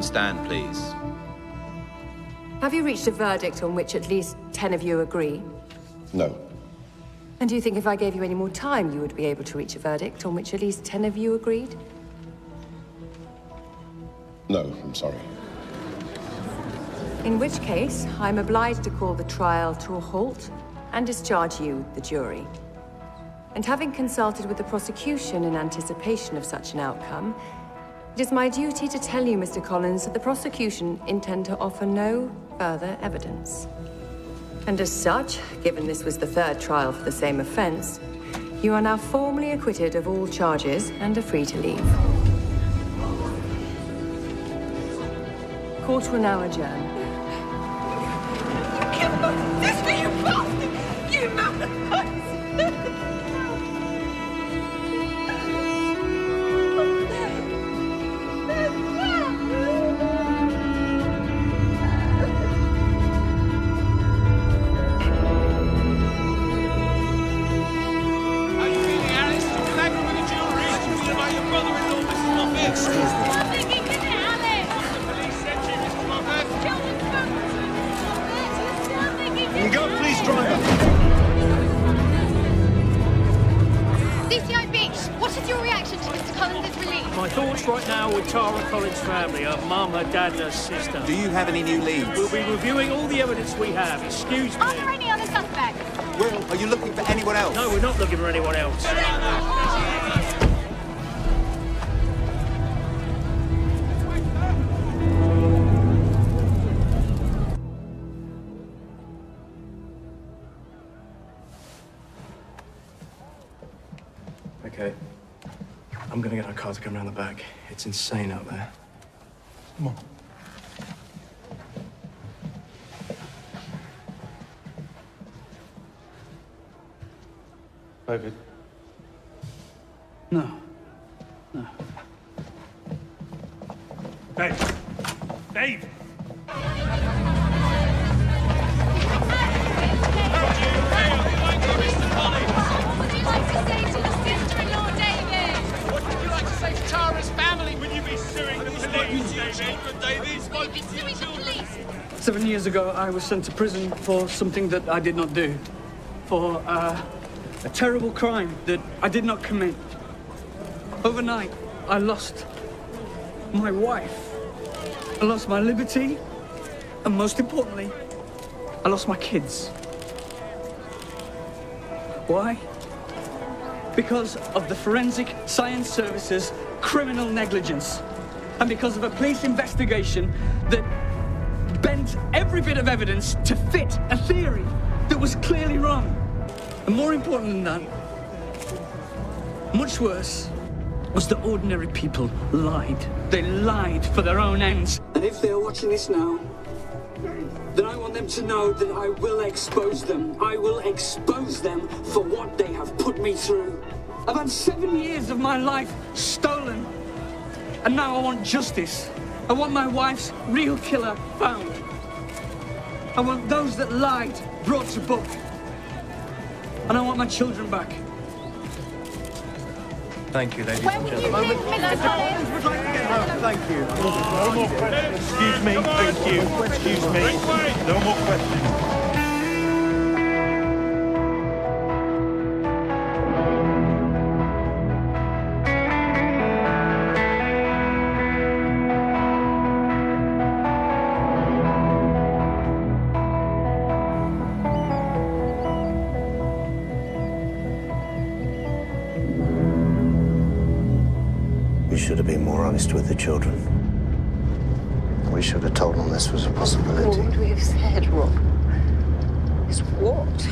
Stand, please. Have you reached a verdict on which at least 10 of you agree? No. And do you think if I gave you any more time, you would be able to reach a verdict on which at least 10 of you agreed? No, I'm sorry. In which case, I'm obliged to call the trial to a halt and discharge you, the jury. And having consulted with the prosecution in anticipation of such an outcome, it is my duty to tell you, Mr. Collins, that the prosecution intend to offer no further evidence. And as such, given this was the third trial for the same offense, you are now formally acquitted of all charges and are free to leave. Court will now adjourn. You killed my sister, you bastard! You mother! Family, her mum, her dad, her sister. Do you have any new leads? We'll be reviewing all the evidence we have. Excuse me. Are there any other suspects? Will, are you looking for anyone else? No, we're not looking for anyone else. Okay. I'm gonna get our car to come around the back. It's insane out there. Come on. David? No. No. Dave! Dave! Family, would you be suing the police, David? You'd be suing the police. 7 years ago, I was sent to prison for something that I did not do. For a terrible crime that I did not commit. Overnight, I lost my wife. I lost my liberty. And most importantly, I lost my kids. Why? Because of the Forensic Science Service's criminal negligence. And because of a police investigation that bent every bit of evidence to fit a theory that was clearly wrong. And more important than that, much worse, was that ordinary people lied. They lied for their own ends. And if they're watching this now, then I want them to know that I will expose them. I will expose them for what they have put me through. I've had 7 years of my life stolen. And now I want justice. I want my wife's real killer found. I want those that lied brought to book. And I want my children back. Thank you, ladies Where and would gentlemen. you live, Mr. Collins? Would like to get home. thank you. No more questions. Excuse me. Thank you. Excuse me. No more questions. We should have been more honest with the children. We should have told them this was a possibility. What would we have said, Rob? Is what?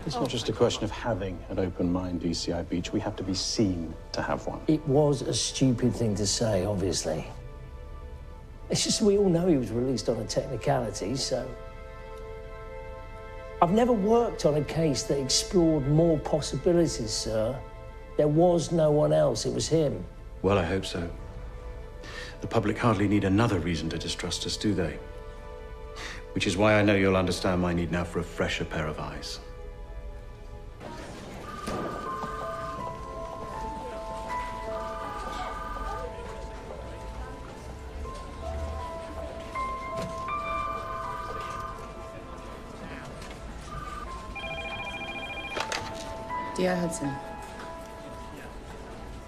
It's not just a question of having an open mind, DCI Beach. We have to be seen to have one. It was a stupid thing to say, obviously. It's just we all know he was released on a technicality, so... I've never worked on a case that explored more possibilities, sir. There was no one else. It was him. Well, I hope so. The public hardly need another reason to distrust us, do they? Which is why I know you'll understand my need now for a fresher pair of eyes. Dear Hudson.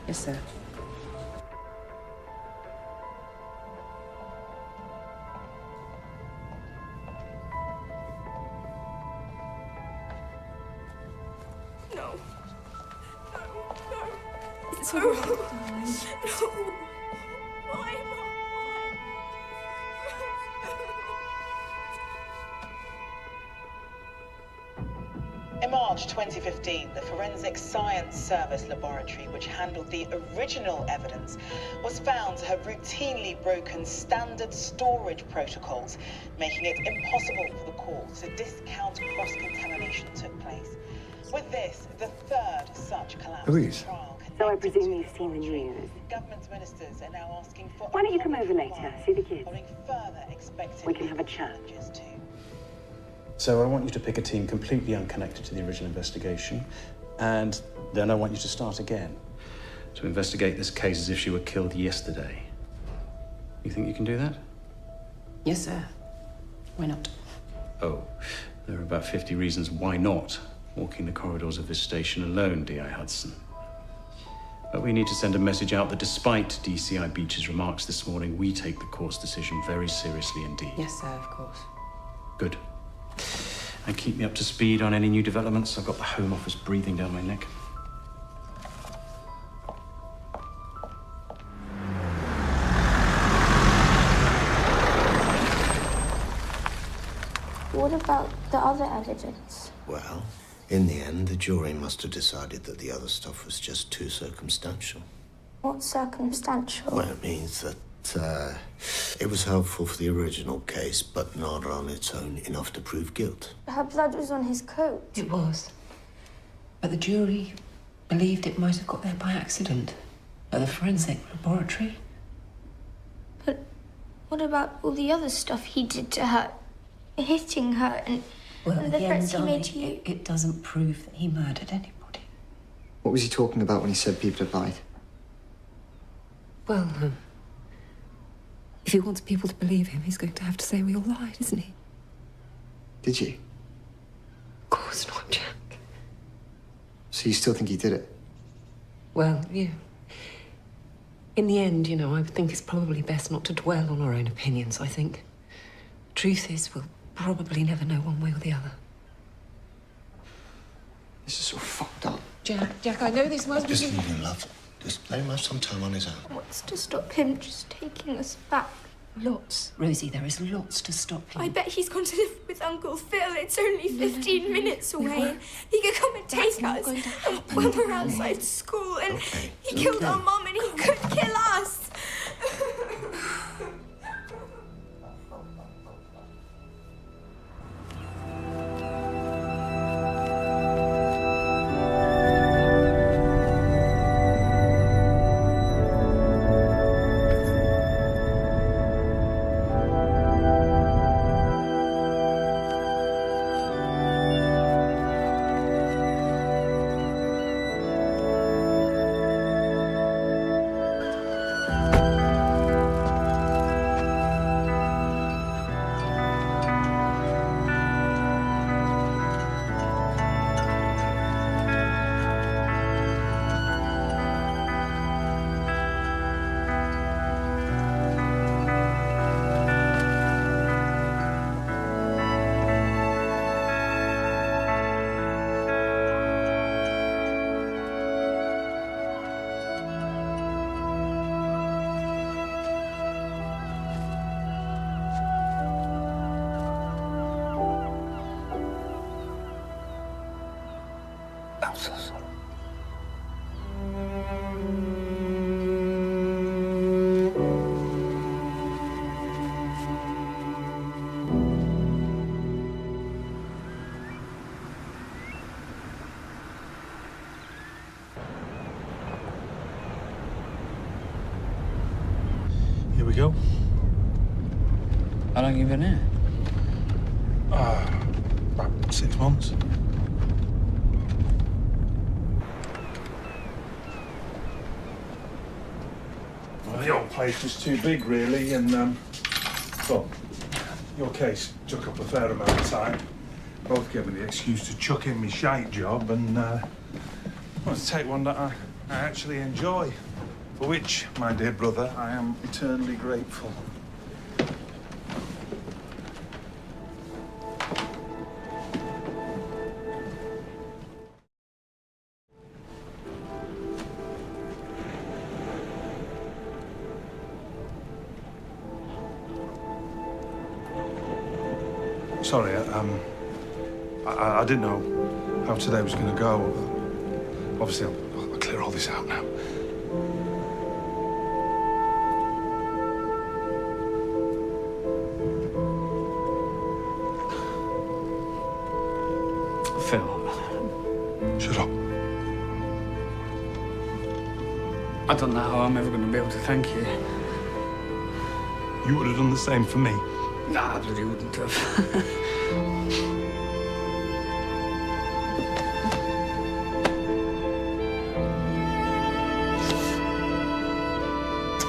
Yes, sir. No. It's all right, darling. No. Why, Mum? In March 2015, the Forensic Science Service laboratory, which handled the original evidence, was found to have routinely broken standard storage protocols, making it impossible for the court to discount cross-contamination took place. With this, the third such collapse trial. So I presume you've seen the news. Government ministers are now asking for... Why don't you come over later, see the kids? Further expected We can have a chat. So I want you to pick a team completely unconnected to the original investigation, and then I want you to start again to investigate this case as if she were killed yesterday. You think you can do that? Yes, sir. Why not? Oh, there are about 50 reasons why not walking the corridors of this station alone, D.I. Hudson. But we need to send a message out that despite DCI Beach's remarks this morning, we take the court's decision very seriously indeed. Yes, sir, of course. Good. And keep me up to speed on any new developments. I've got the Home Office breathing down my neck. What about the other evidence? Well, in the end, the jury must have decided that the other stuff was just too circumstantial. What's circumstantial? Well, it means that it was helpful for the original case, but not on its own enough to prove guilt. Her blood was on his coat. It was. But the jury believed it might have got there by accident at the forensic laboratory. But what about all the other stuff he did to her? Hitting her and the threats he made to you? It doesn't prove that he murdered anybody. What was he talking about when he said people had lied? Well, if he wants people to believe him, he's going to have to say we all lied, isn't he? Did you? Of course not, Jack. So you still think he did it? Well, yeah. In the end, you know, I think it's probably best not to dwell on our own opinions, I think. Truth is, we'll probably never know one way or the other. This is so fucked up. Jack, I know this must be... Just leave him, love. Just let him have some time on his own. What's to stop him just taking us back? Lots. Rosie, there is lots to stop him. I bet he's gone to live with Uncle Phil. It's only 15 minutes away. He could come and take us. And when we're outside school and he killed our mum and he could kill us. go. How long have you been here? About 6 months. Well, the old place was too big, really, and, well, your case took up a fair amount of time. Both gave me the excuse to chuck in my shite job and, well, to take one that I actually enjoy, for which, my dear brother, I am eternally grateful. Sorry, I didn't know how today was going to go. Obviously, I'll clear all this out now. Phil. Shut up. I don't know how I'm ever going to be able to thank you. You would have done the same for me. Nah, I bloody wouldn't have.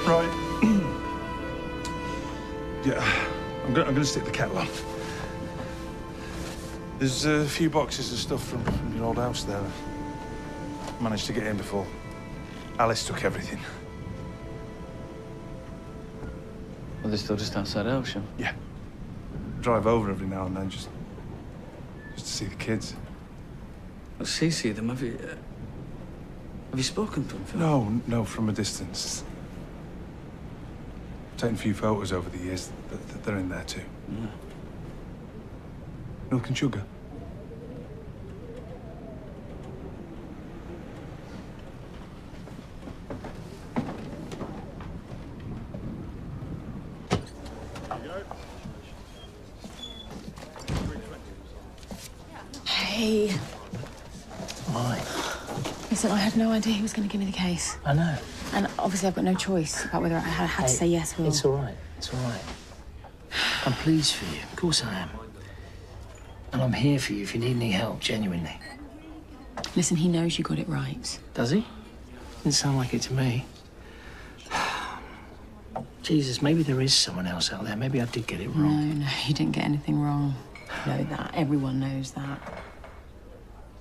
Right. Yeah, I'm gonna stick the kettle on. There's a few boxes of stuff from your old house there. I managed to get in before Alice took everything. Well, they're still just outside Elsham? Yeah. Drive over every now and then just to see the kids. Well, see them. Have you spoken to them, Phil? No, from a distance. Taken a few photos over the years. They're in there too. Yeah. Milk and sugar. Hey. Why? Listen, I had no idea he was going to give me the case. I know. And obviously I've got no choice about whether I had to say yes or... It's all right. It's all right. I'm pleased for you. Of course I am. And I'm here for you if you need any help, genuinely. Listen, he knows you got it right. Does he? Didn't sound like it to me. Jesus, maybe there is someone else out there. Maybe I did get it wrong. No, you didn't get anything wrong. You know that. Everyone knows that.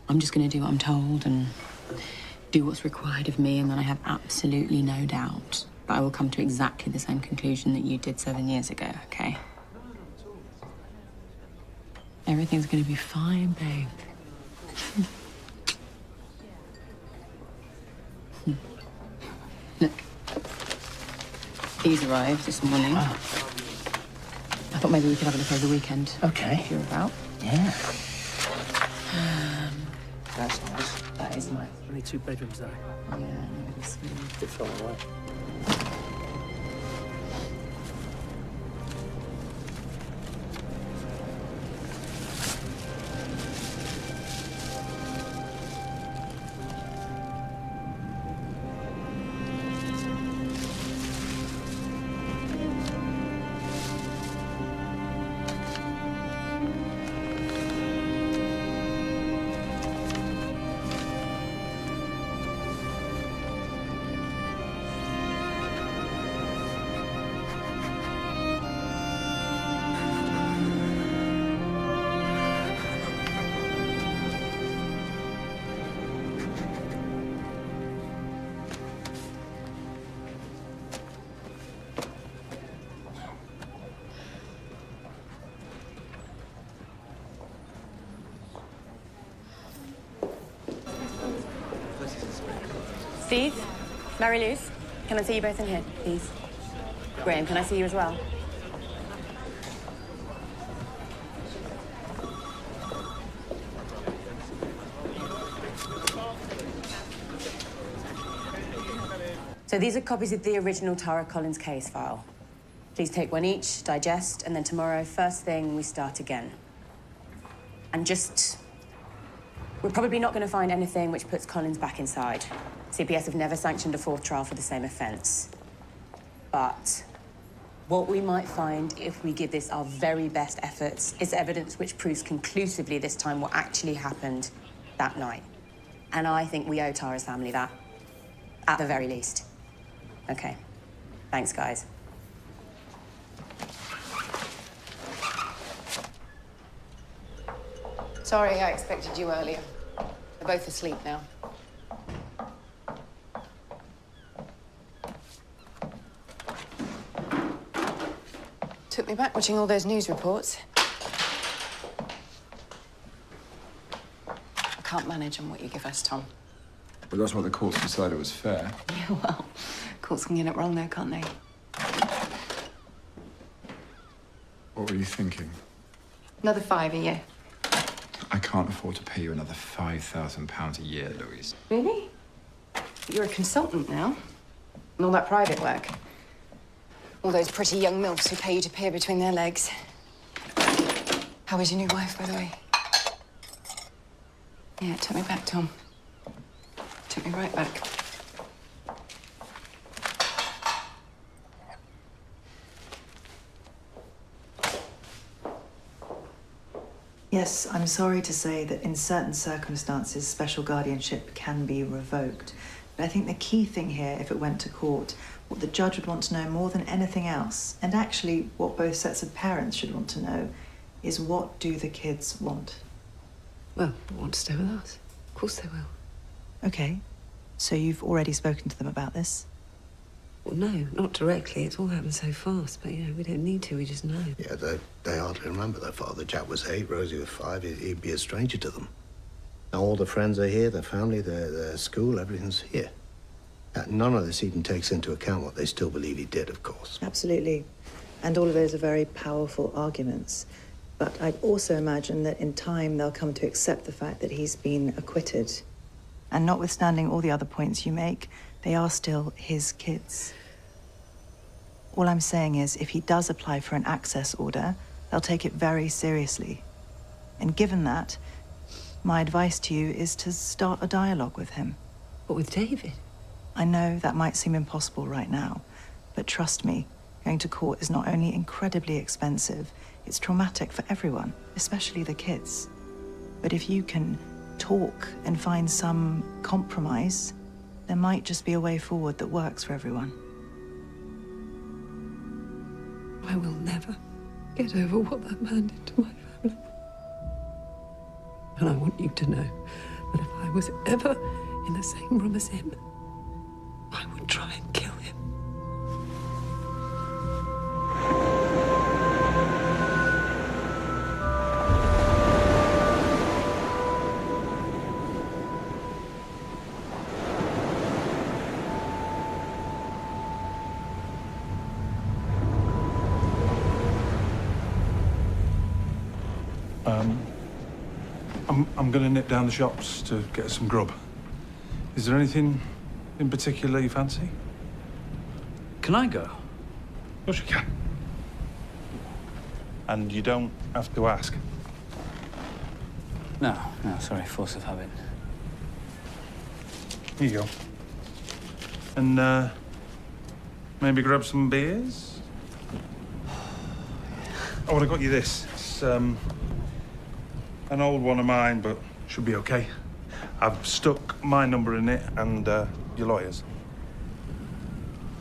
I'm just going to do what I'm told and do what's required of me, and then I have absolutely no doubt that I will come to exactly the same conclusion that you did 7 years ago, okay? Everything's going to be fine, babe. Look. These arrived this morning. Wow. I thought maybe we could have a look over the weekend. Okay. If you're about. Yeah. That's nice. That is nice. Only 2 bedrooms, though. Yeah, really sweet. Bit far away. Steve, Mary-Louise, can I see you both in here, please? Graham, can I see you as well? So these are copies of the original Tara Collins case file. Please take one each, digest, and then tomorrow, first thing, we start again. And just... we're probably not going to find anything which puts Collins back inside. CPS have never sanctioned a 4th trial for the same offence. But What we might find if we give this our very best efforts is evidence which proves conclusively this time what actually happened that night. And I think we owe Tara's family that, at the very least. Okay. Thanks, guys. Sorry, I expected you earlier. They're both asleep now. Took me back watching all those news reports. I can't manage on what you give us, Tom. Well, that's what the courts decided was fair. Yeah, well, courts can get it wrong though, can't they? What were you thinking? Another $5 a year. I can't afford to pay you another £5,000 a year, Louise. Really? You're a consultant now. And all that private work. All those pretty young milfs who pay you to peer between their legs. How is your new wife, by the way? Yeah, it took me back, Tom. Took me right back. Yes, I'm sorry to say that in certain circumstances, special guardianship can be revoked. But I think the key thing here, if it went to court, what the judge would want to know more than anything else, and actually what both sets of parents should want to know, is what do the kids want? Well, they want to stay with us. Of course they will. Okay, so you've already spoken to them about this? Well, no, not directly. It's all happened so fast, but, you know, we don't need to, we just know. Yeah, they hardly remember their father. Jack was 8, Rosie was 5. He'd be a stranger to them. Now all the friends are here, their family, their school, everything's here. None of this even takes into account what they still believe he did, of course. Absolutely. And all of those are very powerful arguments. But I'd also imagine that in time they'll come to accept the fact that he's been acquitted. And notwithstanding all the other points you make, they are still his kids. All I'm saying is, if he does apply for an access order, they'll take it very seriously. And given that, my advice to you is to start a dialogue with him. What, with David? I know that might seem impossible right now, but trust me, going to court is not only incredibly expensive, it's traumatic for everyone, especially the kids. But if you can talk and find some compromise, there might just be a way forward that works for everyone. I will never get over what that man did to my family. And I want you to know that if I was ever in the same room as him, I would try and kill him. I'm going to nip down the shops to get some grub. Is there anything in particular you fancy? Can I go? Of course you can. And you don't have to ask. No, sorry, force of habit. Here you go. And, maybe grab some beers? Oh, and I got you this. It's, an old one of mine, but should be okay. I've stuck my number in it and your lawyer's.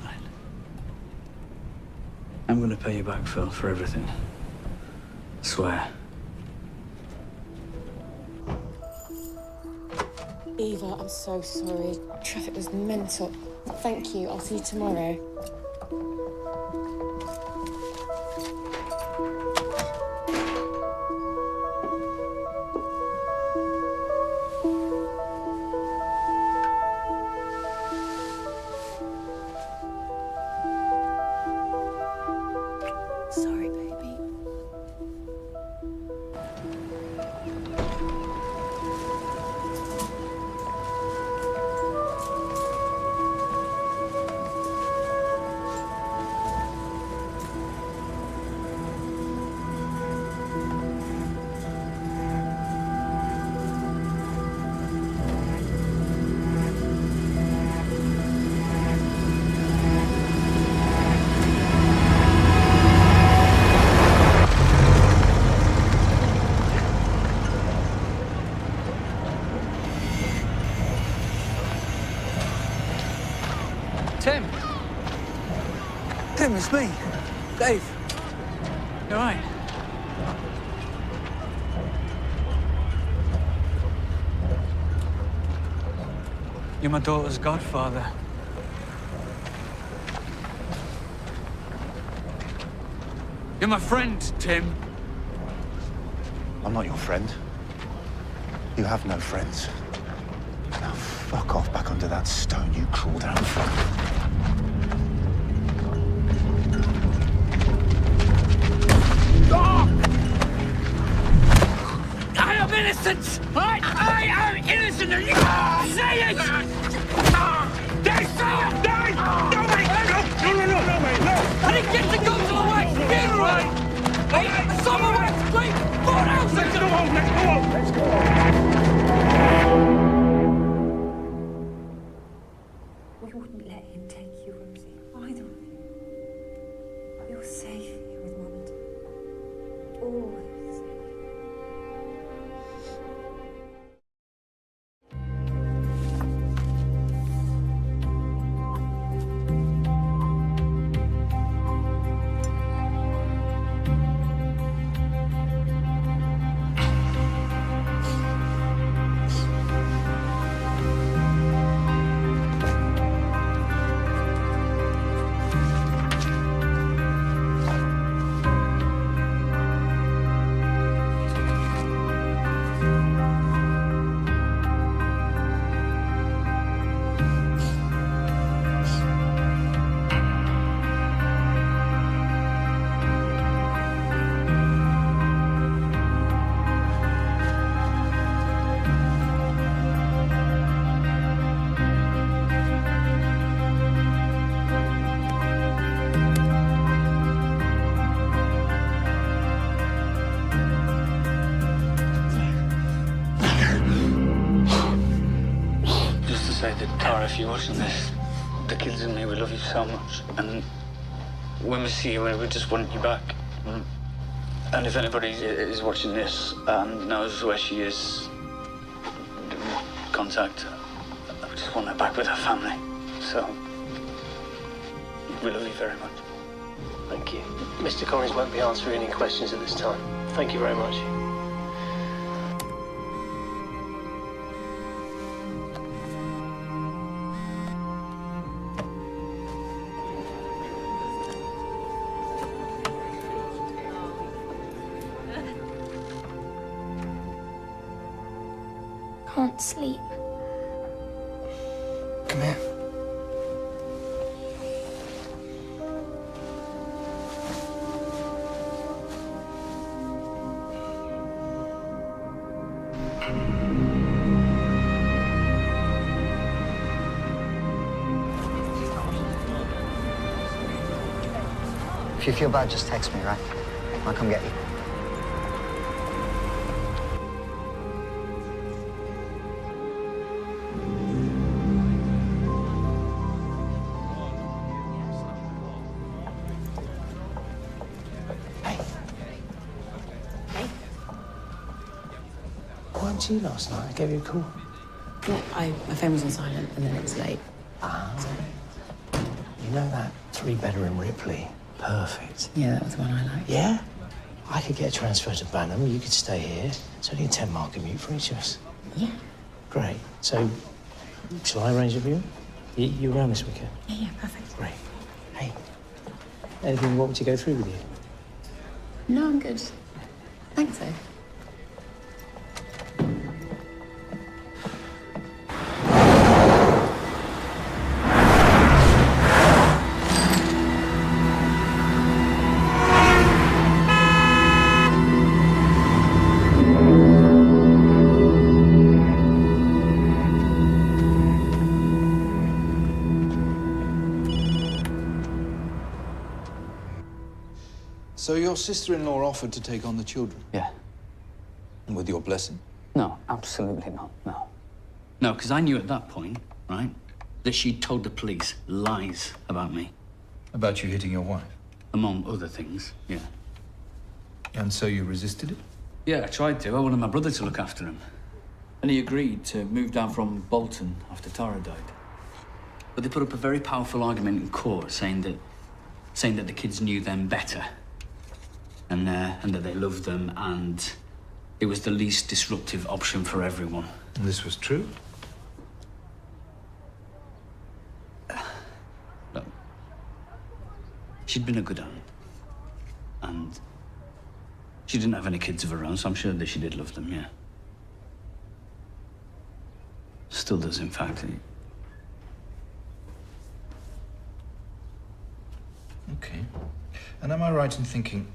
Right. I'm going to pay you back, Phil, for everything. I swear. Eva, I'm so sorry. Traffic was mental. Thank you. I'll see you tomorrow. Sorry, baby. Tim, it's me. Dave. You all right? You're my daughter's godfather. You're my friend, Tim. I'm not your friend. You have no friends. Now fuck off back under that stone you crawled out from. I am innocent! I am innocent! And you say it! Dave, say it! Dave! No, mate! No, mate! No! I didn't get to go to the wife's funeral! I saw my wife's great photos! Let's go home! Let's go We wouldn't let him take you, Rosie. Either of you. You're safe here with Mum and Dad. Always. If you're watching this, the kids and me, we love you so much. And when we see you, we just want you back. And if anybody is watching this and knows where she is, contact her. I just want her back with her family. So, we love you very much. Thank you. Mr. Collins won't be answering any questions at this time. Thank you very much. Can't sleep. Come here. If you feel bad, just text me, right? I'll come get you. Weren't you last night? I gave you a call. Well, my phone was on silent and then it was late. You know that three-bedroom Ripley? Perfect. Yeah, that was the one I liked. Yeah? I could get a transfer to Banham. You could stay here. It's only a 10-mile commute for each of us. Yeah. Great. So, shall I arrange a viewing? You around this weekend? Yeah, perfect. Great. Hey, anything you want me to go through with you? No, I'm good. Thanks, though. So your sister-in-law offered to take on the children? Yeah. And with your blessing? No, absolutely not, no. No, because I knew at that point, right, that she'd told the police lies about me. About you hitting your wife? Among other things, yeah. And so you resisted it? Yeah, I tried to. I wanted my brother to look after him. And he agreed to move down from Bolton after Tara died. But they put up a very powerful argument in court saying that saying that the kids knew them better, and that they loved them, and it was the least disruptive option for everyone. And this was true? No. She'd been a good aunt, and she didn't have any kids of her own, so I'm sure that she did love them, yeah. Still does, in fact. Okay. And am I right in thinking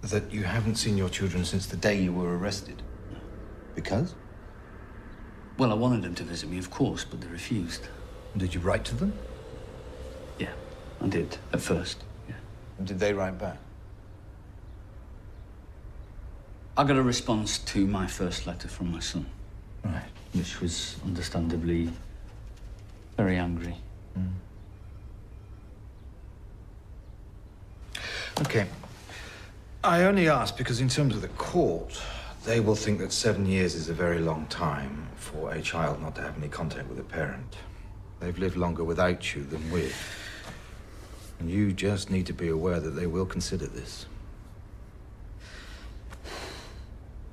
that you haven't seen your children since the day you were arrested? Because? Well, I wanted them to visit me, of course, but they refused. And did you write to them? Yeah, I did, at first, yeah. And did they write back? I got a response to my first letter from my son. Right. Which was understandably very angry. Okay. I only ask because in terms of the court, they will think that 7 years is a very long time for a child not to have any contact with a parent. They've lived longer without you than with. And you just need to be aware that they will consider this.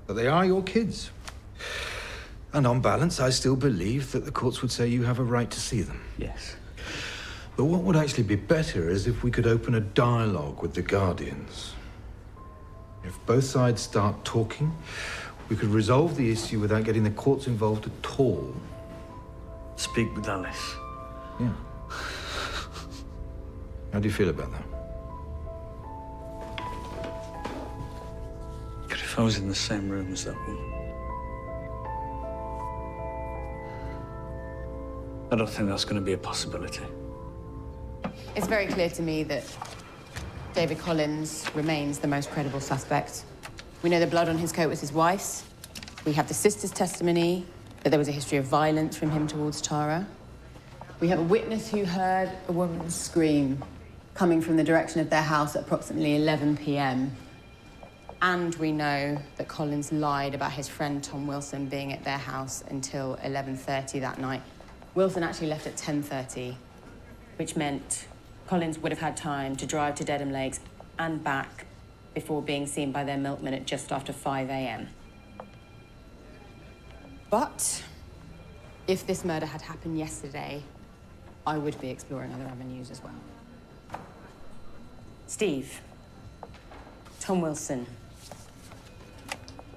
But they are your kids. And on balance, I still believe that the courts would say you have a right to see them. Yes. But what would actually be better is if we could open a dialogue with the guardians. If both sides start talking, we could resolve the issue without getting the courts involved at all. Speak with Alice. Yeah. How do you feel about that? But if I was in the same room as that woman, I don't think that's going to be a possibility. It's very clear to me that David Collins remains the most credible suspect. We know the blood on his coat was his wife's. We have the sister's testimony that there was a history of violence from him towards Tara. We have a witness who heard a woman's scream coming from the direction of their house at approximately 11 p.m. And we know that Collins lied about his friend Tom Wilson being at their house until 11:30 that night. Wilson actually left at 10:30, which meant Collins would have had time to drive to Dedham Lakes and back before being seen by their milkman at just after 5 a.m. But if this murder had happened yesterday, I would be exploring other avenues as well. Steve, Tom Wilson.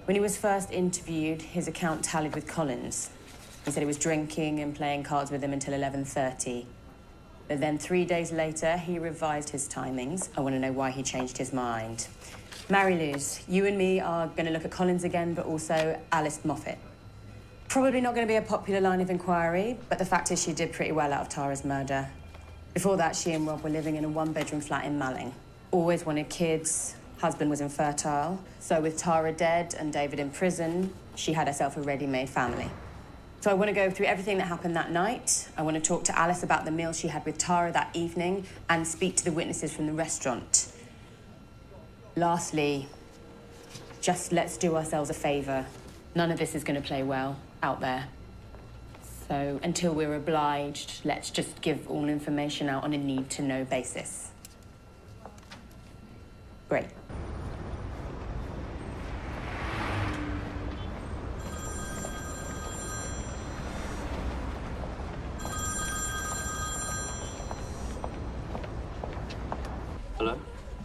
When he was first interviewed, his account tallied with Collins. He said he was drinking and playing cards with him until 11:30. But then 3 days later, he revised his timings. I want to know why he changed his mind. Mary-Louise, you and me are going to look at Collins again, but also Alice Moffat. Probably not going to be a popular line of inquiry, but the fact is she did pretty well out of Tara's murder. Before that, she and Rob were living in a one-bedroom flat in Malling. Always wanted kids. Husband was infertile. So with Tara dead and David in prison, she had herself a ready-made family. So I want to go through everything that happened that night. I want to talk to Alice about the meal she had with Tara that evening and speak to the witnesses from the restaurant. Lastly, just let's do ourselves a favor. None of this is going to play well out there. So until we're obliged, let's just give all information out on a need-to-know basis. Great. Hello?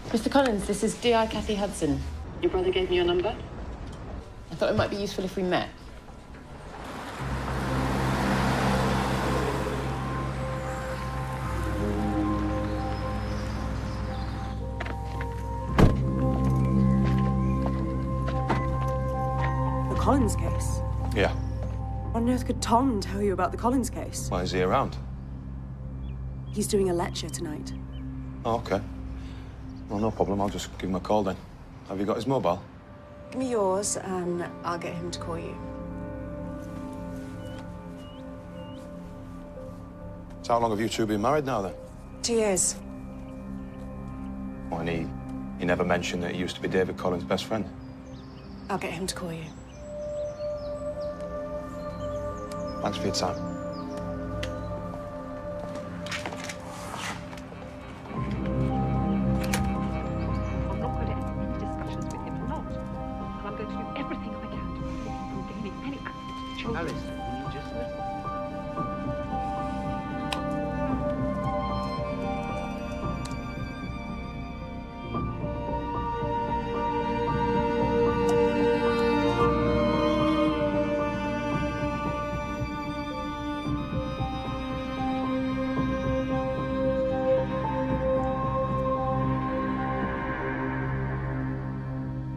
Mr. Collins, this is D.I. Kathy Hudson. Your brother gave me your number. I thought it might be useful if we met. The Collins case? Yeah. What on earth could Tom tell you about the Collins case? Why is he around? He's doing a lecture tonight. Oh, okay. Well, no problem. I'll just give him a call then. Have you got his mobile? Give me yours and I'll get him to call you. So how long have you two been married now, then? 2 years. Oh, and he never mentioned that he used to be David Collins' best friend? I'll get him to call you. Thanks for your time. Alice, will you just listen?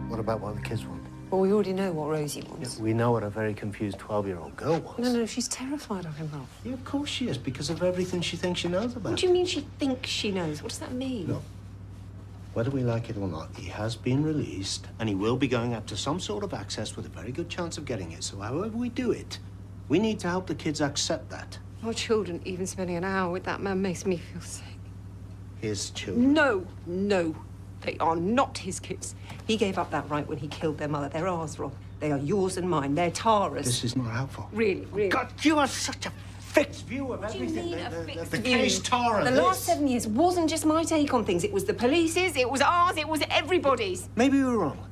What about what the kids want? Well, we already know what Rosie wants. We know what a very confused 12-year-old girl wants. No, she's terrified of him, Ralph. Yeah, of course she is, because of everything she thinks she knows about. What do you mean she thinks she knows? What does that mean? No. Whether we like it or not, he has been released, and he will be going up to some sort of access with a very good chance of getting it. So however we do it, we need to help the kids accept that. Your children, even spending an hour with that man makes me feel sick. His children. No. They are not his kids. He gave up that right when he killed their mother. They're ours, Rob. They are yours and mine. They're Tara's. This is not helpful. Really. God, you have such a fixed view of everything. What do you mean, a fixed the view? case Tara. The last 7 years wasn't just my take on things. It was the police's, it was ours, it was everybody's. Maybe we were wrong.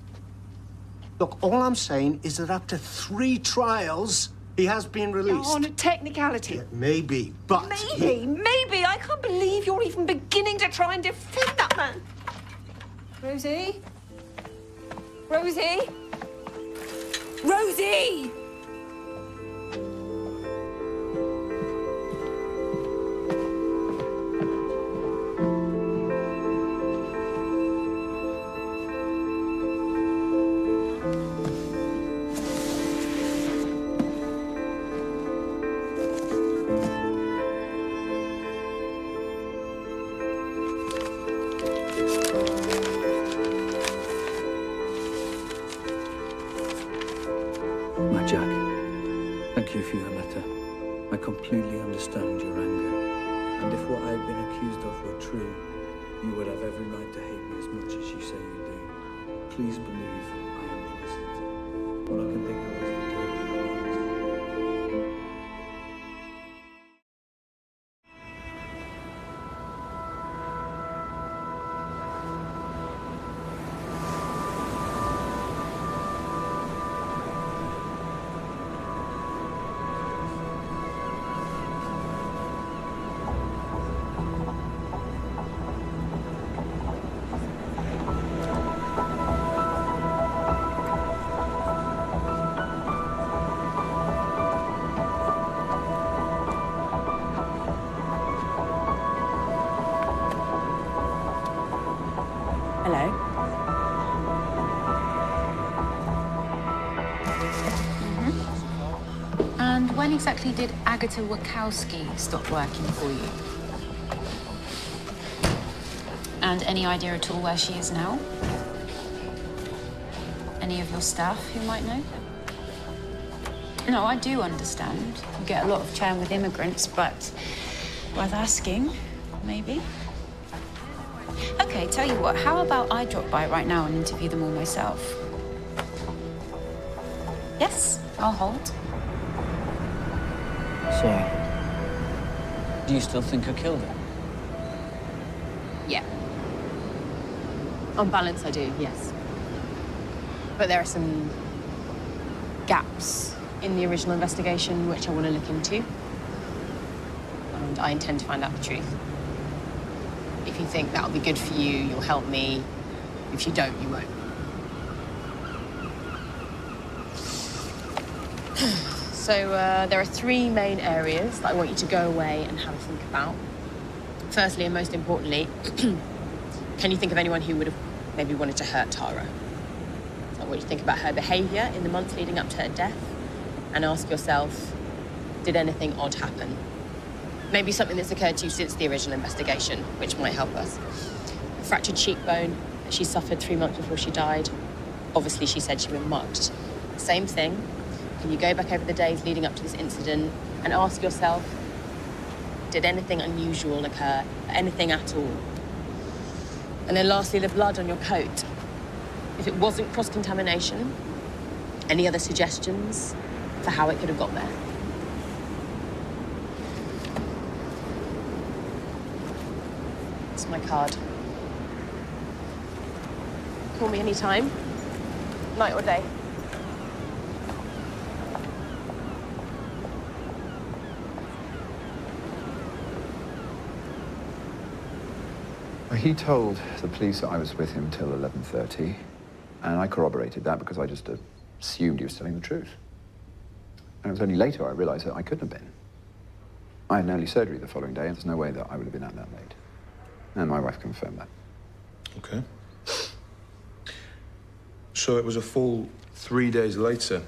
Look, all I'm saying is that after 3 trials, he has been released. On a technicality. Yeah, maybe, but... Maybe. I can't believe you're even beginning to try and defend that man. Rosie? Rosie? Rosie! Jack, thank you for your letter. I completely understand your anger. And if what I've been accused of were true, you would have every right to hate me as much as you say you do. Please believe I am innocent. All I can think of is the day you released. Hello. And when exactly did Agatha Wachowski stop working for you? And any idea at all where she is now? Any of your staff who might know? No, I do understand. You get a lot of churn with immigrants, but worth asking, maybe. Okay, tell you what, how about I drop by right now and interview them all myself? Yes, I'll hold. So, do you still think I killed her? Yeah. On balance, I do, yes. But there are some gaps in the original investigation which I want to look into. And I intend to find out the truth. If you think that'll be good for you, you'll help me. If you don't, you won't. So there are 3 main areas that I want you to go away and have a think about. Firstly, and most importantly, can you think of anyone who would have maybe wanted to hurt Tara? So I want you to think about her behaviour in the months leading up to her death and ask yourself, did anything odd happen? Maybe something that's occurred to you since the original investigation, which might help us. A fractured cheekbone that she suffered 3 months before she died. Obviously, she said she'd been mugged. Same thing. Can you go back over the days leading up to this incident and ask yourself, did anything unusual occur? Anything at all? And then lastly, the blood on your coat. If it wasn't cross-contamination, any other suggestions for how it could have got there? It's my card. Call me anytime, night or day. He told the police that I was with him till 11:30, and I corroborated that because I just assumed he was telling the truth. And it was only later I realized that I couldn't have been. I had an early surgery the following day, and there's no way that I would have been out that late. And my wife confirmed that. Okay. So it was a full 3 days later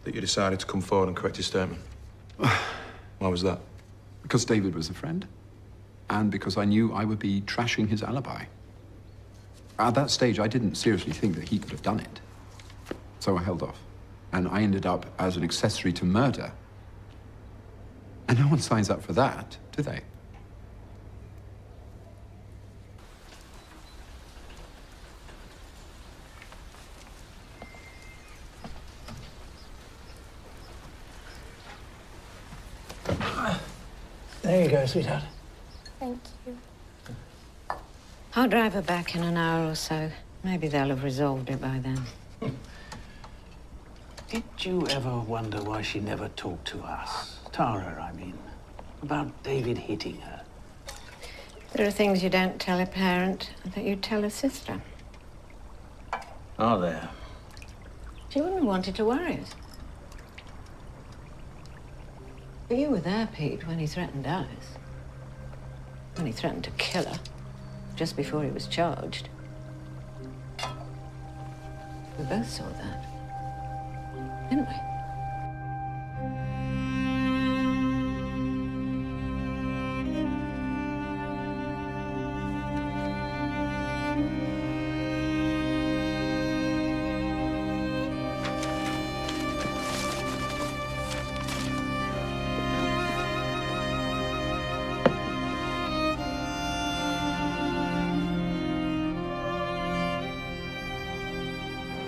that you decided to come forward and correct your statement? Why was that? Because David was a friend, and because I knew I would be trashing his alibi. At that stage, I didn't seriously think that he could have done it. So I held off, and I ended up as an accessory to murder. And no one signs up for that, do they? There you go, sweetheart. Thank you. I'll drive her back in an hour or so. Maybe they'll have resolved it by then. Did you ever wonder why she never talked to us? Tara, I mean. About David hitting her. There are things you don't tell a parent that you tell a sister. Are there? She wouldn't have wanted to worry us. But you were there, Pete, when he threatened Alice. When he threatened to kill her, just before he was charged. We both saw that, didn't we?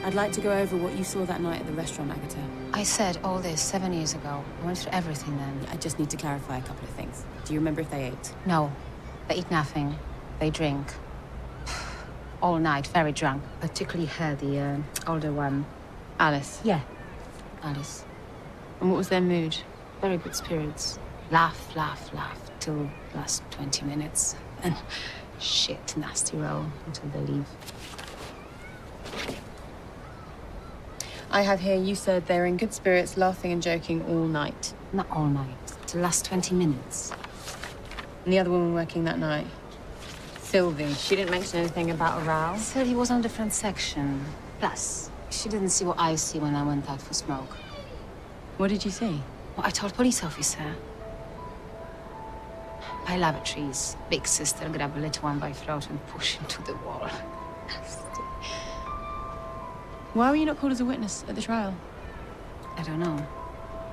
I'd like to go over what you saw that night at the restaurant, Agatha. I said all this 7 years ago. I went through everything then. I just need to clarify a couple of things. Do you remember if they ate? No. They eat nothing. They drink. All night, very drunk. Particularly her, the older one. Alice? Yeah, Alice. And what was their mood? Very good spirits. Laugh, laugh, laugh, till last 20 minutes. And shit, nasty roll until they leave. I have here, you said they're in good spirits, laughing and joking all night. Not all night, the last 20 minutes. And the other woman working that night? Sylvie. She didn't mention anything about a row. Sylvie was on a different section. Plus, she didn't see what I see when I went out for smoke. What did you see? Well, I told police officer. By lavatories, big sister grabbed a little one by throat and pushed him to the wall. Why were you not called as a witness at the trial? I don't know.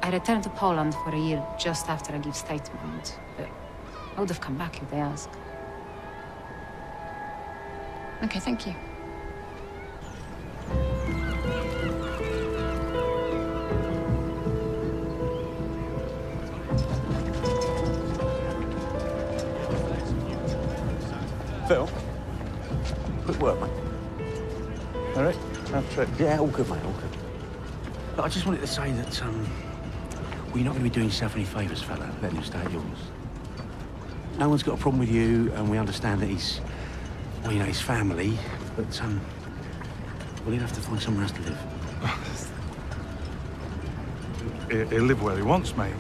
I returned to Poland for a year just after I gave statement. But I would have come back if they asked. Okay, thank you. Phil? Quick work, mate. All right, how's trip? Yeah, all good, mate, all good. But I just wanted to say that, well, you're not going to be doing yourself any favours, fella, letting him stay at yours. No one's got a problem with you, and we understand that he's, well, you know, his family, but, well, he'll have to find somewhere else to live. He'll live where he wants, mate.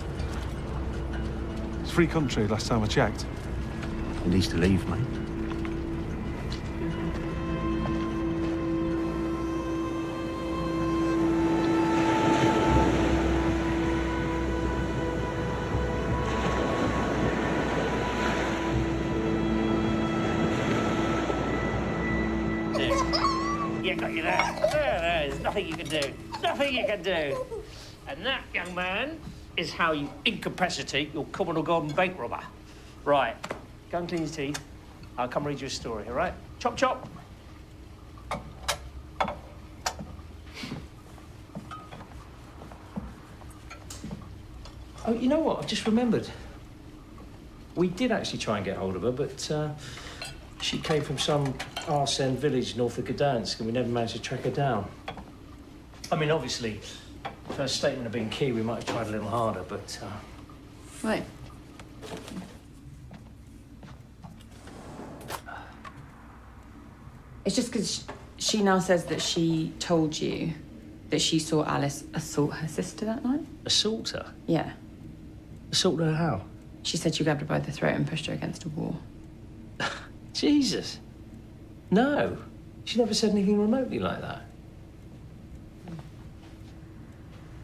It's free country, last time I checked. He needs to leave, mate. Yeah, got you there. There's nothing you can do. Nothing you can do. And that, young man, is how you incapacitate your criminal golden bank robber. Right. Go and clean your teeth. I'll come read you a story, all right? Chop, chop. Oh, you know what? I've just remembered. We did actually try and get hold of her, but she came from some arse end village north of Gdansk, and we never managed to track her down. I mean, obviously, for her statement of being key, we might have tried a little harder, but... Right. It's just because she now says that she told you that she saw Alice assault her sister that night. Assault her? Yeah. Assault her how? She said you grabbed her by the throat and pushed her against a wall. Jesus. No. She never said anything remotely like that.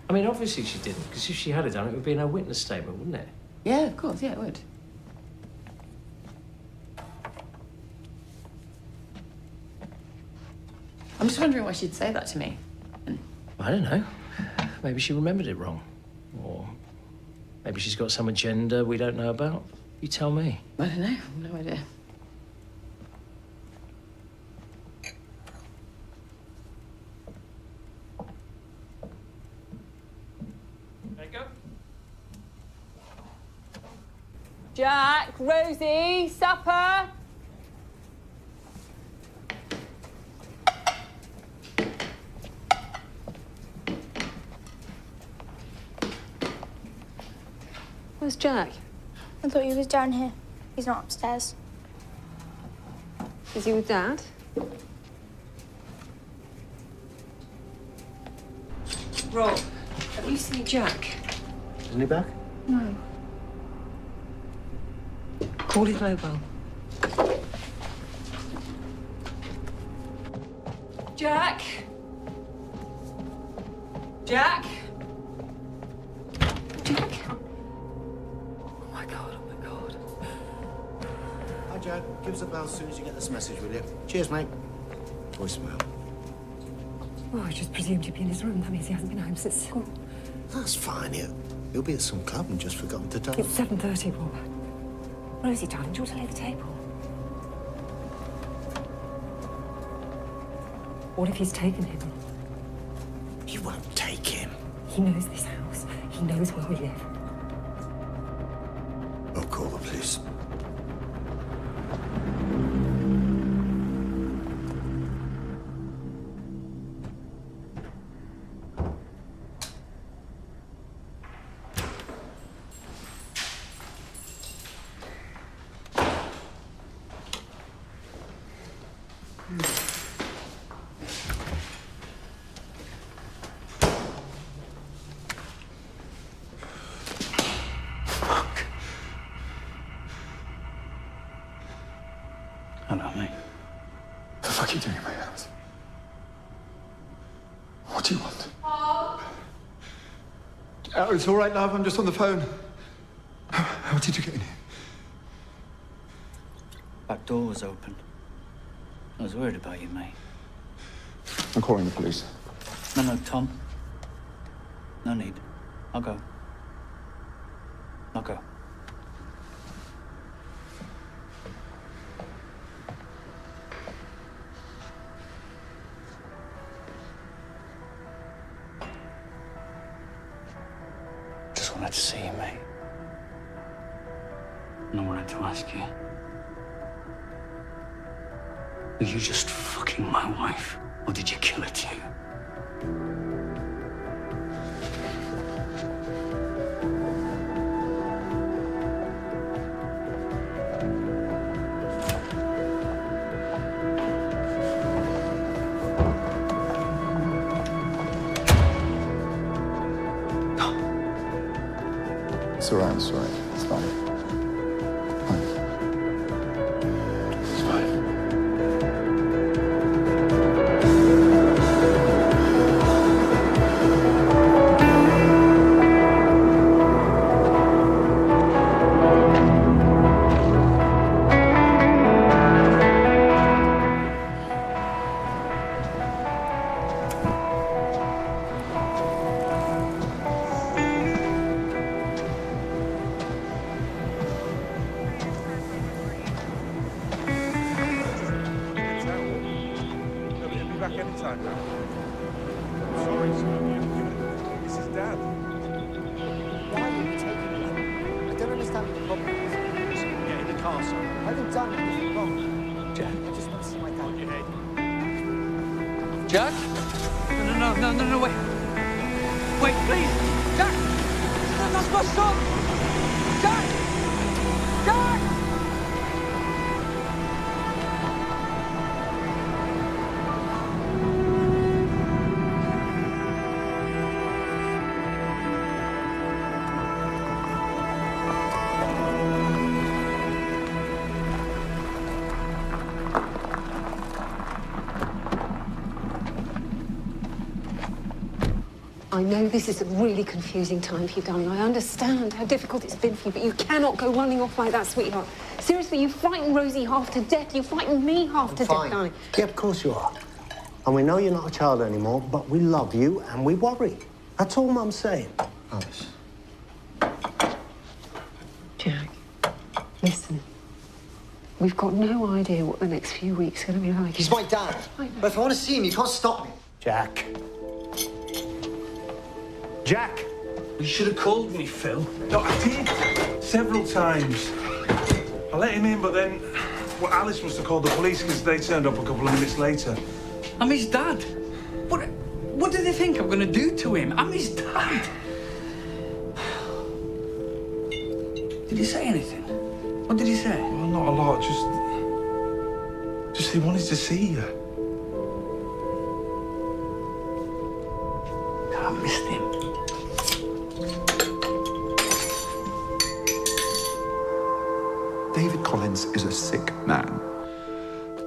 I mean, obviously she didn't, because if she had done it, it would be in her witness statement, wouldn't it? Yeah, of course, yeah, it would. I'm just wondering why she'd say that to me. I don't know. Maybe she remembered it wrong. Or maybe she's got some agenda we don't know about. You tell me. I don't know. No idea. There you go. Jack, Rosie, supper. Where's Jack? I thought he was down here. He's not upstairs. Is he with Dad? Rob, have you seen Jack? Isn't he back? No. Call his mobile. Jack? Jack? Jack? Oh my God, oh my God. Hi, Jack. Give us a bell as soon as you get this message, will you? Cheers, mate. Voicemail. Oh, I just presumed he'd be in his room. That means he hasn't been home since school. That's fine. He'll be at some club and just forgotten to tell. It's 7:30, Rob. Rosie, darling, do you want to lay the table? What if he's taken him? He won't take him. He knows this house. He knows where we live. I'll call the police. Hello, mate. The fuck are you doing in my house? What do you want? It's all right, love. I'm just on the phone. How did you get in here? Back door was open. I was worried about you, mate. I'm calling the police. No, Tom. No need. I'll go. I'll go. Just wanted to see you, mate. And I wanted to ask you. Were you just fucking my wife? Or did you kill her too? It's all right, it's all right. It's fine. Fine. It's fine. Back anytime now. I'm sorry, sir. This is Dad. Why are you taking me? I don't understand what the problem is. Get in the car, son. I haven't done anything wrong. Jack? I just want to see my dad. On your head. Jack? No, wait. Wait, please! Jack! That's my son! Jack! Jack! I know this is a really confusing time for you, darling. I understand how difficult it's been for you, but you cannot go running off like that, sweetheart. Seriously, you frightened Rosie half to death. You frightened me half to death, darling. Yeah, of course you are. And we know you're not a child anymore, but we love you and we worry. That's all Mum's saying. Alice. Jack, listen. We've got no idea what the next few weeks are going to be like. He's my dad. But if I want to see him, you can't stop me. Jack. Jack! You should have called me, Phil. No, I did. Several times. I let him in, but then... Well, Alice must have called the police because they turned up a couple of minutes later. I'm his dad. What do they think I'm going to do to him? I'm his dad. Did he say anything? What did he say? Well, not a lot, just he wanted to see you. I missed him. David Collins is a sick man.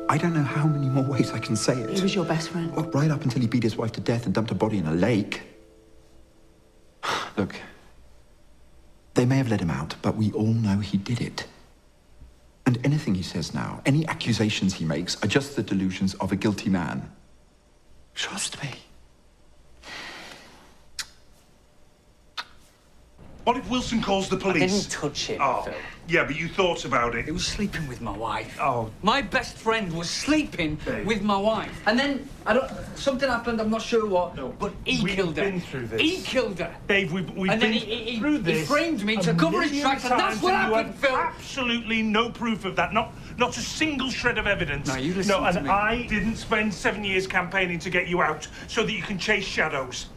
I don't know how many more ways I can say it. He was your best friend. Well, right up until he beat his wife to death and dumped her body in a lake. Look, they may have let him out, but we all know he did it. And anything he says now, any accusations he makes, are just the delusions of a guilty man. Trust me. What if Wilson calls the police? I didn't touch him, Oh, Phil. yeah, but you thought about it. He was sleeping with my wife. Oh. My best friend was sleeping with my wife. And then, something happened, I'm not sure what, but he killed her. We've been through this. He killed her. Dave, we've and then been through this. He framed me to cover his tracks, and that's what happened, Phil. Absolutely no proof of that. Not a single shred of evidence. No, you listen to me. I didn't spend 7 years campaigning to get you out so that you can chase shadows.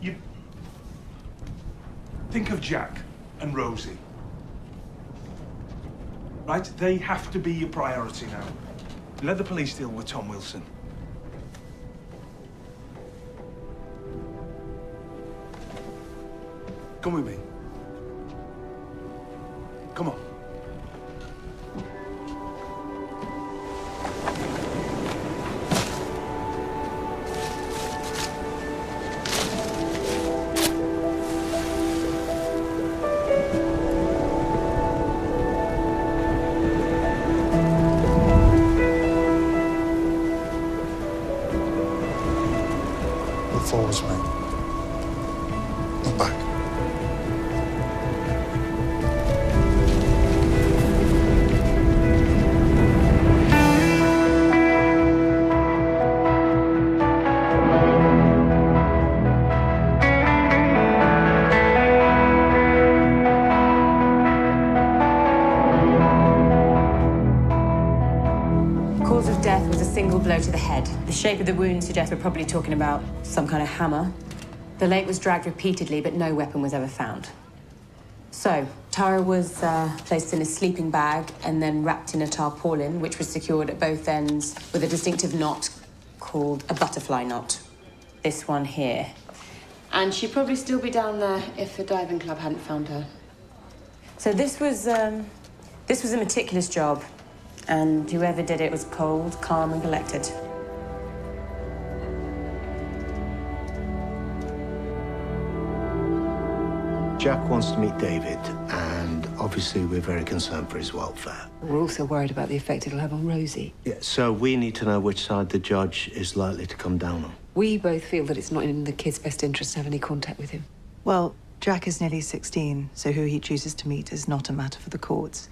You think of Jack and Rosie. Right? They have to be your priority now. Let the police deal with Tom Wilson. Come with me. Come on. Look forwards, mate. Look back. Cause of death was a single blow to the head. The shape of the wounds suggest we're probably talking about some kind of hammer. The lake was dragged repeatedly, but no weapon was ever found. So, Tara was placed in a sleeping bag and then wrapped in a tarpaulin, which was secured at both ends with a distinctive knot called a butterfly knot. This one here. And she'd probably still be down there if the diving club hadn't found her. So this was a meticulous job. And whoever did it was cold, calm, and collected. Jack wants to meet David, and obviously we're very concerned for his welfare. We're also worried about the effect it'll have on Rosie. Yeah, so we need to know which side the judge is likely to come down on. We both feel that it's not in the kid's best interest to have any contact with him. Well, Jack is nearly 16, so who he chooses to meet is not a matter for the courts.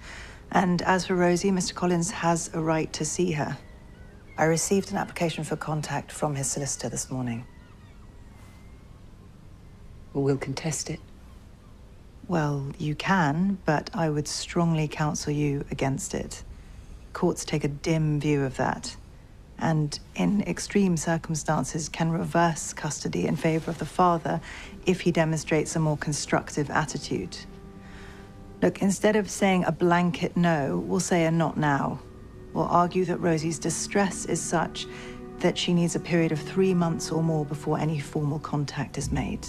And as for Rosie, Mr. Collins has a right to see her. I received an application for contact from his solicitor this morning. We'll contest it. Well, you can, but I would strongly counsel you against it. Courts take a dim view of that, and in extreme circumstances can reverse custody in favor of the father if he demonstrates a more constructive attitude. Look, instead of saying a blanket no, we'll say a not now. We'll argue that Rosie's distress is such that she needs a period of 3 months or more before any formal contact is made.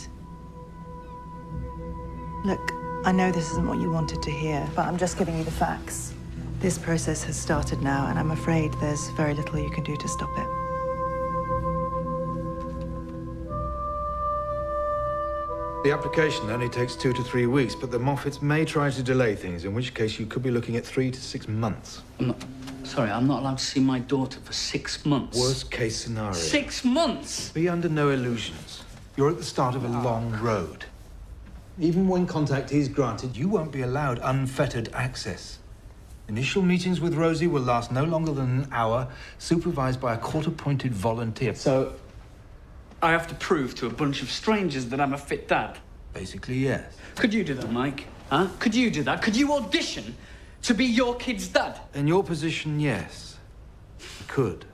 Look, I know this isn't what you wanted to hear, but I'm just giving you the facts. This process has started now, and I'm afraid there's very little you can do to stop it. The application only takes 2 to 3 weeks, but the Moffats may try to delay things, in which case you could be looking at 3 to 6 months. Sorry, I'm not allowed to see my daughter for 6 months. Worst case scenario. 6 months? Be under no illusions. You're at the start of a long road. Even when contact is granted, you won't be allowed unfettered access. Initial meetings with Rosie will last no longer than an hour, supervised by a court-appointed volunteer. So, I have to prove to a bunch of strangers that I'm a fit dad? Basically, yes. Could you do that, Mike? Huh? Could you do that? Could you audition to be your kid's dad? In your position, yes. You could.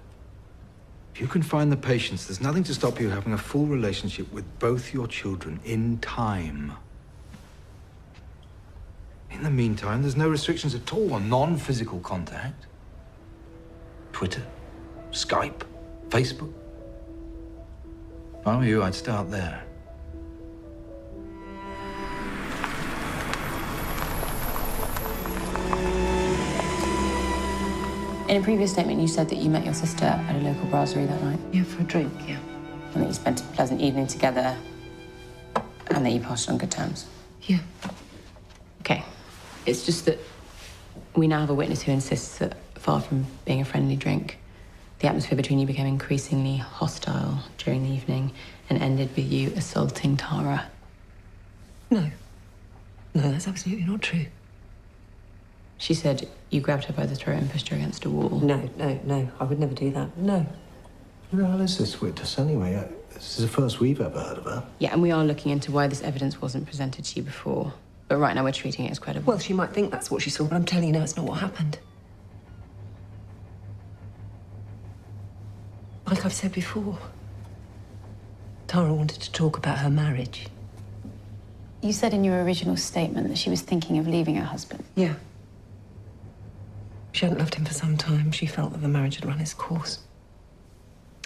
If you can find the patience, there's nothing to stop you having a full relationship with both your children in time. In the meantime, there's no restrictions at all on non-physical contact. Twitter, Skype, Facebook. If I were you, I'd start there. In a previous statement, you said that you met your sister at a local brasserie that night. Yeah, for a drink, yeah. And that you spent a pleasant evening together, and that you passed on good terms. Yeah. Okay. It's just that we now have a witness who insists that, far from being a friendly drink, the atmosphere between you became increasingly hostile during the evening and ended with you assaulting Tara. No. No, that's absolutely not true. She said you grabbed her by the throat and pushed her against a wall. No, no, no. I would never do that. No. Who the hell is this witness anyway? This is the first we've ever heard of her. Yeah, and we are looking into why this evidence wasn't presented to you before. But right now we're treating it as credible. Well, she might think that's what she saw, but I'm telling you now, it's not what happened. Like I've said before, Tara wanted to talk about her marriage. You said in your original statement that she was thinking of leaving her husband. Yeah. She hadn't loved him for some time. She felt that the marriage had run its course.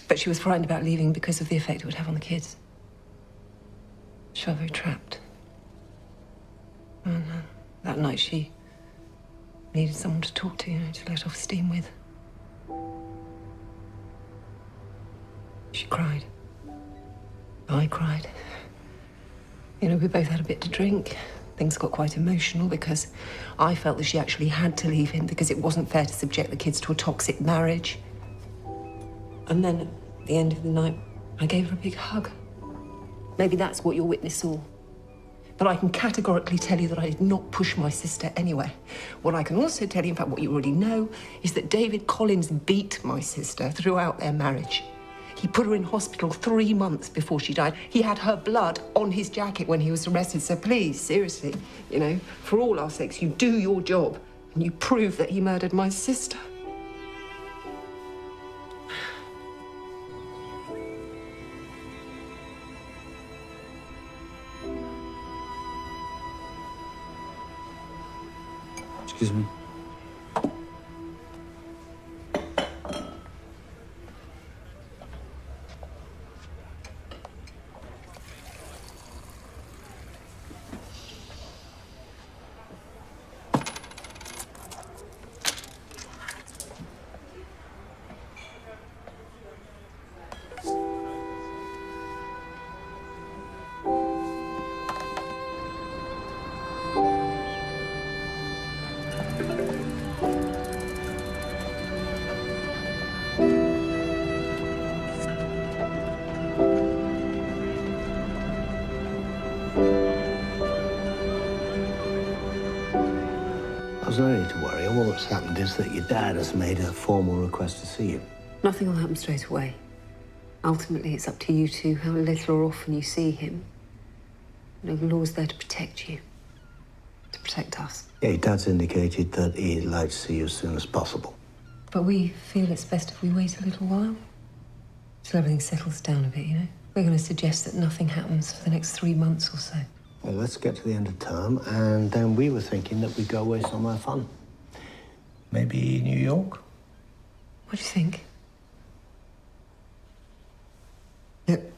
But she was frightened about leaving because of the effect it would have on the kids. She felt very trapped. And that night she needed someone to talk to, to let off steam with. She cried. I cried. We both had a bit to drink. Things got quite emotional because I felt that she actually had to leave him because it wasn't fair to subject the kids to a toxic marriage. And then at the end of the night, I gave her a big hug. Maybe that's what your witness saw. But I can categorically tell you that I did not push my sister anywhere. What I can also tell you, in fact, what you already know, is that David Collins beat my sister throughout their marriage. He put her in hospital 3 months before she died. He had her blood on his jacket when he was arrested. So please, seriously, for all our sakes, you do your job and you prove that he murdered my sister. Excuse me. There's no need to worry. All that's happened is that your dad has made a formal request to see you. Nothing will happen straight away. Ultimately, it's up to you two how little or often you see him. The law's there to protect you. To protect us. Yeah, your dad's indicated that he'd like to see you as soon as possible. But we feel it's best if we wait a little while. Till everything settles down a bit, We're going to suggest that nothing happens for the next 3 months or so. Well, let's get to the end of term, and then we were thinking that we'd go away somewhere fun. Maybe New York? What do you think? Yep.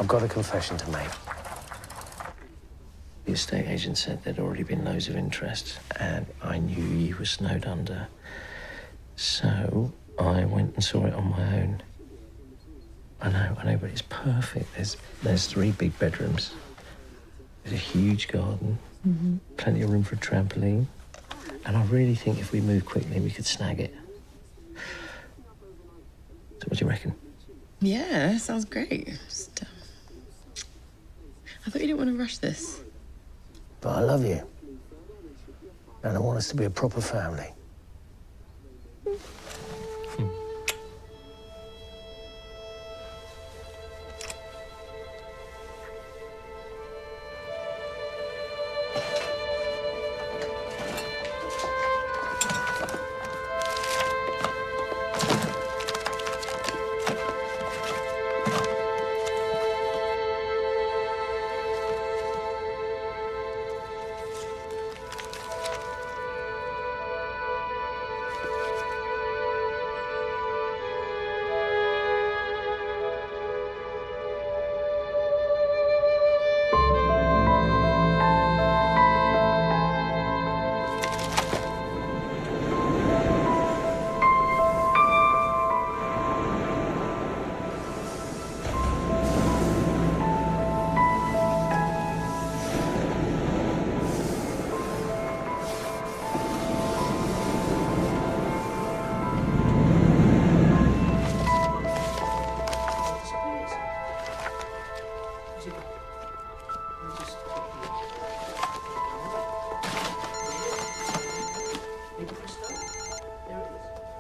I've got a confession to make. The estate agent said there'd already been loads of interest, and I knew you were snowed under. So I went and saw it on my own. I know, but it's perfect. There's 3 big bedrooms. There's a huge garden, plenty of room for a trampoline, and I really think if we move quickly, we could snag it. So what do you reckon? Yeah, sounds great. Just, I thought you didn't want to rush this. But I love you. And I want us to be a proper family.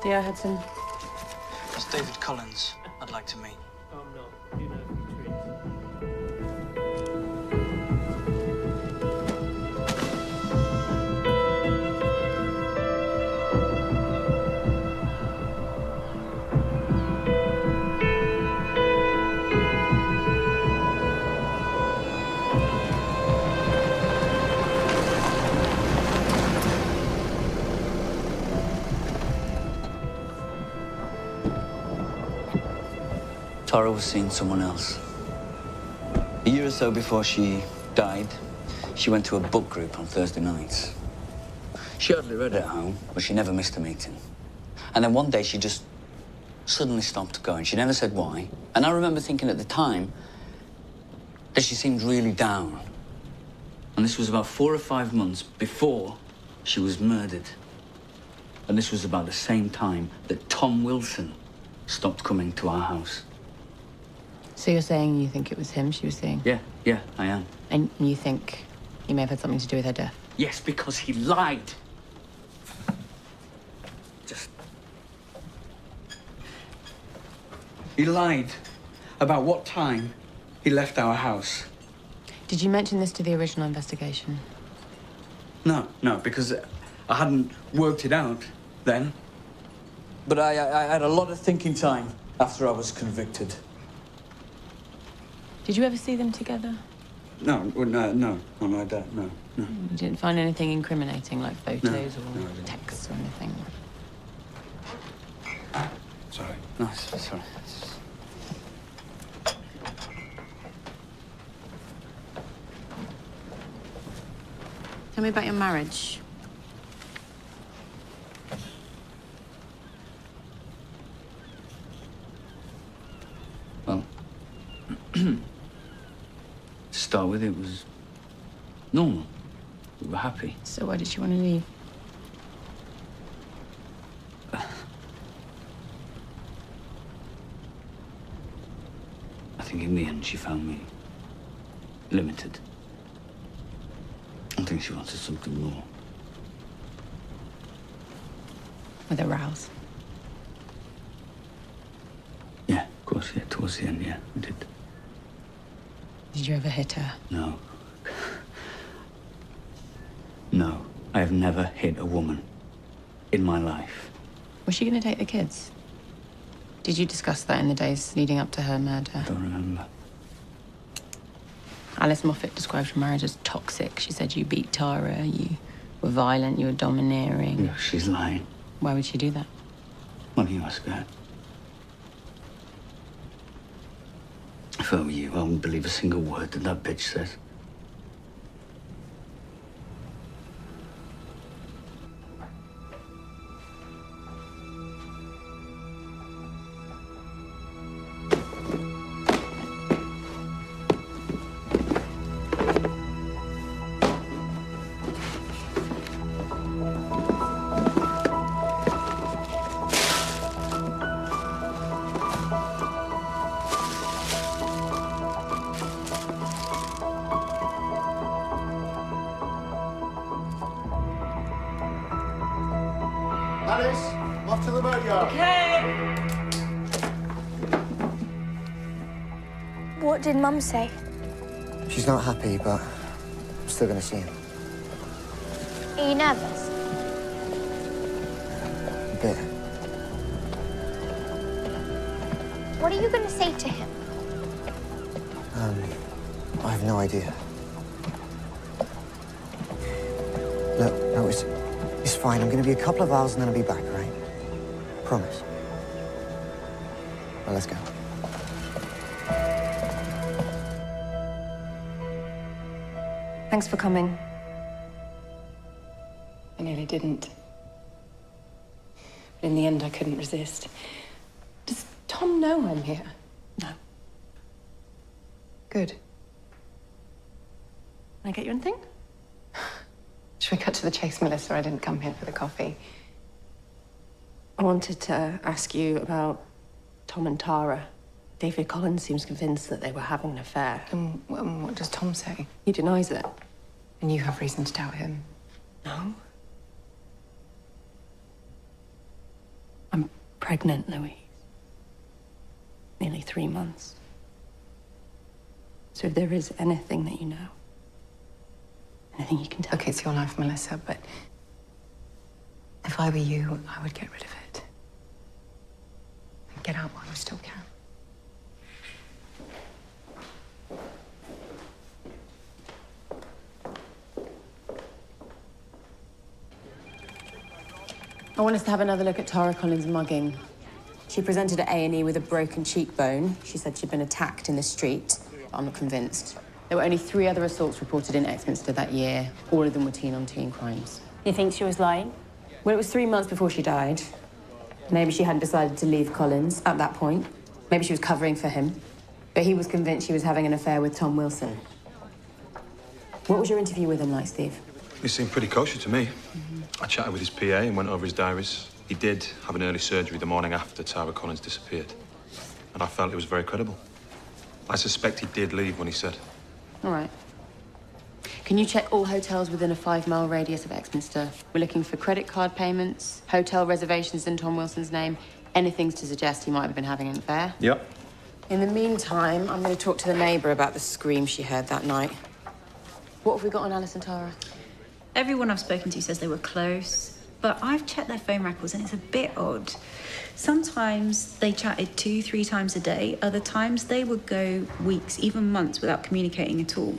Dear Hudson. It's David Collins I'd like to meet. Tara was seeing someone else. A year or so before she died, she went to a book group on Thursday nights. She hardly read at home, but she never missed a meeting. And then one day she just suddenly stopped going. She never said why. And I remember thinking at the time that she seemed really down. And this was about 4 or 5 months before she was murdered. And this was about the same time that Tom Wilson stopped coming to our house. So you're saying you think it was him she was seeing? Yeah, I am. And you think he may have had something to do with her death? Yes, because he lied. He lied about what time he left our house. Did you mention this to the original investigation? No, because I hadn't worked it out then. But I had a lot of thinking time after I was convicted. Did you ever see them together? No, not like that, no. You didn't find anything incriminating, like photos or texts or anything? Sorry. No, sorry. Tell me about your marriage. Well, to start with, it was normal. We were happy. So why did she want to leave? I think in the end she found me limited. I think she wanted something more. With a rouse? Yeah, of course, yeah. Towards the end, yeah, we did. Did you ever hit her? No. No, I have never hit a woman in my life. Was she going to take the kids? Did you discuss that in the days leading up to her murder? I don't remember. Alice Moffat described your marriage as toxic. She said you beat Tara, you were violent, you were domineering. Yeah, she's lying. Why would she do that? What do you ask her? If I were you, I wouldn't believe a single word that bitch says. Alice, I'm off to the boatyard. Okay. What did Mum say? She's not happy, but I'm still going to see him. Are you nervous? A bit. What are you going to say to him? I have no idea. Look, no, it's fine. I'm going to be a couple of hours and then I'll be back, all right? Promise. Well, let's go. Thanks for coming. I nearly didn't. But in the end, I couldn't resist. Does Tom know I'm here? No. Good. Can I get you anything? Should we cut to the chase, Melissa? I didn't come here for the coffee. I wanted to ask you about Tom and Tara. David Collins seems convinced that they were having an affair. And what does Tom say? He denies it. And you have reason to doubt him? No. I'm pregnant, Louise. Nearly 3 months. So if there is anything that you know, anything you can tell. Okay, it's your life, Melissa, but if I were you, I would get rid of it. And get out while you still can. I want us to have another look at Tara Collins' mugging. She presented at A&E with a broken cheekbone. She said she'd been attacked in the street. I'm not convinced. There were only 3 other assaults reported in Exminster that year. All of them were teen-on-teen crimes. You think she was lying? Well, it was 3 months before she died. Maybe she hadn't decided to leave Collins at that point. Maybe she was covering for him. But he was convinced she was having an affair with Tom Wilson. What was your interview with him like, Steve? He seemed pretty kosher to me. I chatted with his PA and went over his diaries. He did have an early surgery the morning after Tara Collins disappeared. And I felt it was very credible. I suspect he did leave when he said. All right. Can you check all hotels within a 5-mile radius of Exminster? We're looking for credit card payments, hotel reservations in Tom Wilson's name, anything to suggest he might have been having an affair. Yep. In the meantime, I'm going to talk to the neighbour about the scream she heard that night. What have we got on Alice and Tara? Everyone I've spoken to says they were close, but I've checked their phone records and it's a bit odd. Sometimes they chatted 2-3 times a day. Other times they would go weeks, even months without communicating at all.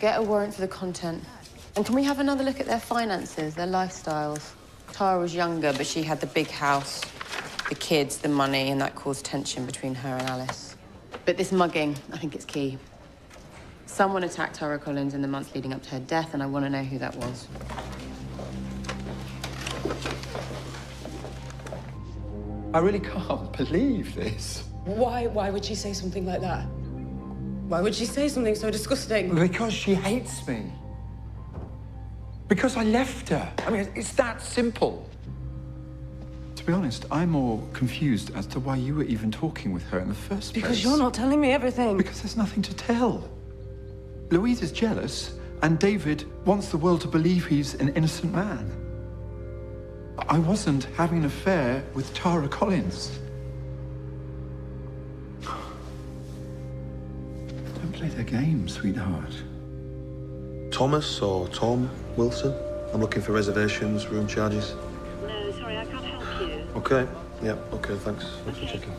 Get a warrant for the content. And can we have another look at their finances, their lifestyles? Tara was younger, but she had the big house, the kids, the money, and that caused tension between her and Alice. But this mugging, I think it's key. Someone attacked Tara Collins in the months leading up to her death, and I want to know who that was. I really can't believe this. Why would she say something like that? Why would she say something so disgusting? Because she hates me. Because I left her. I mean, it's that simple. To be honest, I'm more confused as to why you were even talking with her in the first place. Because you're not telling me everything. Because there's nothing to tell. Louise is jealous, and David wants the world to believe he's an innocent man. I wasn't having an affair with Tara Collins. Don't play their game, sweetheart. Thomas or Tom Wilson? I'm looking for reservations, room charges. No, sorry, I can't help you. Okay. Yeah, okay, thanks. Thanks for checking.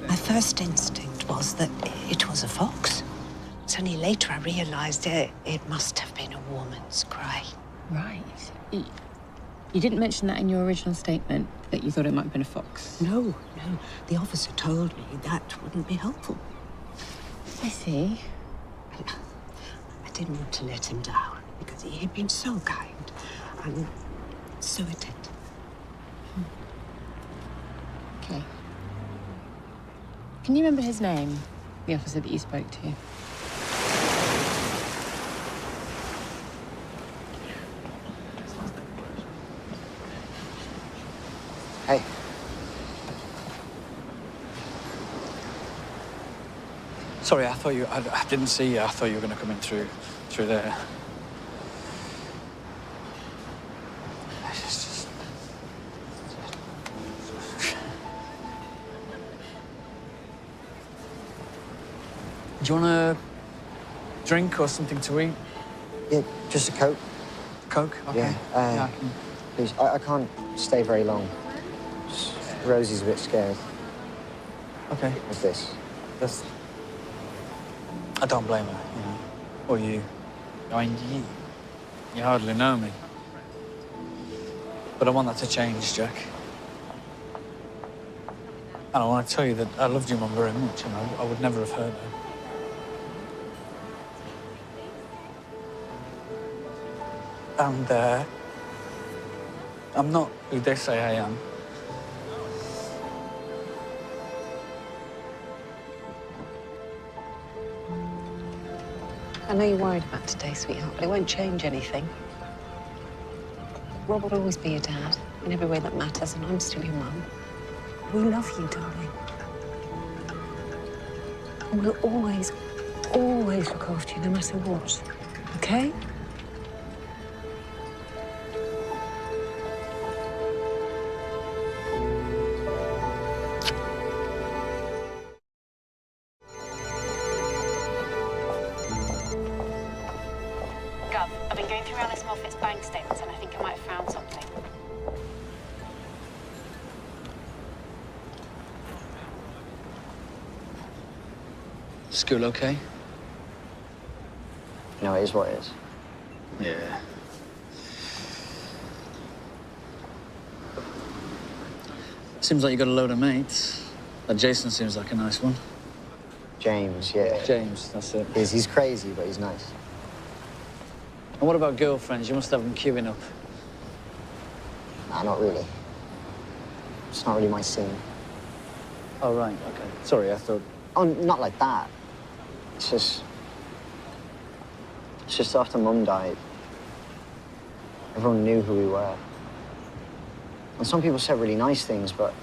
My first instinct was that it was a fox. It's only later I realised it must have been a woman's cry. Right. You didn't mention that in your original statement, that you thought it might have been a fox. No. The officer told me that wouldn't be helpful. I see. I didn't want to let him down because he'd been so kind and so attentive. Okay. Can you remember his name, the officer that you spoke to? Hey. Sorry, I thought you... I didn't see you. I thought you were going to come in through there. It's just... Do you want a drink or something to eat? Yeah, just a Coke. Coke? Okay. Yeah, I can... please. I can't stay very long. Rosie's a bit scared. Okay. What's this? I don't blame her, you know. Or you. I mean, you hardly know me. But I want that to change, Jack. And I want to tell you that I loved your mum very much, and I would never have hurt her. And, I'm not who they say I am. I know you're worried about today, sweetheart, but it won't change anything. Rob will always be your dad in every way that matters, and I'm still your mum. We love you, darling. And we'll always, always look after you, no matter what. Okay? Gov, I've been going through Alice Moffat's bank statements and I think I might have found something. School okay? No, it is what it is. Yeah. Seems like you got a load of mates. That Jason seems like a nice one. James, yeah. James, that's it. He's crazy, but he's nice. And what about girlfriends? You must have them queuing up. Nah, not really. It's not really my scene. Oh, right, okay. Sorry, I thought... Oh, not like that. It's just after Mum died, everyone knew who we were. And some people said really nice things, but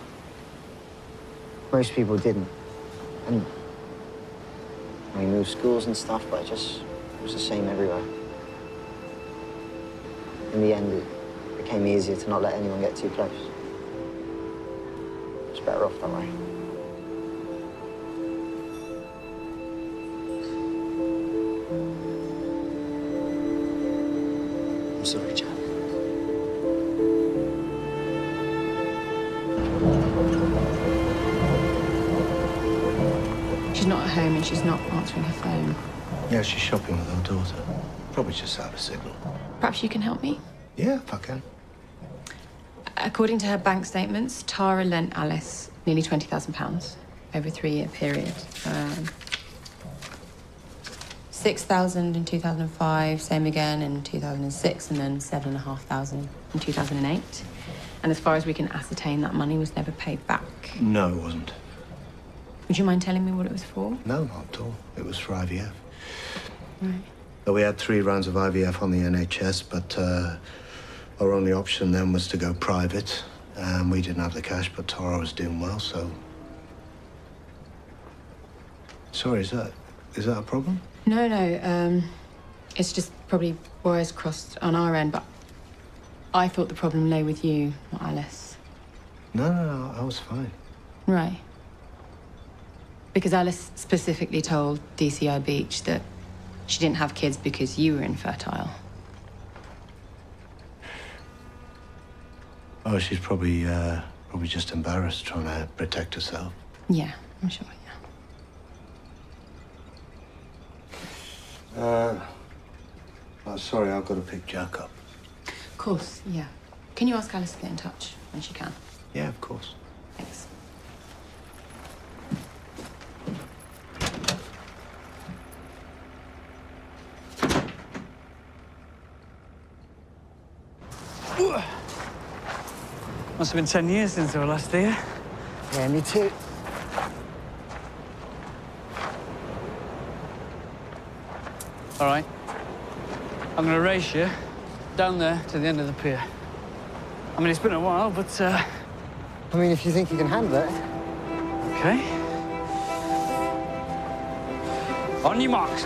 most people didn't. And we moved schools and stuff, but it was the same everywhere. In the end, it became easier to not let anyone get too close. It's better off that way. I'm sorry, Jack. She's not at home and she's not answering her phone. Yeah, she's shopping with her daughter. Probably just out of signal. Perhaps you can help me? Yeah, if I can. According to her bank statements, Tara lent Alice nearly £20,000 over a 3-year period. 6,000 in 2005, same again in 2006, and then 7,500 in 2008. And as far as we can ascertain, that money was never paid back. No, it wasn't. Would you mind telling me what it was for? No, not at all. It was for IVF. Right. Though we had 3 rounds of IVF on the NHS, but our only option then was to go private. And we didn't have the cash, but Tara was doing well, so... Sorry, is that a problem? No, it's just probably wires crossed on our end, but I thought the problem lay with you, not Alice. No, I was fine. Right. Because Alice specifically told DCI Beach that she didn't have kids because you were infertile. Oh, she's probably just embarrassed, trying to protect herself. Yeah, I'm sure, Oh, sorry, I've got to pick Jack up. Of course, yeah. Can you ask Alice to get in touch when she can? Yeah, of course. Thanks. Must have been 10 years since I was last here. Yeah, me too. All right. I'm going to race you down there to the end of the pier. I mean, it's been a while, but, I mean, if you think you can handle it. Okay. On your marks.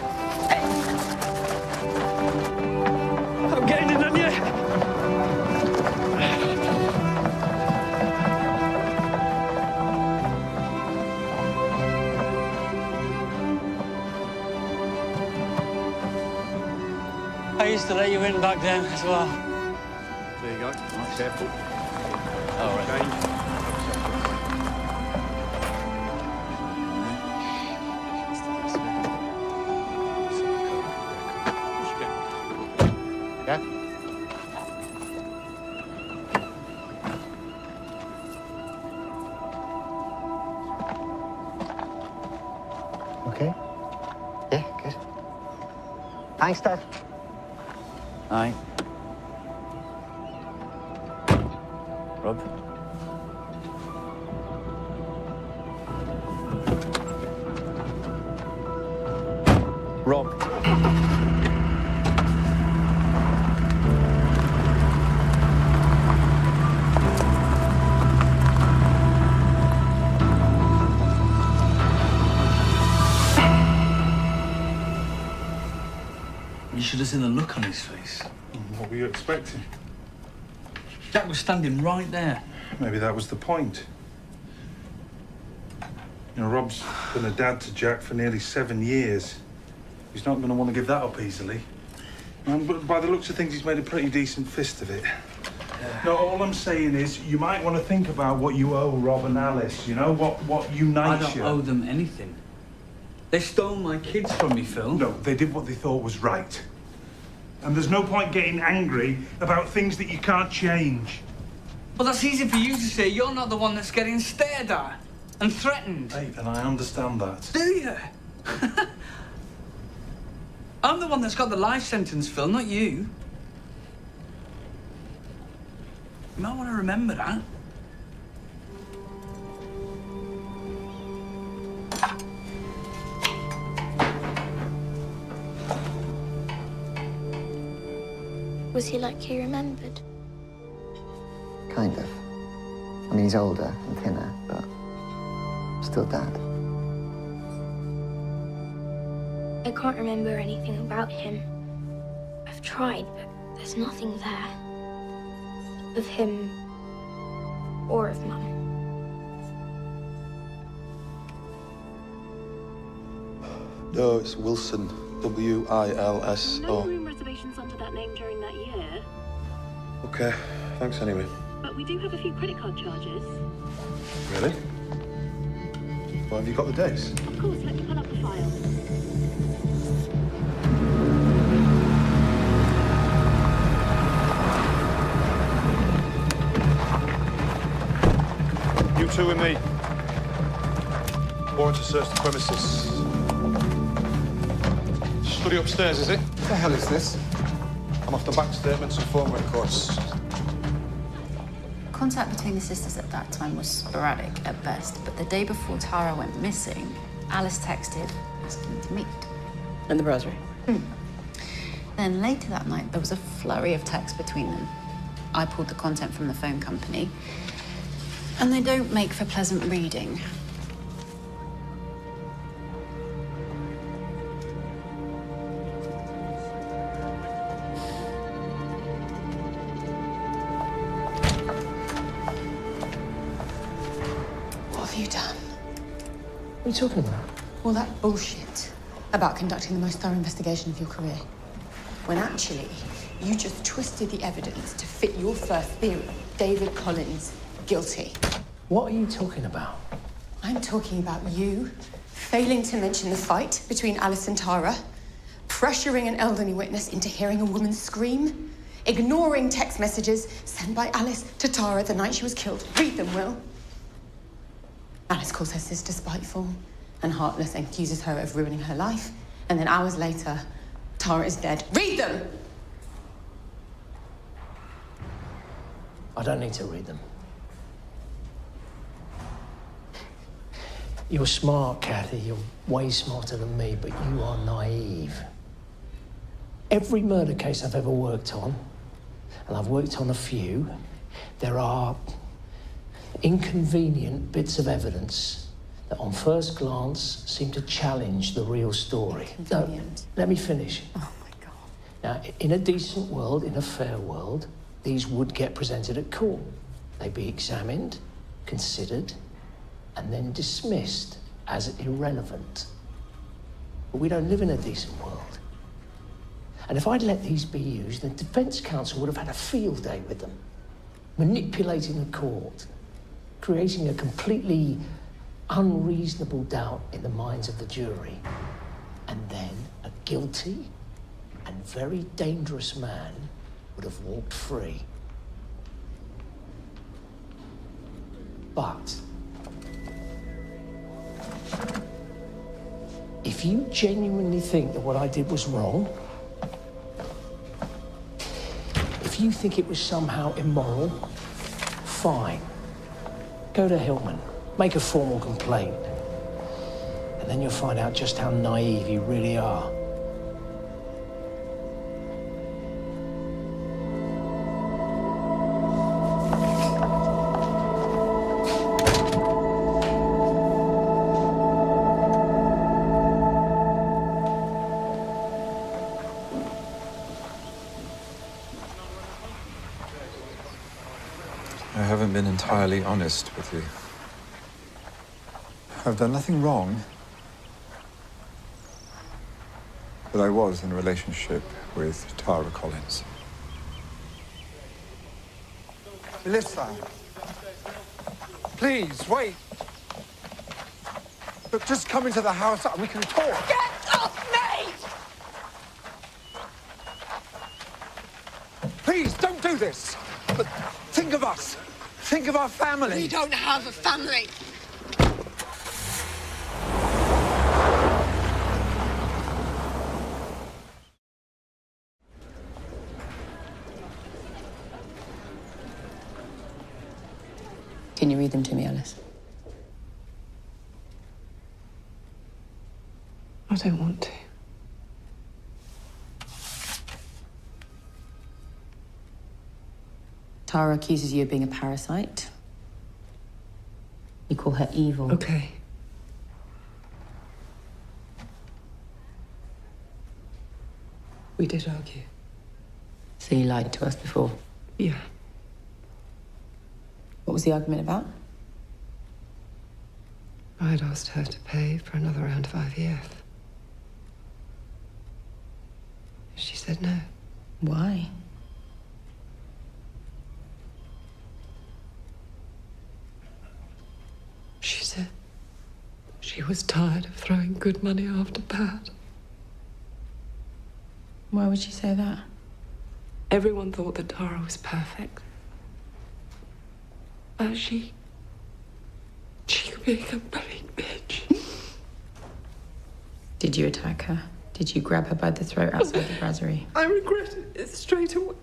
I'm getting it on you. I used to let you in back then as well. There you go. Right, careful. All right. Yeah? Okay? Yeah, good. Thanks, Dad. Aye. Rob? Rob. You should have seen the look on his face. What were you expecting? Jack was standing right there. Maybe that was the point. You know, Rob's been a dad to Jack for nearly 7 years. He's not going to want to give that up easily. But by the looks of things, he's made a pretty decent fist of it. No, all I'm saying is you might want to think about what you owe Rob and Alice, you know, what unites you. I don't owe them anything. They stole my kids from me, Phil. No, they did what they thought was right. And there's no point getting angry about things that you can't change. Well, that's easy for you to say. You're not the one that's getting stared at and threatened. Hey, and I understand that. Do you? I'm the one that's got the life sentence, Phil, not you. You might want to remember that. Was he like he remembered? Kind of. I mean, he's older and thinner, but still Dad. I can't remember anything about him. I've tried, but there's nothing there. Of him or of Mum. No, it's Wilson. W-I-L-S-O. No room reservations under that name during that year. Okay, thanks anyway. But we do have a few credit card charges. Really? Well, have you got the dates? Of course, let me pull up the file. You two with me. Warrant to search the premises. Study upstairs, is it? What the hell is this? I'm after bank statements and phone records. Contact between the sisters at that time was sporadic at best, but the day before Tara went missing, Alice texted asking to meet. In the brasserie. Then later that night, there was a flurry of texts between them. I pulled the content from the phone company, and they don't make for pleasant reading. What have you done? What are you talking about? All that bullshit about conducting the most thorough investigation of your career. When actually, you just twisted the evidence to fit your first theory. David Collins, guilty. What are you talking about? I'm talking about you failing to mention the fight between Alice and Tara, pressuring an elderly witness into hearing a woman scream, ignoring text messages sent by Alice to Tara the night she was killed. Read them, Will. Alice calls her sister spiteful and heartless and accuses her of ruining her life. And then hours later, Tara is dead. Read them! I don't need to read them. You're smart, Kathy. You're way smarter than me, but you are naive. Every murder case I've ever worked on, and I've worked on a few, there are inconvenient bits of evidence that on first glance seem to challenge the real story. No, let me finish. Oh, my God. Now, in a decent world, in a fair world, these would get presented at court. They'd be examined, considered, and then dismissed as irrelevant. But we don't live in a decent world. And if I'd let these be used, the defense counsel would have had a field day with them, manipulating the court, creating a completely unreasonable doubt in the minds of the jury. And then a guilty and very dangerous man would have walked free. But if you genuinely think that what I did was wrong, if you think it was somehow immoral, fine. Go to Hillman, make a formal complaint, and then you'll find out just how naive you really are. I haven't been entirely honest with you. I've done nothing wrong. But I was in a relationship with Tara Collins. Melissa, please, wait. Look, just come into the house and we can talk. Get off me! Please, don't do this. But think of us. Think of our family. We don't have a family. Can you read them to me, Alice? I don't want to. Tara accuses you of being a parasite. You call her evil. Okay. We did argue. So you lied to us before? Yeah. What was the argument about? I had asked her to pay for another round of IVF. She said no. Why? She said she was tired of throwing good money after bad. Why would she say that? Everyone thought that Tara was perfect. But she could be a complete bitch. Did you attack her? Did you grab her by the throat outside the brasserie? I regretted it straight away.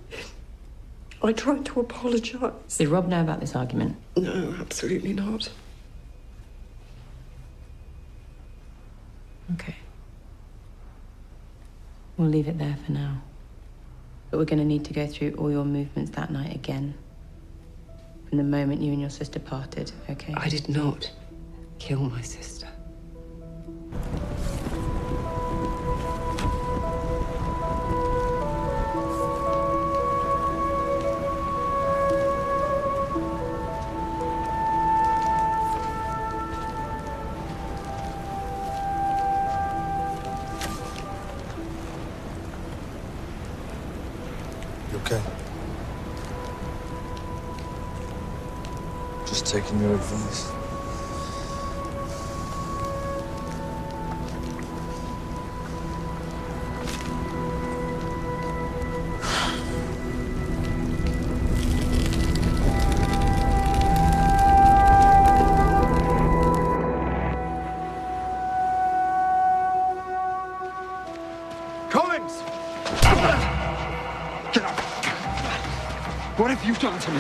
I tried to apologize. Did Rob know about this argument? No, absolutely not. Okay. We'll leave it there for now. But we're going to need to go through all your movements that night again. From the moment you and your sister parted, okay? I did not kill my sister. You okay? Just taking your advice. What have you done to me?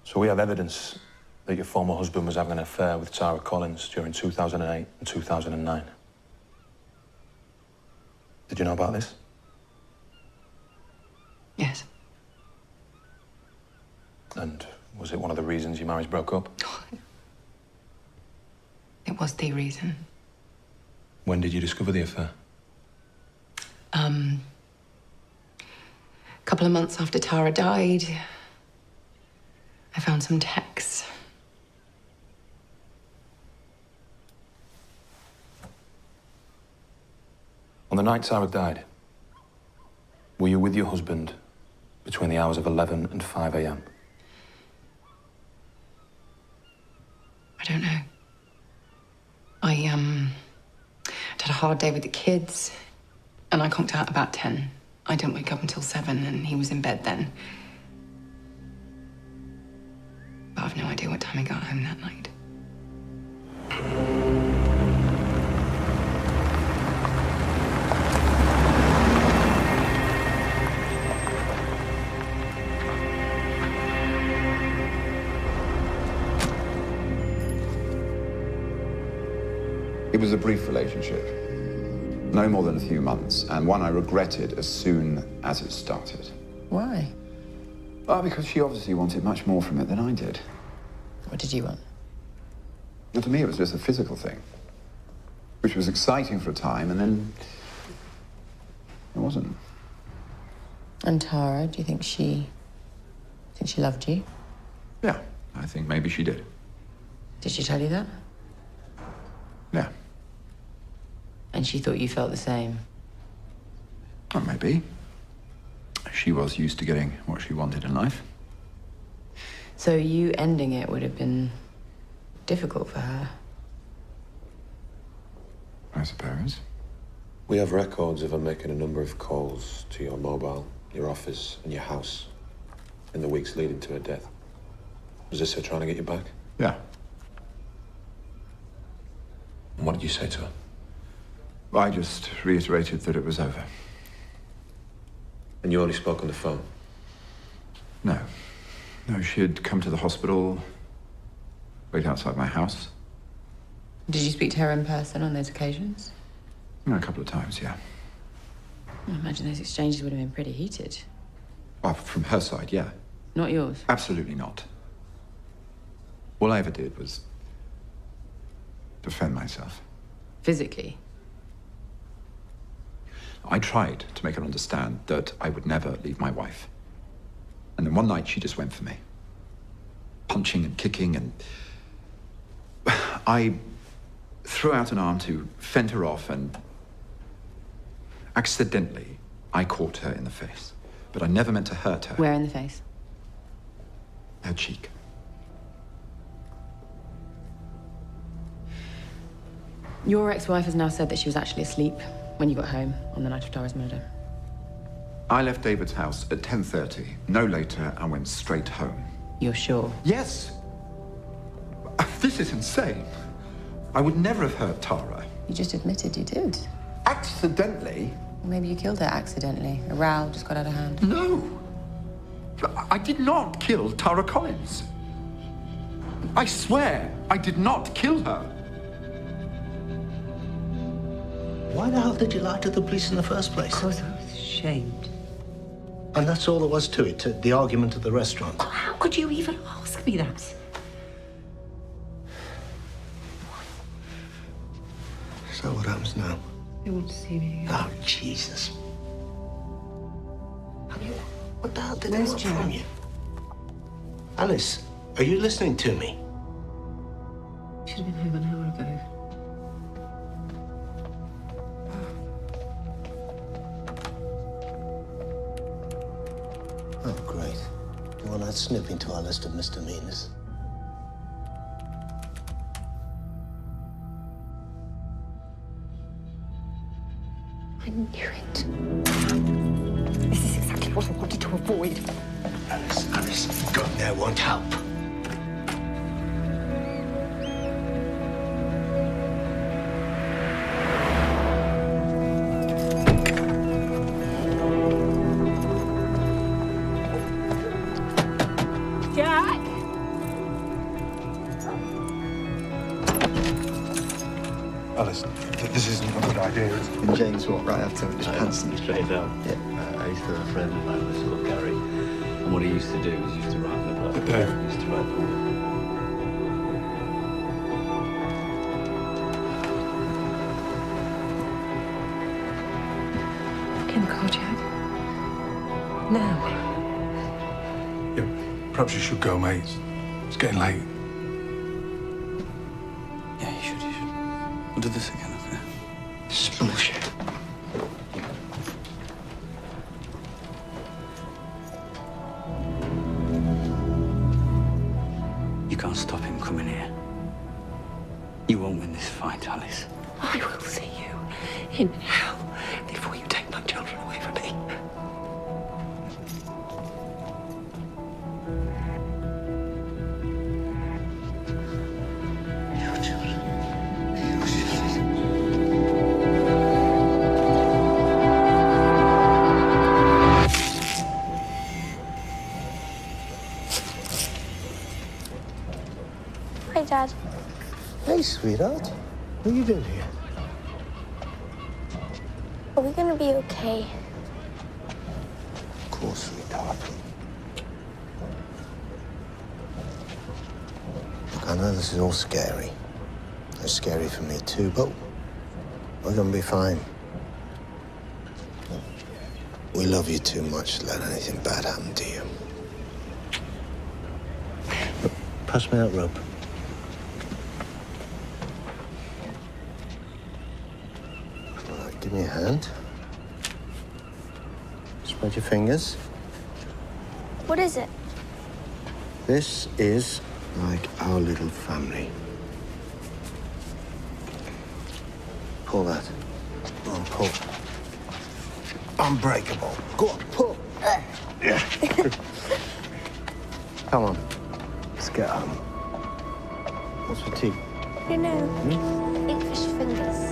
So we have evidence that your former husband was having an affair with Tara Collins during 2008 and 2009. Did you know about this? Yes. And was it one of the reasons your marriage broke up? It was the reason. When did you discover the affair? A couple of months after Tara died, I found some texts. On the night Tara died, were you with your husband between the hours of 11 and 5 a.m.? I don't know. I had a hard day with the kids, and I conked out about 10. I didn't wake up until 7, and he was in bed then. But I've no idea what time he got home that night. It was a brief relationship. No more than a few months, and one I regretted as soon as it started. Why? Well, because she obviously wanted much more from it than I did. What did you want? And to me, it was just a physical thing, which was exciting for a time, and then it wasn't. And Tara, do you think she loved you? Yeah, I think maybe she did. Did she tell you that? Yeah. And she thought you felt the same? Well, maybe. She was used to getting what she wanted in life. So you ending it would have been difficult for her? I suppose. We have records of her making a number of calls to your mobile, your office, and your house in the weeks leading to her death. Was this her trying to get you back? Yeah. And what did you say to her? Well, I just reiterated that it was over. And you only spoke on the phone? No. No, she had come to the hospital, wait outside my house. Did you speak to her in person on those occasions? A couple of times, yeah. I imagine those exchanges would have been pretty heated. Well, from her side, yeah. Not yours? Absolutely not. All I ever did was defend myself. Physically? I tried to make her understand that I would never leave my wife. And then one night she just went for me. Punching and kicking, and I threw out an arm to fend her off, and accidentally I caught her in the face. But I never meant to hurt her. Where in the face? Her cheek. Your ex-wife has now said that she was actually asleep when you got home on the night of Tara's murder. I left David's house at 10:30, no later, and went straight home. You're sure? Yes. This is insane. I would never have hurt Tara. You just admitted you did. Accidentally? Maybe you killed her accidentally. A row just got out of hand. No. I did not kill Tara Collins. I swear I did not kill her. Why the hell did you lie to the police in the first place? Because I was ashamed. And that's all there was to it, the argument at the restaurant. Oh, how could you even ask me that? So what happens now? They want to see me again. Oh, Jesus. I mean, what the hell did they Where's want Jack? from you? Alice, are you listening to me? She should have been home an hour ago. Oh, great. You want to add snooping to our list of misdemeanors? I knew it. This is exactly what I wanted to avoid. Alice, going there won't help. Jack! Alice, this isn't a good idea. And James walked right up to him, just pantsing. Straight down. Yeah. I used to have a friend of mine was called Gary. And what he used to do was he used to write the book. He used to write the book. Get in the car, Jack. Now. Yeah, perhaps you should go, mate. It's getting late. Yeah, you should. We'll do this again, okay? This is bullshit. You can't stop him coming here. You won't win this fight, Alice. I will see you in hell before you take my children away from me. Hi, Dad. Hey, sweetheart. What are you doing here? Are we gonna be okay? Of course, sweetheart. Look, I know this is all scary. It's scary for me too, but we're gonna be fine. We love you too much to let anything bad happen to you. Look, pass me that rope. Give me a hand. Spread your fingers. What is it? This is like our little family. Pull that. Go on, pull. Unbreakable. Go on, pull. Yeah. Come on. Let's get home. What's for tea? I don't know. Eat fish fingers.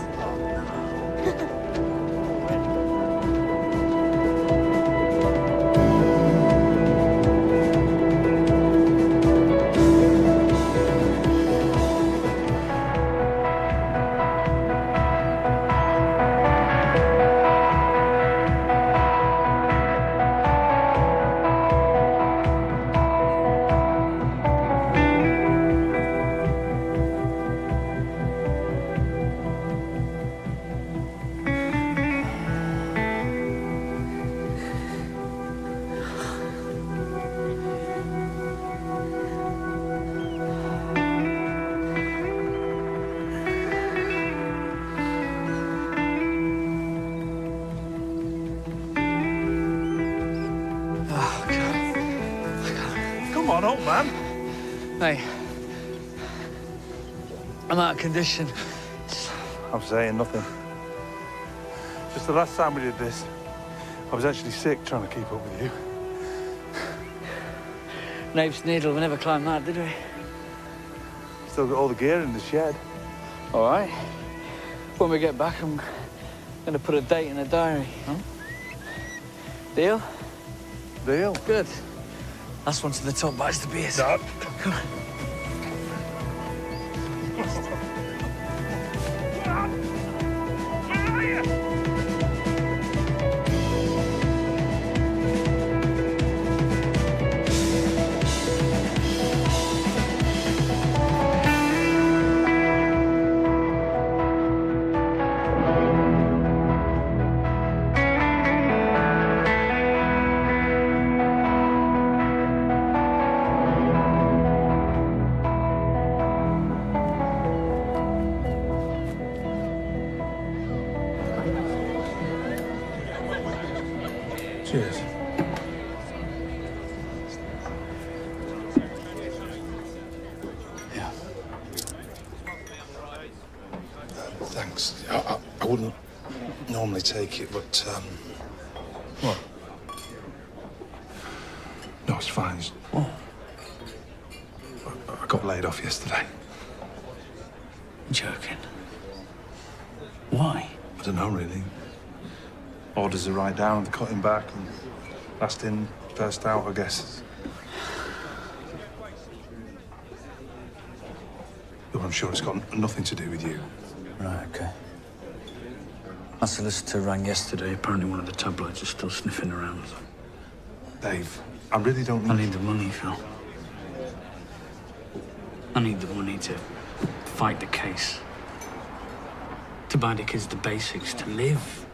Come on, old man. Hey, I'm out of condition. I'm saying nothing. Just the last time we did this, I was actually sick trying to keep up with you. Nape's Needle, we never climbed that, did we? Still got all the gear in the shed. All right. When we get back, I'm gonna put a date in the diary. Huh? Deal? Deal. Good. Last one to the top bites the beers. No. Come on. I wouldn't normally take it, but, What? No, it's fine. What? I got laid off yesterday. Joking. Why? I don't know, really. Orders are right down, they're cutting back, and last in, first out, I guess. But I'm sure it's got nothing to do with you. Right, okay. My solicitor rang yesterday. Apparently one of the tabloids is still sniffing around. Dave, I really don't need... I need the money, Phil. I need the money to fight the case. To buy the kids the basics, to live.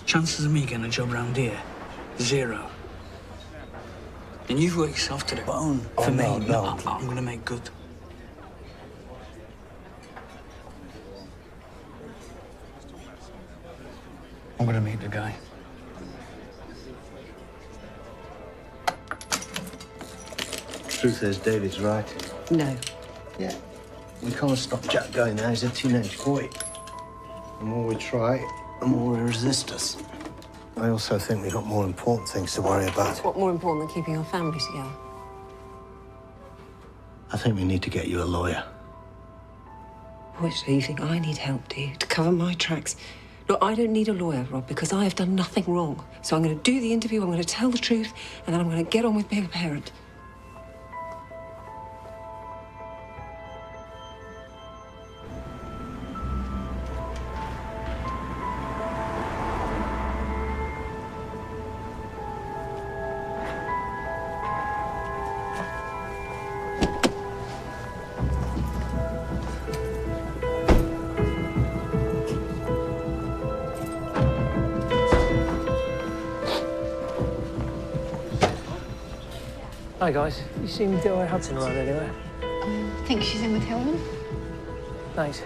Chances of me getting a job round here, 0. And you've worked yourself to the bone. For me, no. I'm going to make good. I'm going to meet the guy. Truth is, David's right. No. Yeah. We can't stop Jack going now. He's a teenage boy. The more we try, the more he resists us. I also think we've got more important things to worry about. What more important than keeping our family together? I think we need to get you a lawyer. Which do you think I need help, do you? To cover my tracks? No, I don't need a lawyer, Rob, because I have done nothing wrong. So I'm going to do the interview, I'm going to tell the truth, and then I'm going to get on with being a parent. Hi, guys. You seen Joy Hudson around anywhere? I think she's in with Hillman. Thanks.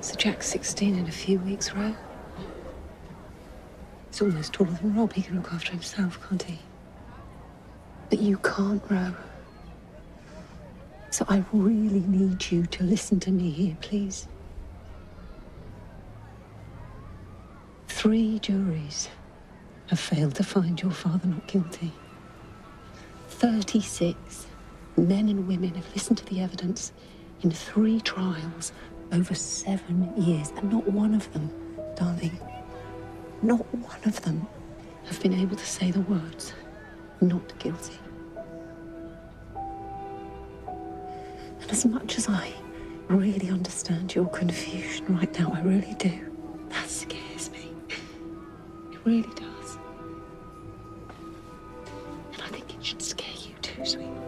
So Jack's 16 in a few weeks, Ro. He's almost taller than Rob. He can look after himself, can't he? But you can't, Ro. So I really need you to listen to me here, please. 3 juries have failed to find your father not guilty. 36 men and women have listened to the evidence in 3 trials over 7 years, and not one of them, darling, not one of them have been able to say the words, not guilty. And as much as I really understand your confusion right now, I really do, that scares me. It really does. And I think it should scare you too, sweetheart.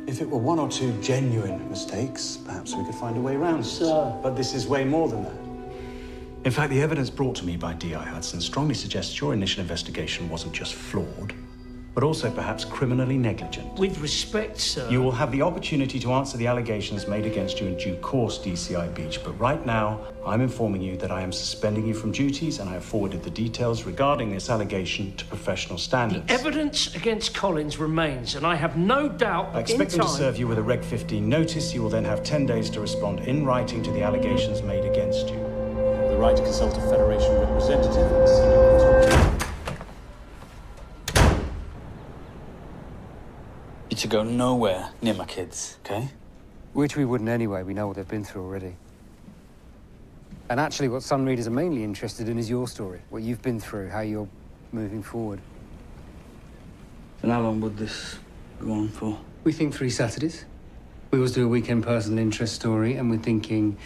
If it were 1 or 2 genuine mistakes, perhaps we could find a way around it. Sir. But this is way more than that. In fact, the evidence brought to me by D.I. Hudson strongly suggests your initial investigation wasn't just flawed, but also perhaps criminally negligent. With respect, sir. You will have the opportunity to answer the allegations made against you in due course, DCI Beach, but right now, I'm informing you that I am suspending you from duties, and I have forwarded the details regarding this allegation to professional standards. The evidence against Collins remains, and I have no doubt I expect them to serve you with a Reg 15 notice. You will then have 10 days to respond in writing to the allegations made against you. The right to consult a Federation representative and senior consultant. You're to go nowhere near my kids, okay? Which we wouldn't anyway. We know what they've been through already. And actually, what Sun readers are mainly interested in is your story. What you've been through, how you're moving forward. And how long would this go on for? We think 3 Saturdays. We always do a weekend personal interest story, and we're thinking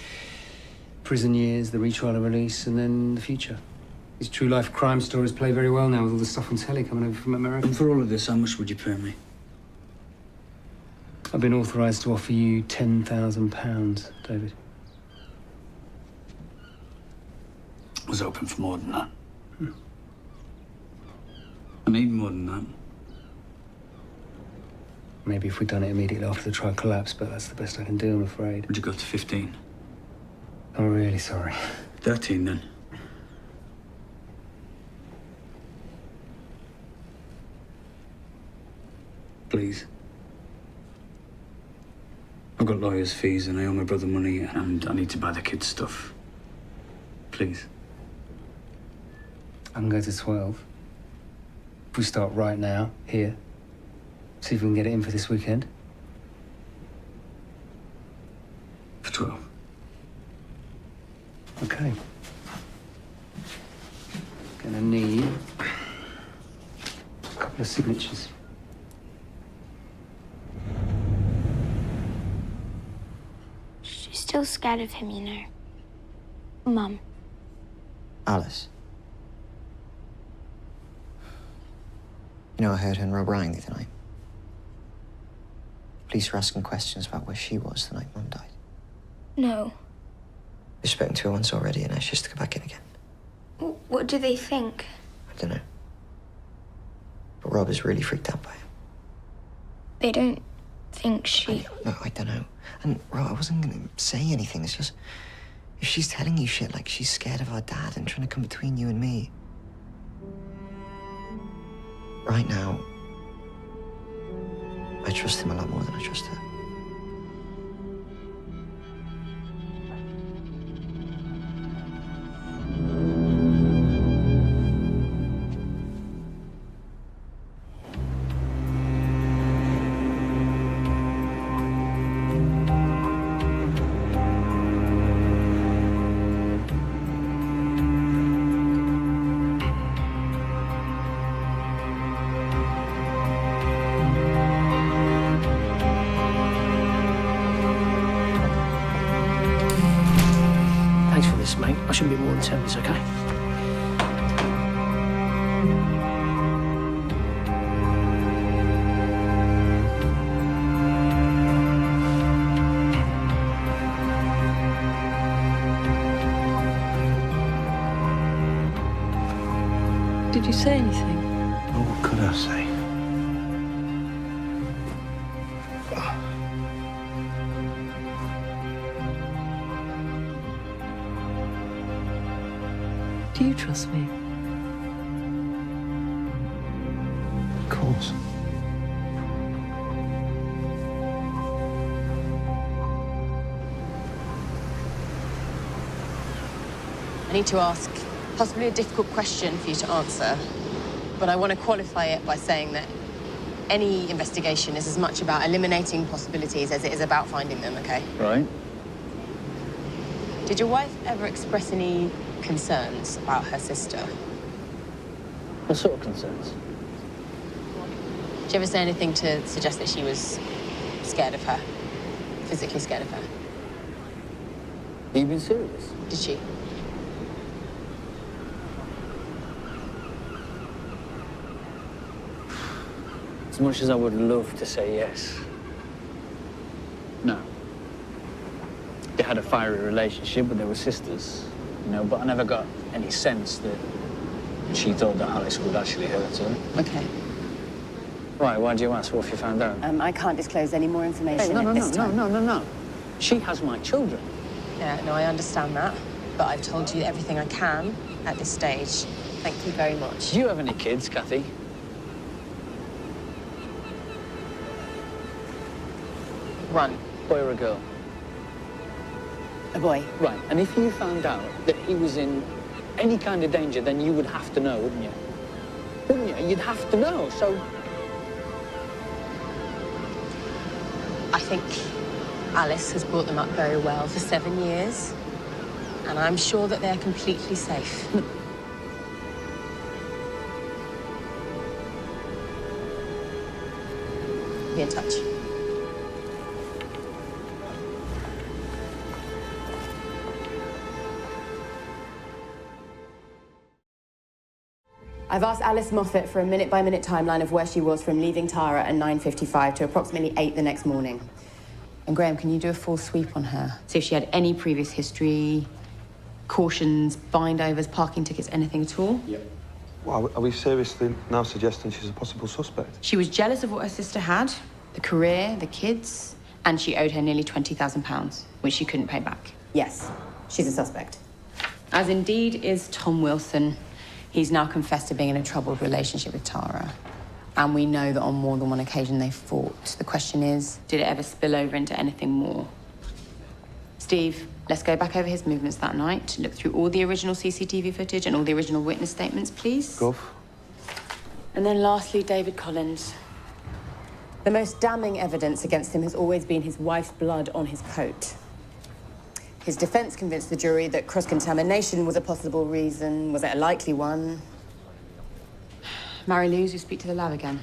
prison years, the retrial and release, and then the future. These true-life crime stories play very well now with all the stuff on telly coming over from America. And for all of this, how much would you pay me? I've been authorised to offer you £10,000, David. I was hoping for more than that. I need more than that. Maybe if we'd done it immediately after the trial collapsed, but that's the best I can do, I'm afraid. Would you go to 15? I'm really sorry. 13, then. Please. I've got lawyers' fees and I owe my brother money and I need to buy the kids stuff. Please. I can go to 12. If we start right now, here, see if we can get it in for this weekend. For 12. Okay. Gonna need a couple of signatures. She's still scared of him, you know. Mum. Alice. You know, I heard her and Rob Ryan the other night. Police were asking questions about where she was the night Mum died. No. They've spoken to her once already, and now she has to go back in again. What do they think? I don't know. But Rob is really freaked out by her. They don't think she... No, I don't know. And, Rob, I wasn't gonna say anything. It's just... If she's telling you shit like she's scared of our dad and trying to come between you and me... Right now, I trust him a lot more than I trust her. Thanks for this, mate. I shouldn't be more than 10 minutes, okay? Did you say anything? Oh, what could I say? Do you trust me? Of course. I need to ask possibly a difficult question for you to answer, but I want to qualify it by saying that any investigation is as much about eliminating possibilities as it is about finding them, okay? Right. Did your wife ever express any concerns about her sister? What sort of concerns? Did you ever say anything to suggest that she was scared of her? Physically scared of her? Are you being serious? Did she? As much as I would love to say yes. No. They had a fiery relationship, but they were sisters, you know, but I never got any sense that she thought that Alice would actually hurt her. Okay. Why do you ask? What have you found out? I can't disclose any more information Hey, at this time. No. She has my children. Yeah, no, I understand that, but I've told you everything I can at this stage. Thank you very much. Do you have any kids, Kathy? Run. Boy or a girl? A boy. Right, and if you found out that he was in any kind of danger, then you would have to know, wouldn't you? Wouldn't you? You'd have to know, so... I think Alice has brought them up very well for 7 years, and I'm sure that they're completely safe. Be in touch. I've asked Alice Moffat for a minute-by-minute timeline of where she was from leaving Tara at 9:55 to approximately 8 the next morning. And Graham, can you do a full sweep on her? See if she had any previous history, cautions, bindovers, parking tickets, anything at all? Yep. Well, are we seriously now suggesting she's a possible suspect? She was jealous of what her sister had, the career, the kids, and she owed her nearly £20,000, which she couldn't pay back. Yes, she's a suspect. As indeed is Tom Wilson. He's now confessed to being in a troubled relationship with Tara. And we know that on more than one occasion they fought. The question is, did it ever spill over into anything more? Steve, let's go back over his movements that night, look through all the original CCTV footage and all the original witness statements, please. Go. And then lastly, David Collins. The most damning evidence against him has always been his wife's blood on his coat. His defense convinced the jury that cross-contamination was a possible reason. Was it a likely one? Mary-Louise, you speak to the lab again.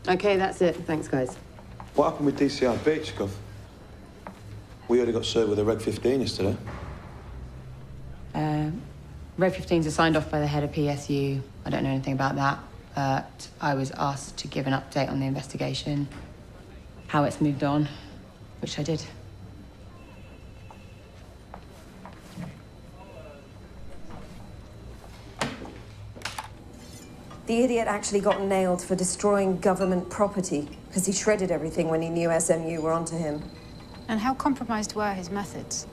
Okay, that's it. Thanks, guys. What happened with DCR Beach, Gov? We already got served with a Reg 15 yesterday. Reg 15s are signed off by the head of PSU. I don't know anything about that, but I was asked to give an update on the investigation, how it's moved on, which I did. The idiot actually got nailed for destroying government property because he shredded everything when he knew SMU were onto him. And how compromised were his methods?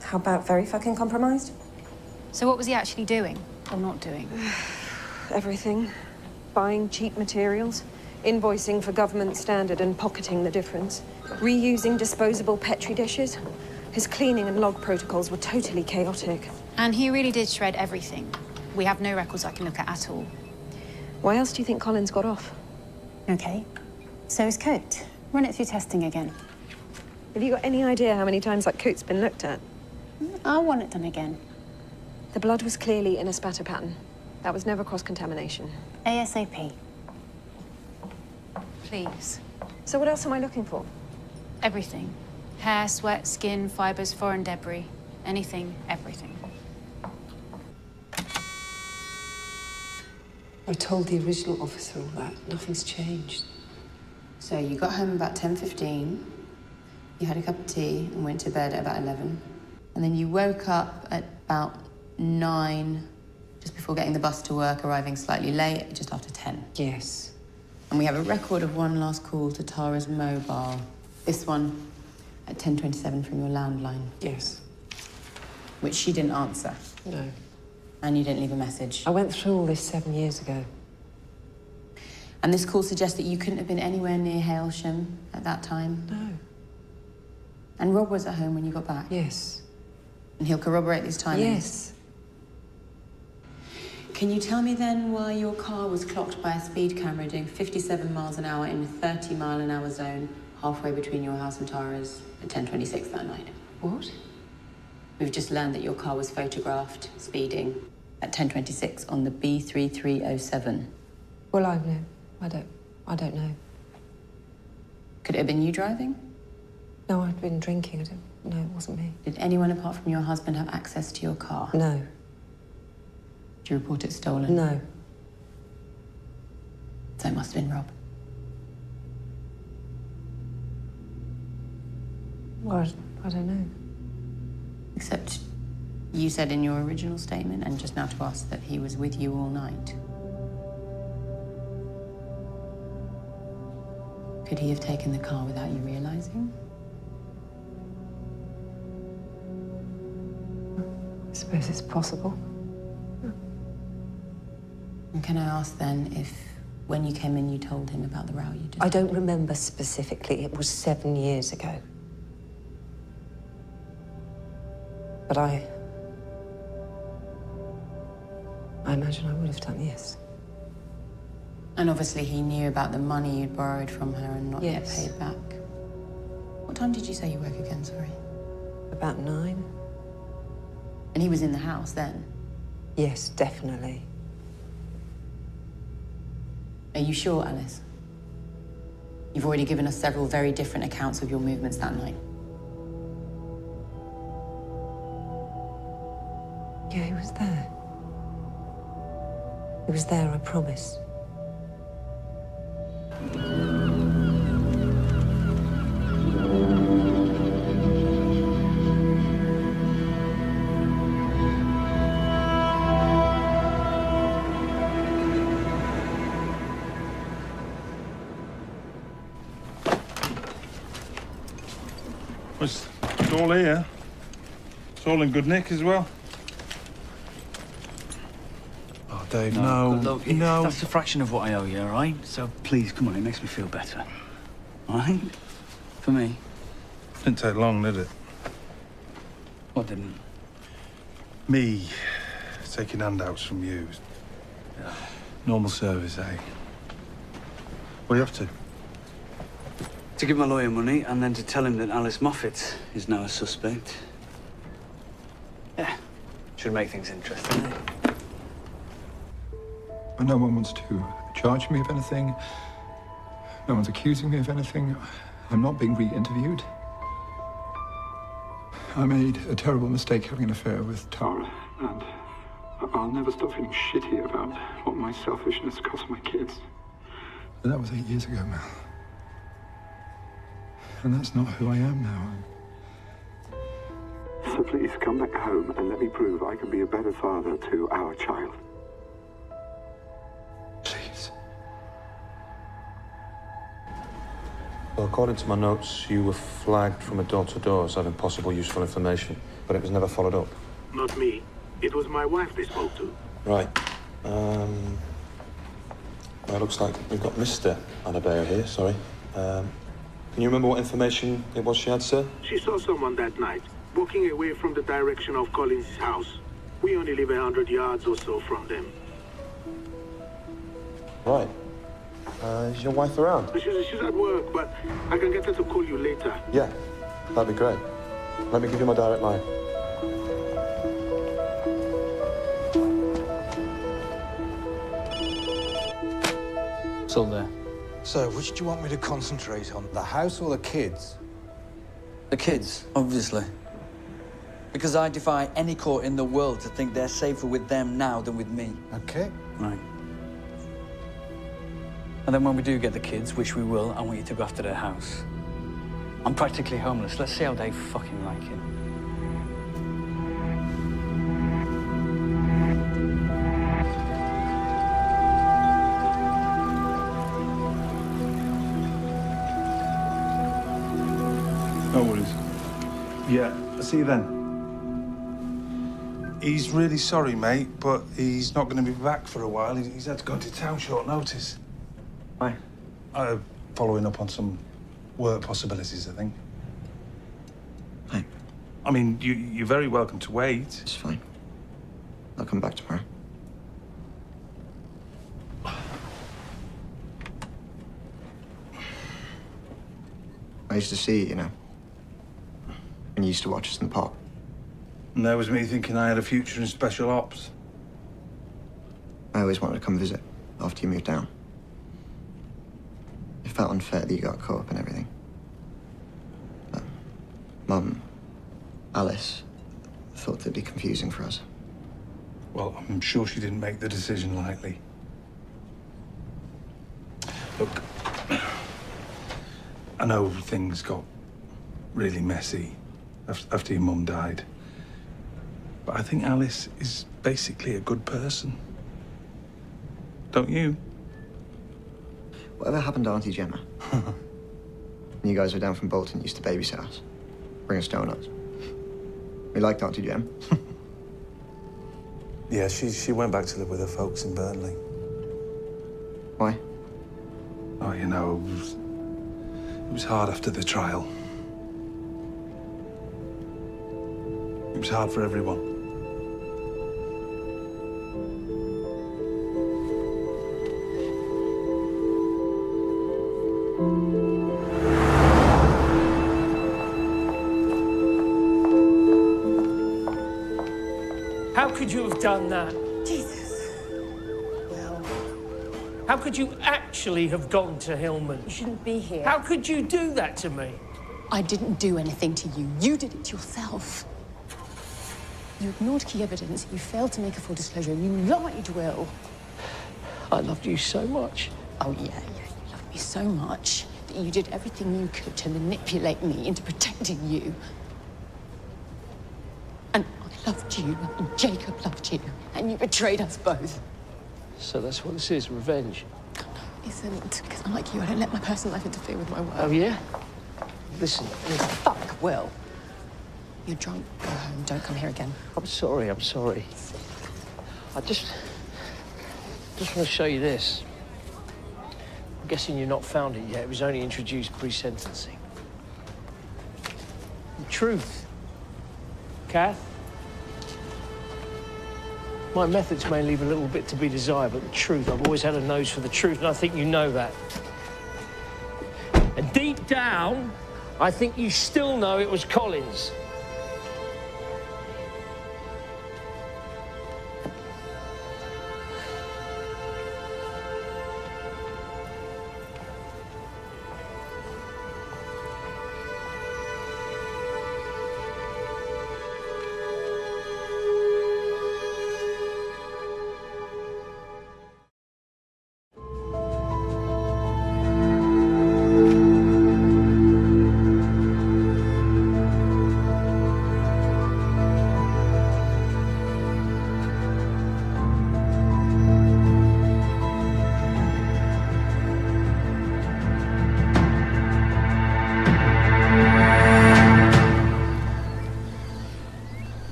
How about very fucking compromised? So what was he actually doing or not doing? Everything. Buying cheap materials, invoicing for government standard and pocketing the difference, reusing disposable Petri dishes. His cleaning and log protocols were totally chaotic. And he really did shred everything. We have no records I can look at all. Why else do you think Collins got off? Okay. So his coat. Run it through testing again. Have you got any idea how many times that coat's been looked at? I want it done again. The blood was clearly in a spatter pattern. That was never cross-contamination. ASAP. Please. So what else am I looking for? Everything. Hair, sweat, skin, fibers, foreign debris. Anything, everything. I told the original officer all that. Nothing's changed. So you got home about 10:15. You had a cup of tea and went to bed at about 11. And then you woke up at about 9, just before getting the bus to work, arriving slightly late, just after 10. Yes. And we have a record of one last call to Tara's mobile. This one at 10:27 from your landline. Yes. Which she didn't answer. No. And you didn't leave a message. I went through all this 7 years ago. And this call suggests that you couldn't have been anywhere near Hailsham at that time? No. And Rob was at home when you got back? Yes. And he'll corroborate these timings? Yes. Can you tell me then why your car was clocked by a speed camera doing 57 miles an hour in a 30-mile-an-hour zone halfway between your house and Tara's at 10:26 that night? What? We've just learned that your car was photographed speeding at 10:26 on the B3307. Well, I don't know. Could it have been you driving? No, I'd been drinking. No, it wasn't me. Did anyone apart from your husband have access to your car? No. Did you report it stolen? No. So it must have been Rob. Well, I don't know. Except you said in your original statement and just now to us that he was with you all night. Could he have taken the car without you realizing? I suppose it's possible. And can I ask then if, when you came in, you told him about the row you just... I don't remember specifically. It was 7 years ago. But I imagine I would have done, yes. And obviously he knew about the money you'd borrowed from her and not yet paid back. What time did you say you work again, sorry? About 9. And he was in the house then? Yes, definitely. Are you sure, Alice? You've already given us several very different accounts of your movements that night. Yeah, he was there. He It was there, I promise. It's all here. It's all in good nick as well. Oh, Dave, no. Look, no. That's a fraction of what I owe you, all right? So please, come on, it makes me feel better. All right? For me. Didn't take long, did it? What didn't? Me taking handouts from you. Yeah. Normal service, eh? What are you up to? To give my lawyer money and then to tell him that Alice Moffat is now a suspect. Yeah. Should make things interesting, eh? But no one wants to charge me of anything. No one's accusing me of anything. I'm not being re-interviewed. I made a terrible mistake having an affair with Tara, and I'll never stop feeling shitty about what my selfishness cost my kids. But that was 8 years ago, Mel. And that's not who I am now. So please come back home and let me prove I can be a better father to our child. Please. Well, according to my notes, you were flagged from a door-to-door as having possible useful information, but it was never followed up. Not me. It was my wife they spoke to. Right. Well, it looks like we've got Mr. Adebayo here, sorry. Can you remember what information it was she had, sir? She saw someone that night, walking away from the direction of Collins' house. We only live 100 yards or so from them. Right. Is your wife around? She's at work, but I can get her to call you later. Yeah, that'd be great. Let me give you my direct line. It's all there. So, which do you want me to concentrate on? The house or the kids? The kids, obviously. Because I defy any court in the world to think they're safer with them now than with me. Okay. Right. And then when we do get the kids, which we will, I want you to go after their house. I'm practically homeless. Let's see how they fucking like it. No worries. Yeah, see you then. He's really sorry, mate, but he's not going to be back for a while. He's had to go to town short notice. Why? Following up on some work possibilities, I think. Fine. I mean, you're very welcome to wait. It's fine. I'll come back tomorrow. I used to see, you know, when you used to watch us in the park. And that was me thinking I had a future in special ops. I always wanted to come visit after you moved down. It felt unfair that you got caught up in everything. But Mum, Alice, thought it'd be confusing for us. Well, I'm sure she didn't make the decision lightly. Look, I know things got really messy after your mum died. But I think Alice is basically a good person. Don't you? Whatever happened to Auntie Gemma? When you guys were down from Bolton, used to babysit us. Bring us donuts. We liked Auntie Gem. Yeah, she went back to live with her folks in Burnley. Why? Oh, you know, it was hard after the trial. It was hard for everyone. How could you have done that? Jesus. Well, how could you actually have gone to Hillman? You shouldn't be here. How could you do that to me? I didn't do anything to you. You did it yourself. You ignored key evidence. You failed to make a full disclosure. You lied, Will. I loved you so much. Oh, yeah, you loved me so much that you did everything you could to manipulate me into protecting you. And I loved you, and Jacob loved you, and you betrayed us both. So that's what this is, revenge. No, it isn't, because unlike you, I don't let my personal life interfere with my work. Oh, yeah? Listen. Fuck, Will. You're drunk. Go home. Don't come here again. I'm sorry. I just want to show you this. I'm guessing you've not found it yet. It was only introduced pre-sentencing. The truth. Kath? My methods may leave a little bit to be desired, but the truth, I've always had a nose for the truth, and I think you know that. And deep down, I think you still know it was Collins.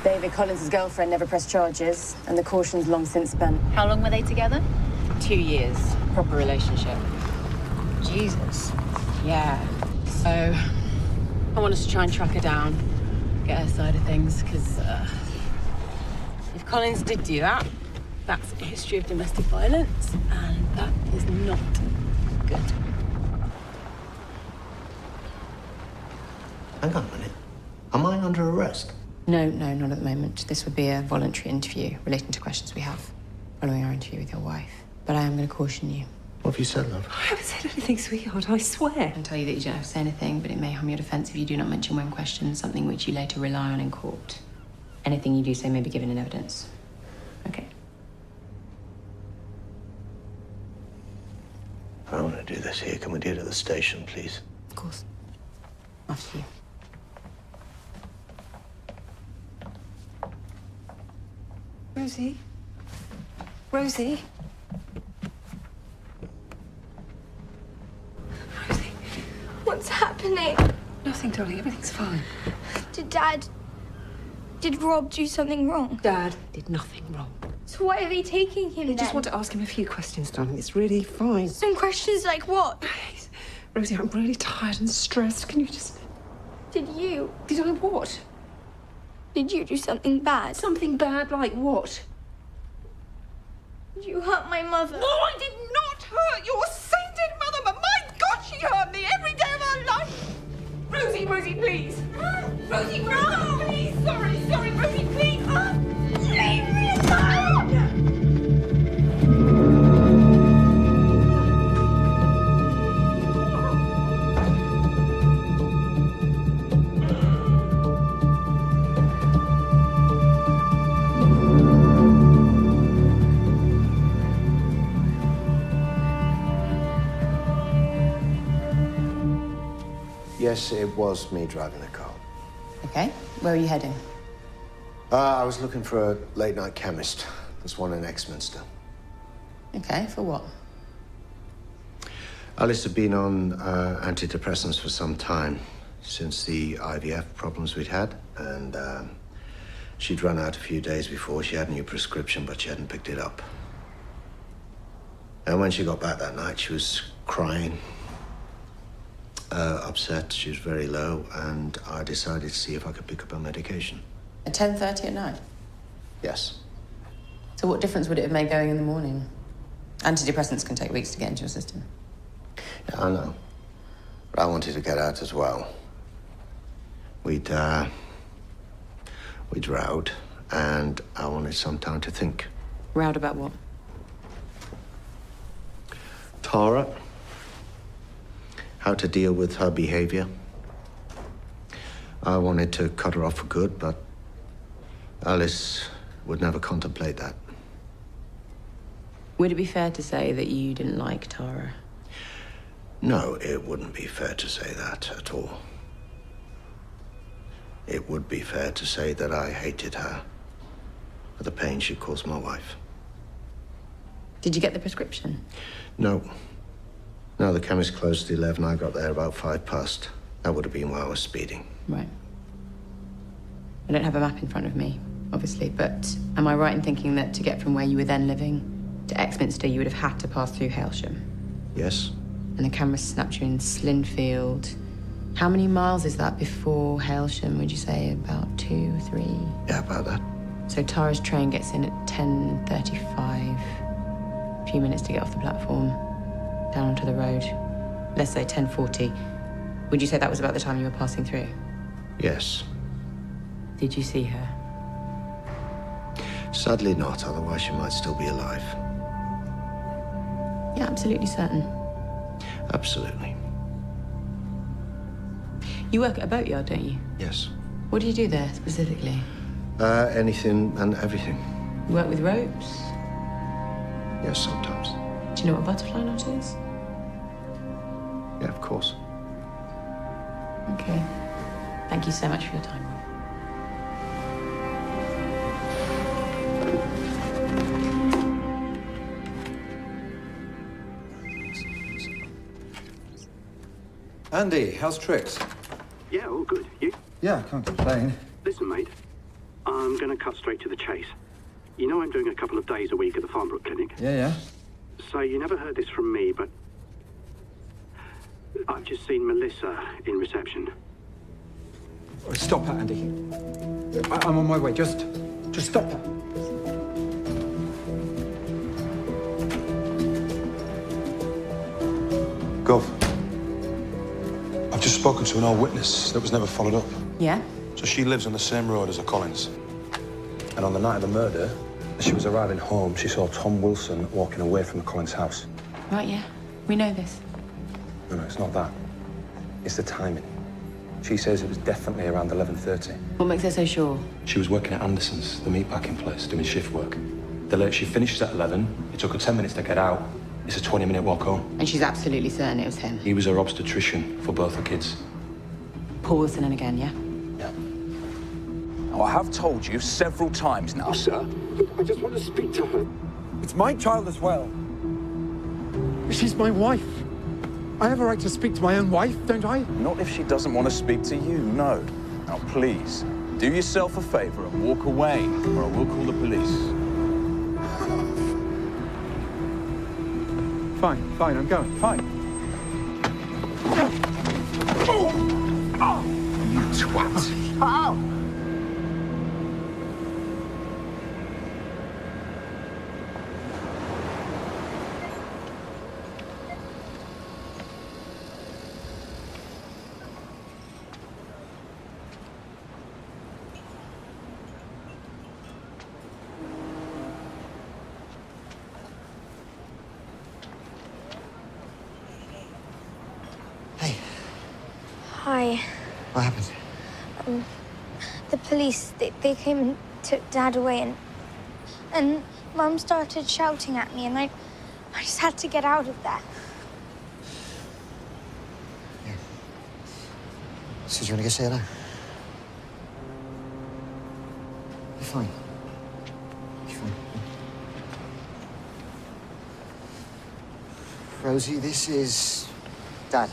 David Collins' girlfriend never pressed charges, and the caution's long since spent. How long were they together? 2 years. Proper relationship. Jesus. Yeah. So, I want us to try and track her down, get her side of things, because if Collins did do that, that's a history of domestic violence, and that is not good. Hang on a minute. Am I under arrest? No, not at the moment. This would be a voluntary interview relating to questions we have following our interview with your wife. But I am going to caution you. What have you said, love? I haven't said anything, sweetheart, I swear. I can tell you that you don't have to say anything, but it may harm your defence if you do not mention when questioned, something which you later rely on in court. Anything you do say may be given in evidence. Okay. I don't want to do this here. Can we do it at the station, please? Of course. After you. Rosie? Rosie? Rosie? What's happening? Nothing, darling. Everything's fine. Did Rob do something wrong? Dad did nothing wrong. So why are they taking him They then? just want to ask him a few questions, darling. It's really fine. Some questions like what? Rosie, I'm really tired and stressed. Can you just... Did you? Did I what? Did you do something bad? Something bad like what? Did you hurt my mother? No, I did not hurt your sainted mother, but my God, she hurt me every day of her life. Rosie, please. Rosie, no, please. Sorry, Rosie, please. Leave me alone. Yes, it was me driving the car. Okay. Where are you heading? I was looking for a late-night chemist. There's one in Exminster. Okay, for what? Alice had been on antidepressants for some time, since the IVF problems we'd had, and she'd run out a few days before. She had a new prescription, but she hadn't picked it up. And when she got back that night, she was crying, upset. She was very low, and I decided to see if I could pick up her medication. At 10:30 at night? Yes. So what difference would it have made going in the morning? Antidepressants can take weeks to get into your system. Yeah, I know. But I wanted to get out as well. We'd rowed, and I wanted some time to think. Rowed about what? Tara, how to deal with her behavior. I wanted to cut her off for good, but Alice would never contemplate that. Would it be fair to say that you didn't like Tara? No, it wouldn't be fair to say that at all. It would be fair to say that I hated her for the pain she caused my wife. Did you get the prescription? No. No, the chemist closed at 11. I got there about 5 past. That would have been while I was speeding. Right. I don't have a map in front of me, obviously, but am I right in thinking that to get from where you were then living to Exminster, you would have had to pass through Hailsham? Yes. And the camera snapped you in Slinfield. How many miles is that before Hailsham, would you say? About 2, 3? Yeah, about that. So Tara's train gets in at 10:35. A few minutes to get off the platform, down onto the road. Let's say 10:40. Would you say that was about the time you were passing through? Yes. Did you see her? Sadly not, otherwise she might still be alive. Yeah, absolutely certain. Absolutely. You work at a boatyard, don't you? Yes. What do you do there, specifically? Anything and everything. You work with ropes? Yes, sometimes. Do you know what a butterfly knot is? Yeah, of course. Okay. Thank you so much for your time. Andy, how's tricks? Yeah, all good. You? Yeah, can't complain. Listen, mate. I'm going to cut straight to the chase. You know I'm doing a couple of days a week at the Farmbrook Clinic? Yeah. So you never heard this from me, but I've just seen Melissa in reception. Stop her, Andy. I'm on my way. Just stop her. Gov, I've just spoken to an old witness that was never followed up. Yeah? So she lives on the same road as the Collins. And on the night of the murder, as she was arriving home, she saw Tom Wilson walking away from the Collins house. Right, yeah. We know this. No, it's not that. It's the timing. She says it was definitely around 11:30. What makes her so sure? She was working at Anderson's, the meatpacking place, doing shift work. The later she finishes at 11, it took her 10 minutes to get out. It's a 20-minute walk home. And she's absolutely certain it was him. He was her obstetrician for both her kids. Paul Wilson in again, yeah? Oh, I have told you several times now. Oh, sir, I just want to speak to her. It's my child as well. She's my wife. I have a right to speak to my own wife, don't I? Not if she doesn't want to speak to you, no. Now, please, do yourself a favor and walk away, or I will call the police. Fine, I'm going. Fine. You twat. Ow! Hi. What happened? The police, they came and took Dad away, and Mum started shouting at me, and I just had to get out of there. Yeah. So do you want to go say hello? You're fine. You're fine. Rosie, this is Dad.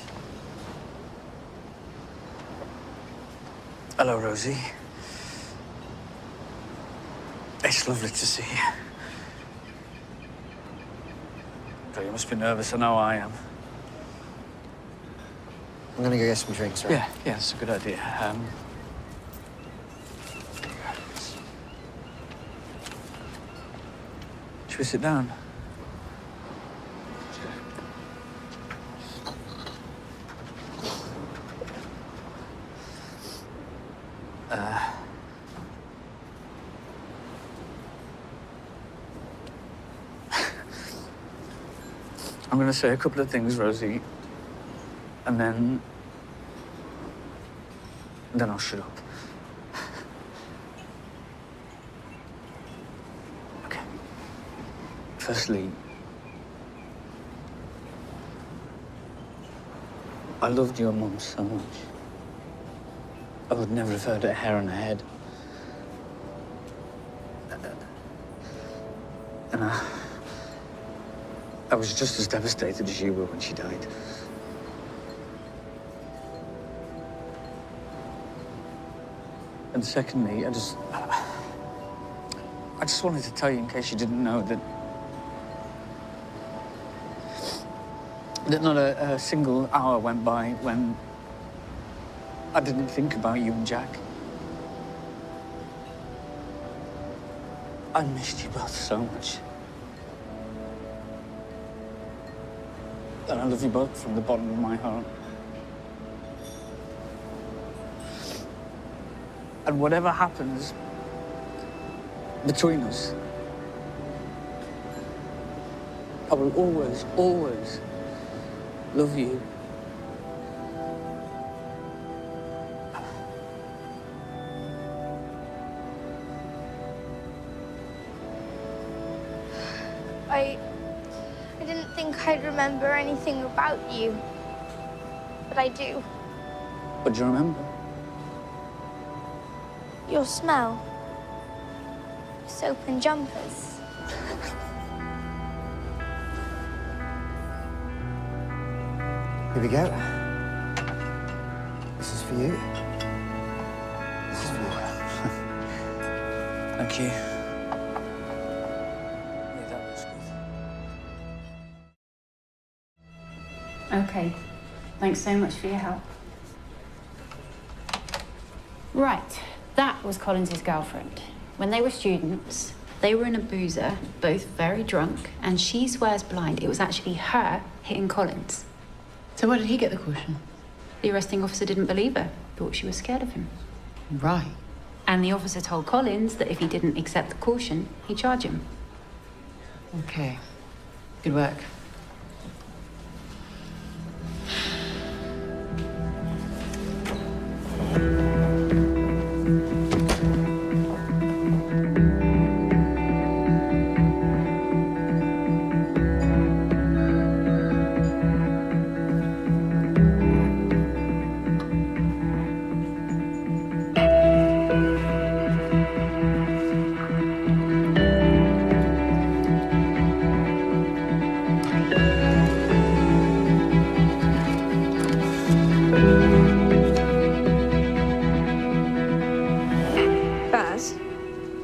Hello, Rosie. It's lovely to see you. God, you must be nervous. I know I am. I'm gonna go get some drinks, right? Yeah, that's a good idea. Should we sit down? I'm going to say a couple of things, Rosie, and then then I'll shut up. Okay. Firstly, I loved your mum so much. I would never have hurt a hair on her head. And I was just as devastated as you were when she died. And secondly, I just wanted to tell you, in case you didn't know, that not a single hour went by when I didn't think about you and Jack. I missed you both so much. And I love you both from the bottom of my heart. And whatever happens between us, I will always, always love you. I didn't think I'd remember anything about you, but I do. What do you remember? Your smell. Soap and jumpers. Here we go. This is for you. This is for you. Thank you. Okay. Thanks so much for your help. Right. That was Collins's girlfriend. When they were students, they were in a boozer, both very drunk, and she swears blind it was actually her hitting Collins. So where did he get the caution? The arresting officer didn't believe her, thought she was scared of him. Right. And the officer told Collins that if he didn't accept the caution, he'd charge him. Okay. Good work.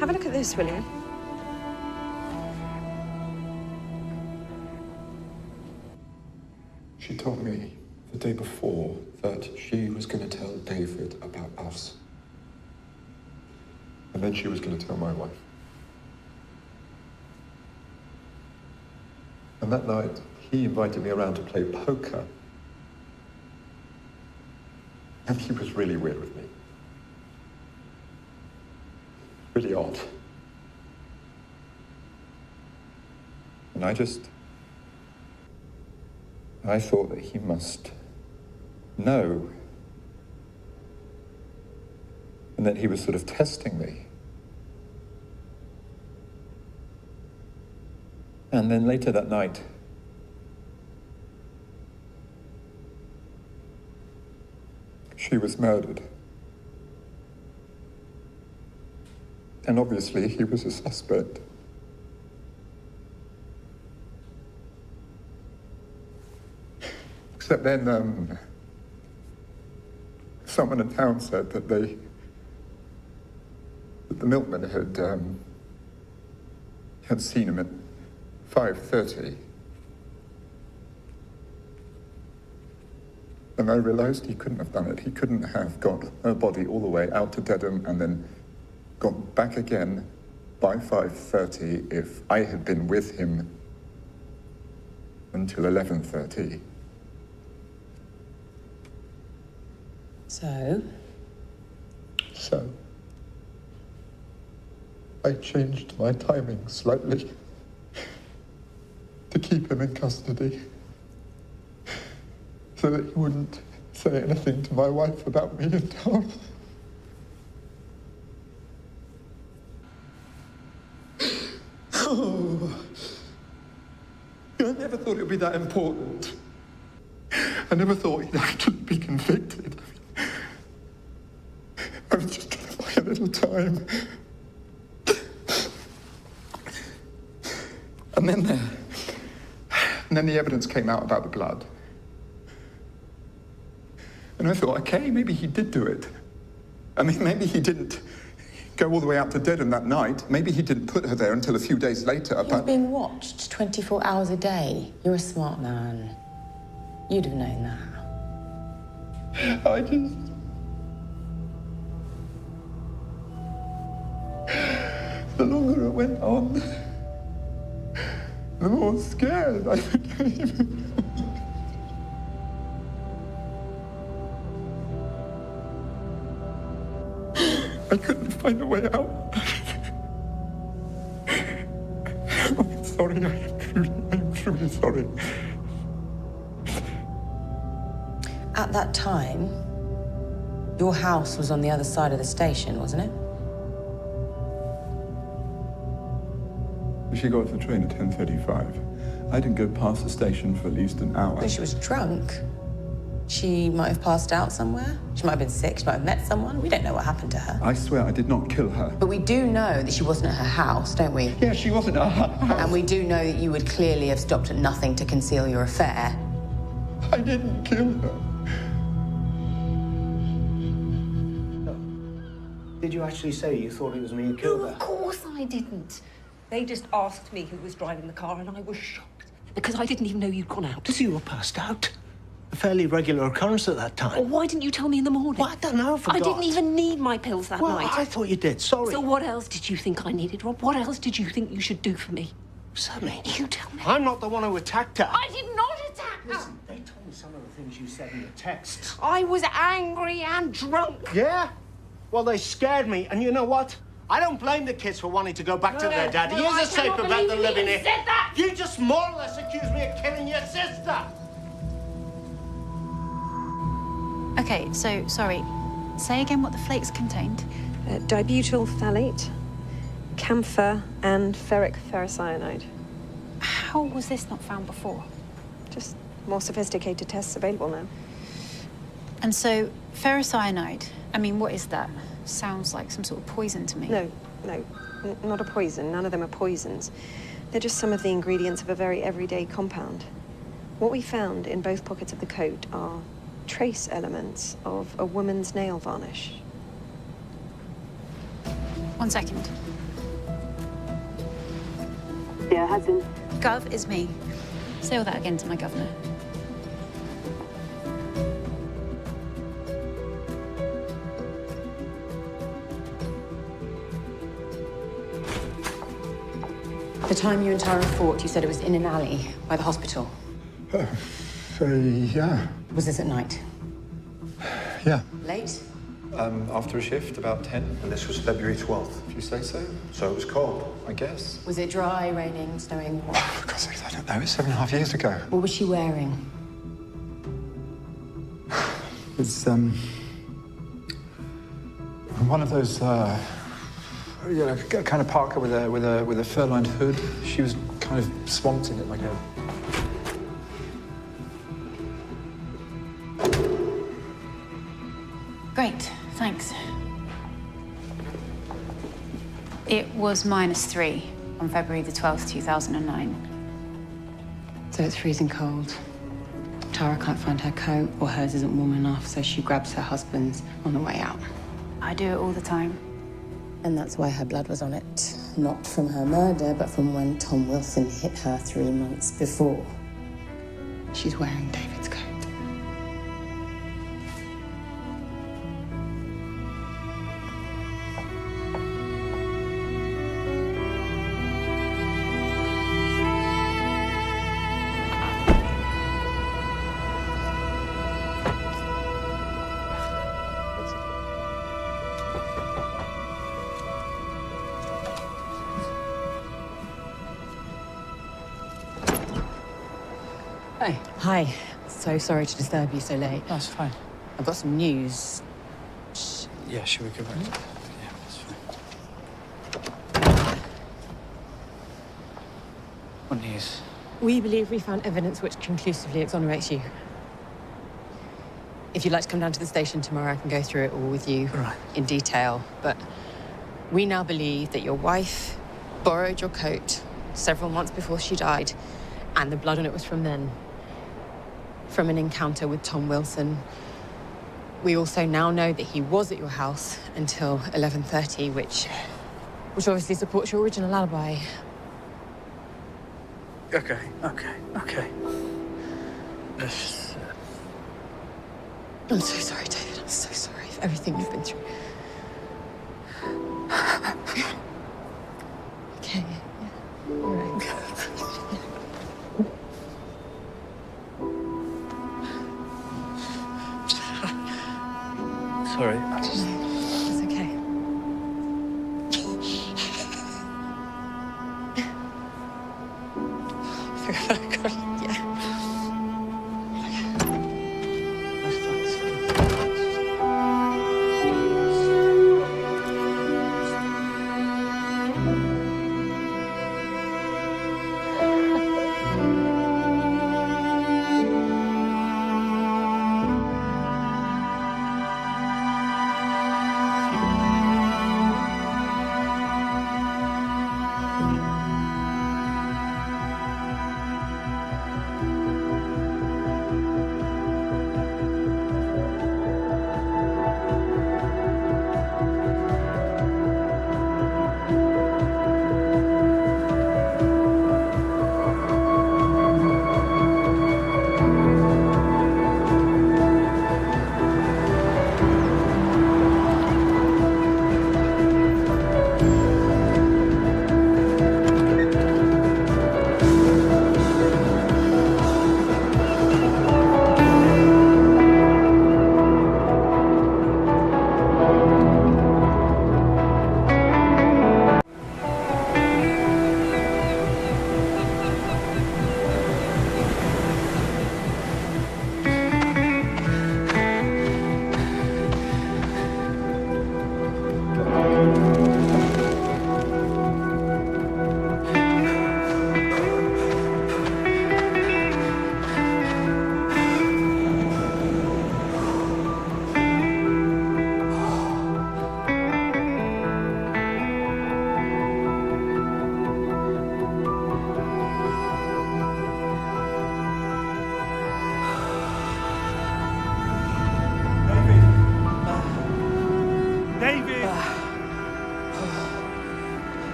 Have a look at this, will you? She told me the day before that she was going to tell David about us. And then she was going to tell my wife. And that night, he invited me around to play poker. And he was really weird with me. Really odd. And I thought that he must know. And that he was sort of testing me. And then later that night, she was murdered. And obviously, he was a suspect. Except then, someone in town said that the milkman had seen him at 5:30. And I realized he couldn't have done it. He couldn't have got her body all the way out to Dedham and then got back again by 5:30 if I had been with him until 11:30. So? So, I changed my timing slightly to keep him in custody so that he wouldn't say anything to my wife about me in town. No. I never thought it would be that important. I never thought he'd actually be convicted. I was just trying to buy a little time. And then the evidence came out about the blood. And I thought, okay, maybe he did do it. I mean, maybe he didn't go all the way out to Dedham that night. Maybe he didn't put her there until a few days later, He was being watched 24 hours a day. You're a smart man. You'd have known that. I just... The longer it went on, the more scared I became. I couldn't find a way out. I'm sorry, I'm truly sorry. At that time, your house was on the other side of the station, wasn't it? She got off the train at 10:35. I didn't go past the station for at least an hour. Well, she was drunk. She might have passed out somewhere. She might have been sick. She might have met someone. We don't know what happened to her. I swear I did not kill her. But we do know that she wasn't at her house, don't we? Yeah, she wasn't at her house. And we do know that you would clearly have stopped at nothing to conceal your affair. I didn't kill her. Did you actually say you thought it was me who killed her? Of course I didn't. They just asked me who was driving the car, and I was shocked because I didn't even know you'd gone out. So you were passed out? A fairly regular occurrence at that time. Well, why didn't you tell me in the morning? Well, I don't know, I forgot. I didn't even need my pills that night. I thought you did, sorry. So what else did you think I needed, Rob? What else did you think you should do for me? Sammy. You tell me. I'm not the one who attacked her. I did not attack her. Listen, they told me some of the things you said in your texts. I was angry and drunk. Yeah? Well, they scared me, and you know what? I don't blame the kids for wanting to go back to their daddy. No, He's a safer bet than living here. Said that. You just more or less accused me of killing your sister. Okay, so, sorry. Say again what the flakes contained. Dibutyl phthalate, camphor, and ferric ferrocyanide. How was this not found before? Just more sophisticated tests available now. And so, ferrocyanide, I mean, what is that? Sounds like some sort of poison to me. No, not a poison. None of them are poisons. They're just some of the ingredients of a very everyday compound. What we found in both pockets of the coat are trace elements of a woman's nail varnish. 1 second. Yeah, Hudson. Gov is me. Say all that again to my governor. The time you and Tara fought, you said it was in an alley by the hospital. Yeah. Was this at night? Yeah. Late? After a shift, about 10. And this was February 12th. If you say so. So it was cold. I guess. Was it dry, raining, snowing? For God's sake, I don't know. It's 7.5 years ago. What was she wearing? It's, one of those, you know, kind of parka with a fur-lined hood. She was kind of swamped in it like a... Great, thanks. It was -3 on February the 12th, 2009. So it's freezing cold. Tara can't find her coat, or hers isn't warm enough, so she grabs her husband's on the way out. I do it all the time. And that's why her blood was on it. Not from her murder, but from when Tom Wilson hit her 3 months before. She's wearing David's coat. Hey. Hi. So sorry to disturb you so late. That's fine. I've got some news. Yeah, should we go back? Yeah, that's What news? We believe we found evidence which conclusively exonerates you. If you'd like to come down to the station tomorrow, I can go through it all with you in detail. But we now believe that your wife borrowed your coat several months before she died, and the blood on it was from then, from an encounter with Tom Wilson. We also now know that he was at your house until 11:30, which obviously supports your original alibi. Okay. I'm so sorry, David. I'm so sorry for everything you've been through. Okay. Yeah. All right. Sorry. It's okay. Yeah.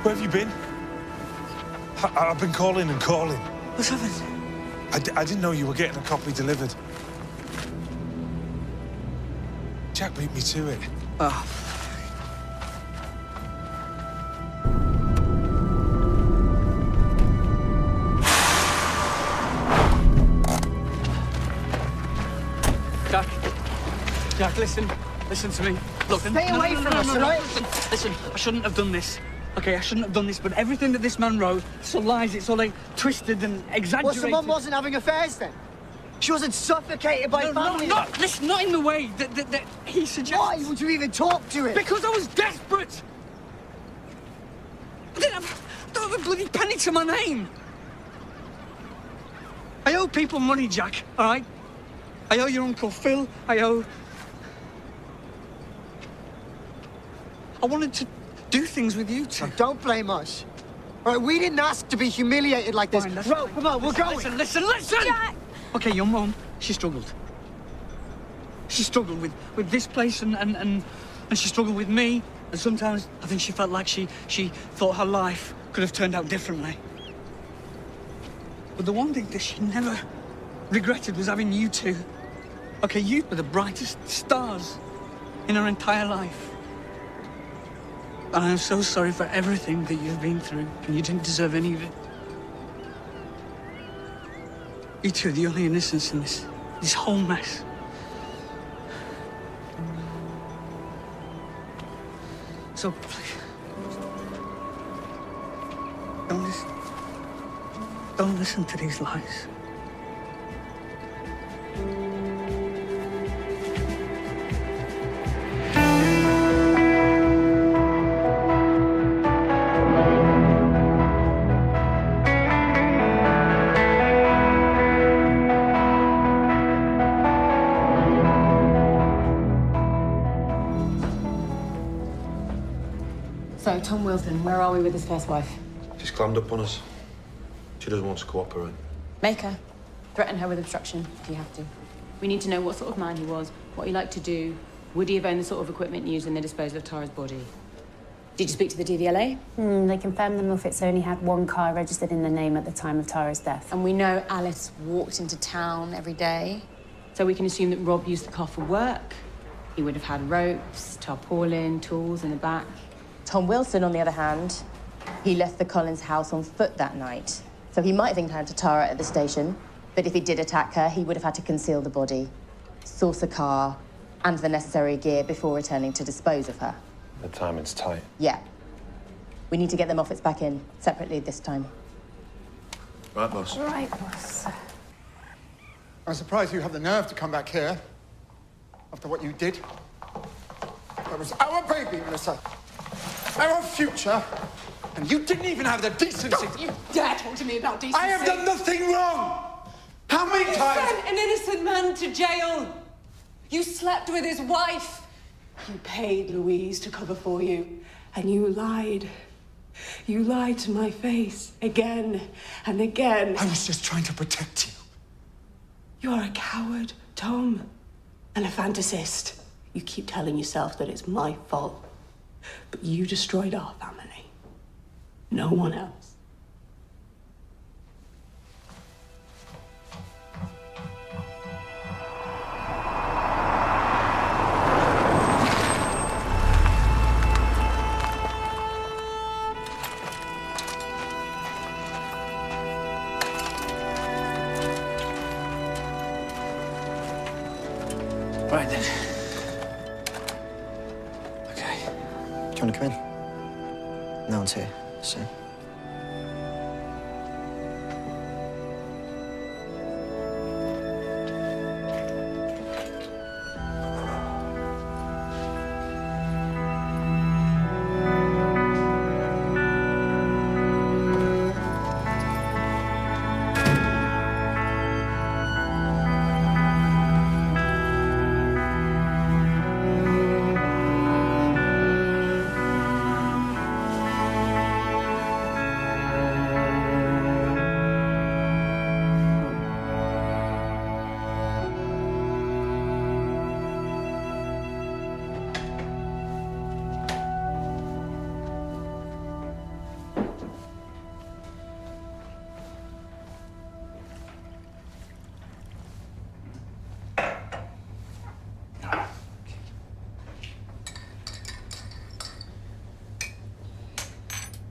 Where have you been? I've been calling and calling. What's happened? I didn't know you were getting a copy delivered. Jack beat me to it. Oh. Jack, listen to me. Look, Stay away from us, all right? Listen, I shouldn't have done this. Okay, I shouldn't have done this, but everything that this man wrote, it's all lies, it's all like twisted and exaggerated. Well, someone wasn't having affairs then? She wasn't suffocated by family? Listen, not in the way that he suggests. Why would you even talk to him? Because I was desperate. I don't have a bloody penny to my name. I owe people money, Jack, all right? I owe your Uncle Phil, I wanted to do things with you two. Now, don't blame us. All right, we didn't ask to be humiliated like this. Ro, come on, we're going. Listen! Jack. Okay, your mum, she struggled. She struggled with this place and she struggled with me. And sometimes I think she felt like she thought her life could have turned out differently. But the one thing that she never regretted was having you two. Okay, you were the brightest stars in her entire life. And I'm so sorry for everything that you've been through, and you didn't deserve any of it. You two are the only innocents in this whole mess. So, please, don't listen to these lies. So, Tom Wilson, where are we with his first wife? She's clammed up on us. She doesn't want to cooperate. Make her. Threaten her with obstruction, if you have to. We need to know what sort of man he was, what he liked to do. Would he have owned the sort of equipment used in the disposal of Tara's body? Did you speak to the DVLA? They confirmed the Milfits only had one car registered in their name at the time of Tara's death. And we know Alice walked into town every day. So we can assume that Rob used the car for work. He would have had ropes, tarpaulin, tools in the back. Tom Wilson, on the other hand, he left the Collins house on foot that night. So he might have encountered Tara at the station, but if he did attack her, he would have had to conceal the body, source a car, and the necessary gear before returning to dispose of her. The timing's tight. Yeah. We need to get the Moffats back in, separately this time. Right, boss. Right, boss. I'm surprised you have the nerve to come back here after what you did. That was our baby, Melissa. Our future. And you didn't even have the decency. Don't you dare talk to me about decency. I have done nothing wrong. How many You times? sent an innocent man to jail. You slept with his wife. You paid Louise to cover for you. And you lied. You lied to my face again and again. I was just trying to protect you. You're a coward, Tom. And a fantasist. You keep telling yourself that it's my fault. But you destroyed our family. No one else. Right then. Okay. Do you want to come in? No one's here, so.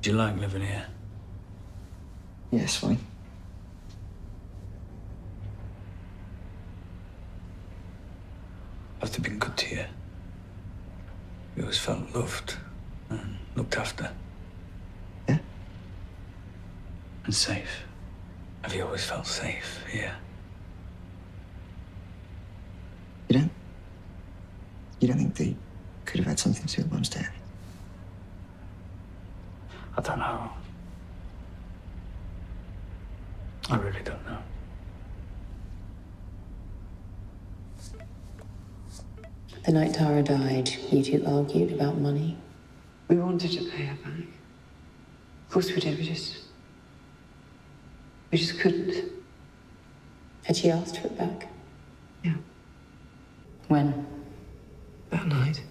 Do you like living here? Yeah, it's fine. Have they been good to you? You always felt loved and looked after? Yeah. And safe? Have you always felt safe here? You don't? You don't think they could have had something to do with Mum's death? I don't know. I really don't know. The night Tara died, you two argued about money. We wanted to pay her back. Of course we did, we just couldn't. Had she asked for it back? Yeah. When? That night.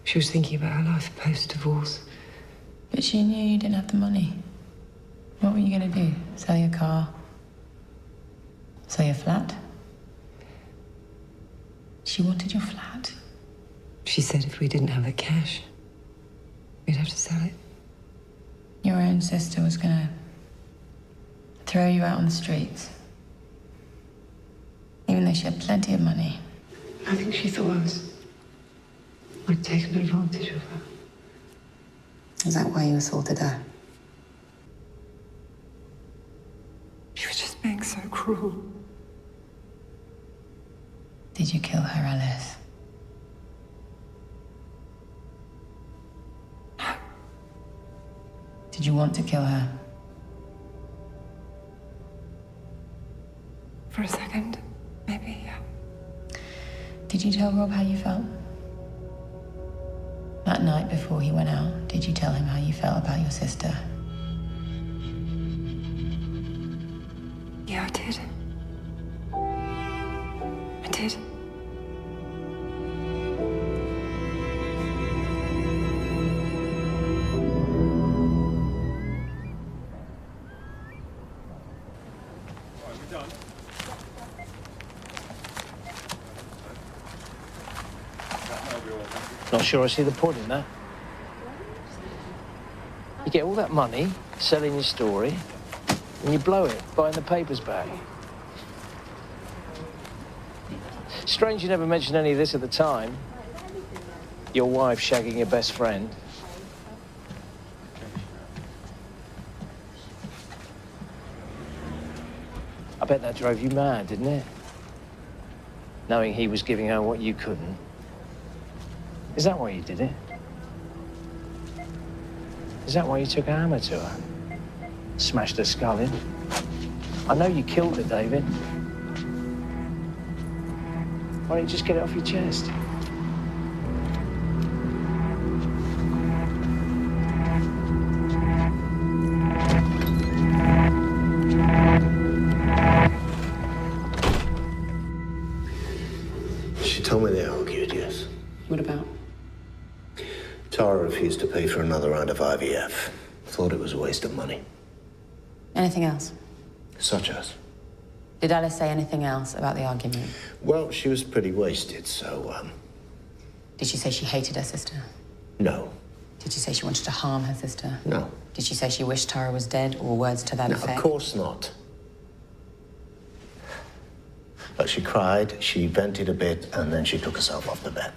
She was thinking about her life post-divorce. But she knew you didn't have the money. What were you going to do? Sell your car? Sell your flat? She wanted your flat. She said if we didn't have the cash, we'd have to sell it. Your own sister was going to throw you out on the streets. Even though she had plenty of money. I think she thought I'd taken advantage of her. Is that why you assaulted her? She was just being so cruel. Did you kill her, Alice? No. Did you want to kill her? For a second, maybe, yeah. Did you tell Rob how you felt? That night before he went out, did you tell him how you felt about your sister? Yeah, I did. I did. Not sure I see the point in that. You get all that money selling your story, and you blow it buying the papers back. Strange you never mentioned any of this at the time. Your wife shagging your best friend. I bet that drove you mad, didn't it? Knowing he was giving her what you couldn't. Is that why you did it? Is that why you took a hammer to her? Smashed her skull in? I know you killed her, David. Why don't you just get it off your chest? She told me they argued, yes. What about? Tara refused to pay for another round of IVF. Thought it was a waste of money. Anything else? Such as? Did Alice say anything else about the argument? Well, she was pretty wasted, so, Did she say she hated her sister? no. Did she say she wanted to harm her sister? No. Did she say she wished Tara was dead, or words to that No, effect? of course not. But she cried, she vented a bit, and then she took herself off the bed.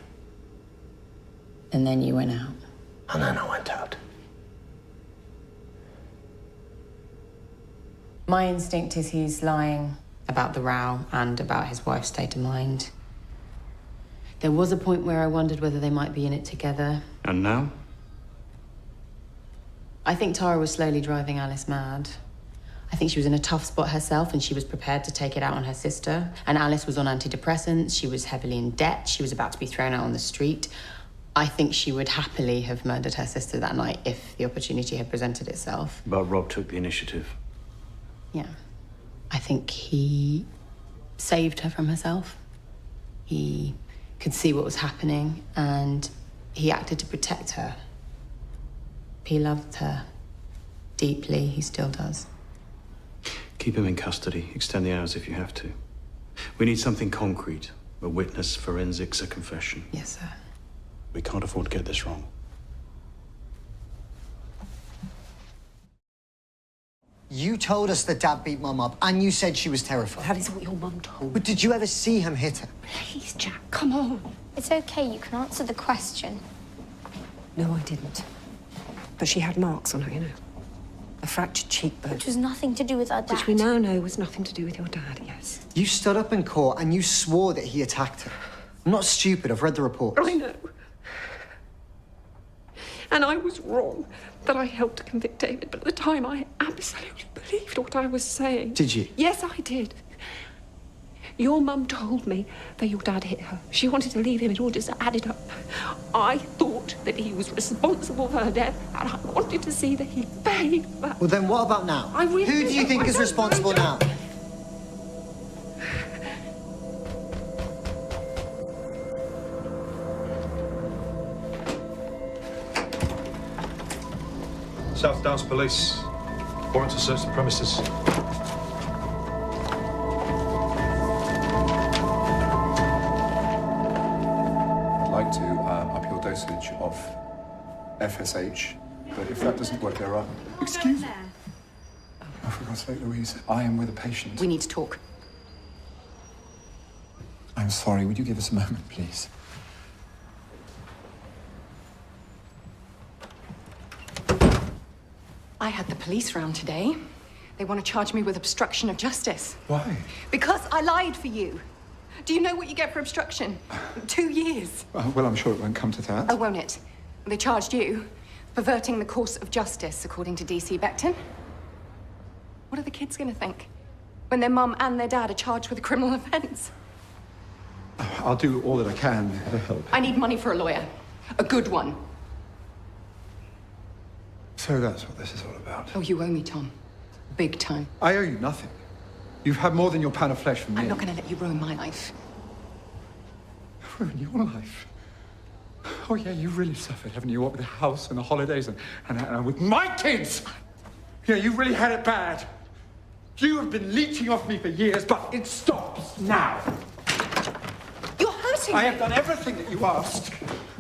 And then you went out. And then I went out. My instinct is he's lying about the row and about his wife's state of mind. There was a point where I wondered whether they might be in it together. And now? I think Tara was slowly driving Alice mad. I think she was in a tough spot herself and she was prepared to take it out on her sister. And Alice was on antidepressants, she was heavily in debt, she was about to be thrown out on the street. I think she would happily have murdered her sister that night if the opportunity had presented itself. But Rob took the initiative. Yeah. I think he saved her from herself. He could see what was happening and he acted to protect her. He loved her deeply, he still does. Keep him in custody. Extend the hours if you have to. We need something concrete. A witness, forensics, a confession. Yes, sir. We can't afford to get this wrong. You told us that Dad beat Mum up, and you said she was terrified. That is what your mum told me. But did you ever see him hit her? Please, Jack, come on. It's okay, you can answer the question. No, I didn't. But she had marks on her, you know. A fractured cheekbone. Which was nothing to do with our dad. Which we now know was nothing to do with your dad, yes. You stood up in court and you swore that he attacked her. I'm not stupid, I've read the reports. I know. And I was wrong that I helped to convict David, but at the time I absolutely believed what I was saying. Did you? Yes, I did. Your mum told me that your dad hit her. She wanted to leave him, it all just added up. I thought that he was responsible for her death, and I wanted to see that he paid back. Well, then what about now? Who do you think is responsible now? South Downs Police. Warrant to search the premises. I'd like to up your dosage of FSH, but if that doesn't work, there are... Excuse me. Oh, for God's sake, Louise, I am with a patient. We need to talk. I'm sorry, would you give us a moment, please? I had the police round today. They want to charge me with obstruction of justice. Why? Because I lied for you. Do you know what you get for obstruction? 2 years. Well, I'm sure it won't come to that. Oh, won't it? They charged you perverting the course of justice, according to DC Becton. What are the kids going to think when their mum and their dad are charged with a criminal offence? I'll do all that I can to help. I need money for a lawyer. A good one. So that's what this is all about. Oh, you owe me, Tom. Big time. I owe you nothing. You've had more than your pound of flesh from me. I'm not going to let you ruin my life. Ruin your life? Oh, yeah, you really suffered, haven't you? What with the house and the holidays and with my kids? Yeah, you really had it bad. You have been leeching off me for years, but it stops now. You're hurting me. I have done everything that you asked.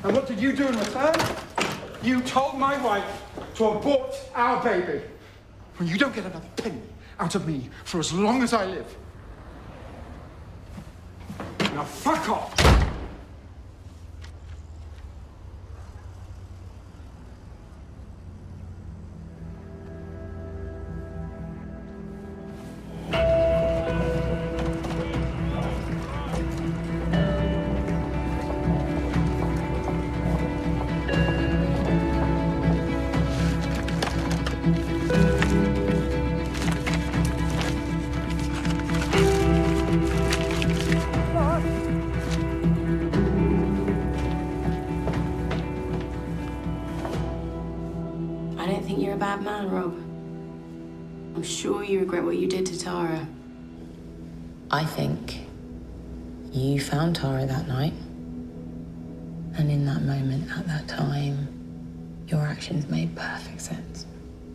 And what did you do in return? You told my wife to abort our baby. And you don't get another penny out of me for as long as I live. Now, fuck off! I don't think you're a bad man, Rob. I'm sure you regret what you did to Tara. I think you found Tara that night. And in that moment, at that time, your actions made perfect sense.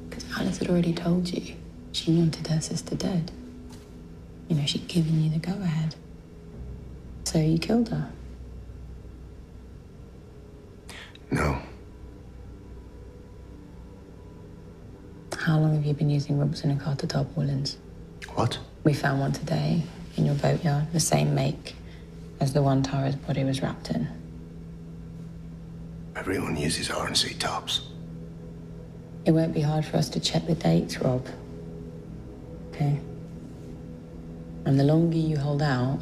Because Alice had already told you she wanted her sister dead. You know, she'd given you the go-ahead. So you killed her. No. How long have you been using Robertson and Carter tarpaulins? What? We found one today in your boatyard, the same make as the one Tara's body was wrapped in. Everyone uses RNC tops. It won't be hard for us to check the dates, Rob. Okay? And the longer you hold out,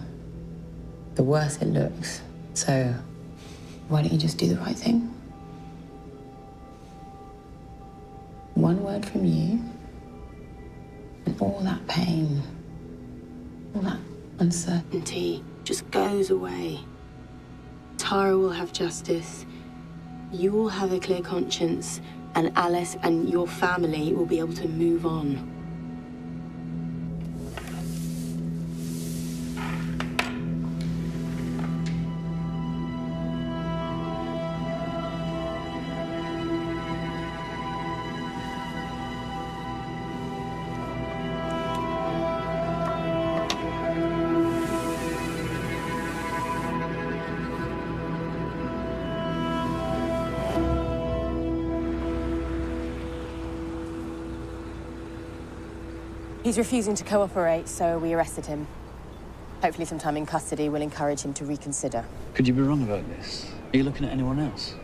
the worse it looks. So, why don't you just do the right thing? One word from you, and all that pain, all that uncertainty just goes away. Tara will have justice, you will have a clear conscience, and Alice and your family will be able to move on. He's refusing to cooperate, so we arrested him. Hopefully some time in custody will encourage him to reconsider. Could you be wrong about this? Are you looking at anyone else?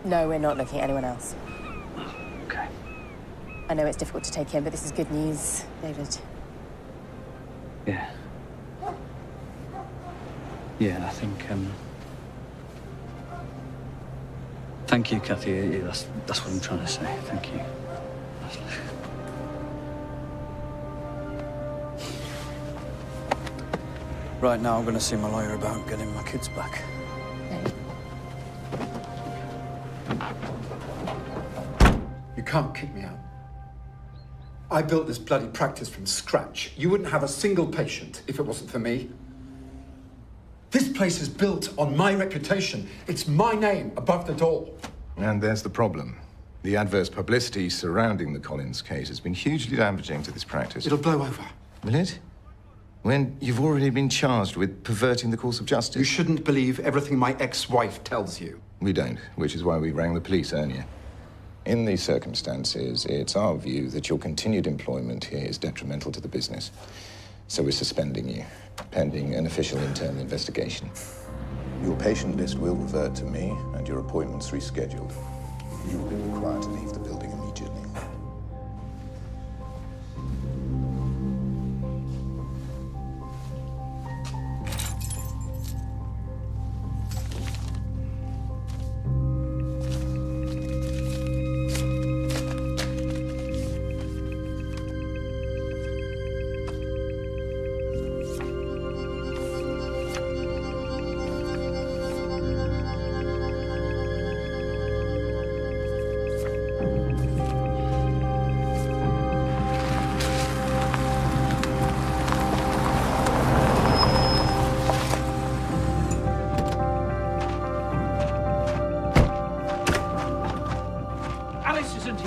No, we're not looking at anyone else. Okay. I know it's difficult to take in, but this is good news, David. Yeah. Yeah, I think, thank you, Kathy. Yeah, that's what I'm trying to say. Thank you. Right now, I'm going to see my lawyer about getting my kids back. You can't kick me out. I built this bloody practice from scratch. You wouldn't have a single patient if it wasn't for me. This place is built on my reputation. It's my name above the door. And there's the problem. The adverse publicity surrounding the Collins case has been hugely damaging to this practice. It'll blow over. Will it? When you've already been charged with perverting the course of justice? You shouldn't believe everything my ex-wife tells you. We don't, which is why we rang the police earlier. In these circumstances, it's our view that your continued employment here is detrimental to the business. So we're suspending you, pending an official internal investigation. Your patient list will revert to me, and your appointment's rescheduled. You will be required to leave the building immediately.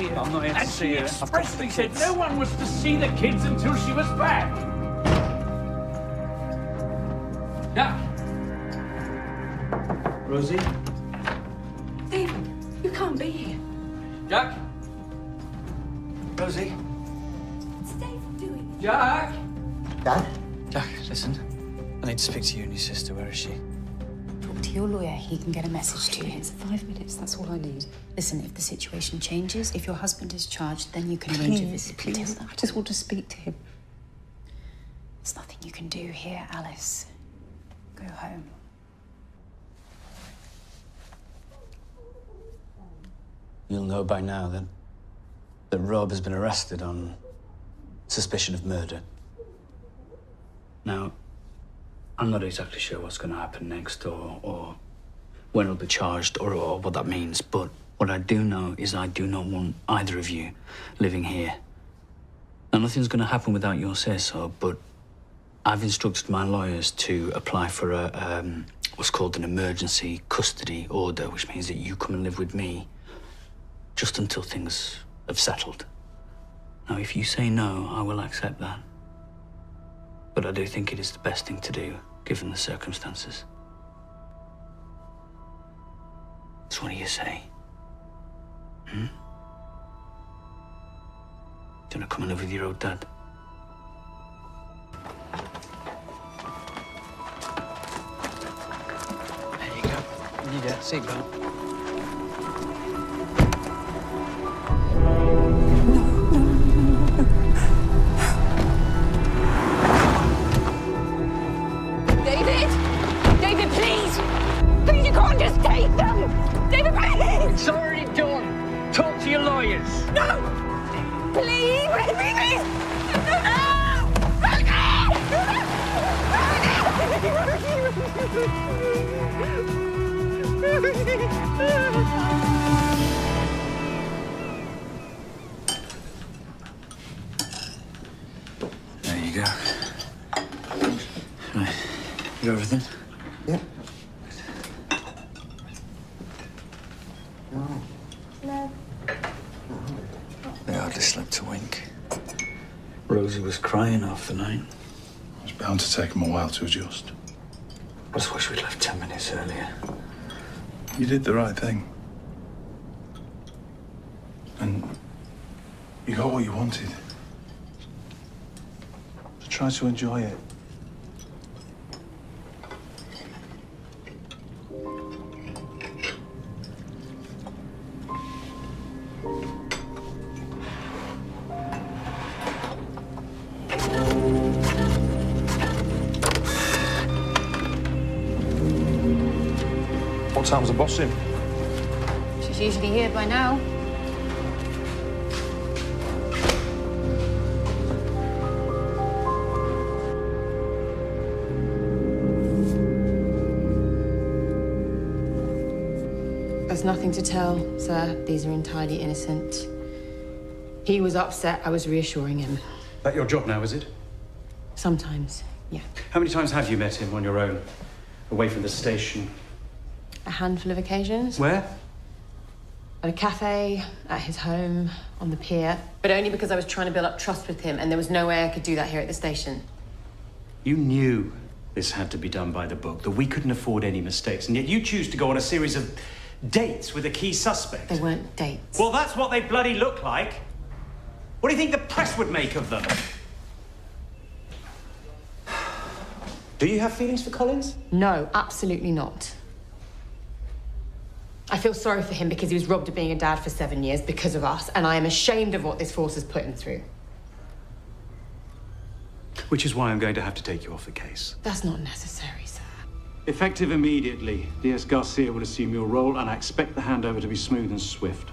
here. I'm not here to and see she her. I've got the expressly said kids. no one was to see the kids until she was back. Jack. Rosie? David, you can't be here. Jack? Rosie? What's David doing? Jack? Dad? Jack, listen. I need to speak to you and your sister. Where is she? Talk to your lawyer. He can get a message to you. It's 5 minutes. That's all I need. Listen, if the situation changes, if your husband is charged, then you can arrange a visit. Please, I just want to speak to him. There's nothing you can do here, Alice. Go home. You'll know by now, then, that Rob has been arrested on suspicion of murder. Now, I'm not exactly sure what's going to happen next or when he'll be charged or what that means, but what I do know is I do not want either of you living here. Now, nothing's going to happen without your say-so, but I've instructed my lawyers to apply for what's called an emergency custody order, which means that you come and live with me just until things have settled. Now, if you say no, I will accept that. But I do think it is the best thing to do, given the circumstances. So what do you say? Do you want to come and live with your old dad? There you go. You need a seatbelt. David, please! Please, you can't just take them! David, please! It's already done. Talk to your lawyers. No! Please! Please! There you go. Right. You got everything? Yeah. They hardly slept a wink. Rosie was crying half the night. It was bound to take them a while to adjust. I just wish we'd left 10 minutes earlier. You did the right thing. And you got what you wanted. So try to enjoy it. What time's the boss in? She's usually here by now. There's nothing to tell, sir. These are entirely innocent. He was upset. I was reassuring him. That your job now, is it? Sometimes, yeah. How many times have you met him on your own, away from the station? A handful of occasions. Where? At a cafe, at his home, on the pier. But only because I was trying to build up trust with him, and there was no way I could do that here at the station. You knew this had to be done by the book, that we couldn't afford any mistakes, and yet you choose to go on a series of dates with a key suspect. They weren't dates. Well, that's what they bloody look like. What do you think the press would make of them? Do you have feelings for Collins? No, absolutely not. I feel sorry for him because he was robbed of being a dad for 7 years because of us, and I am ashamed of what this force has put him through. Which is why I'm going to have to take you off the case. That's not necessary, sir. Effective immediately, DS Garcia will assume your role, and I expect the handover to be smooth and swift.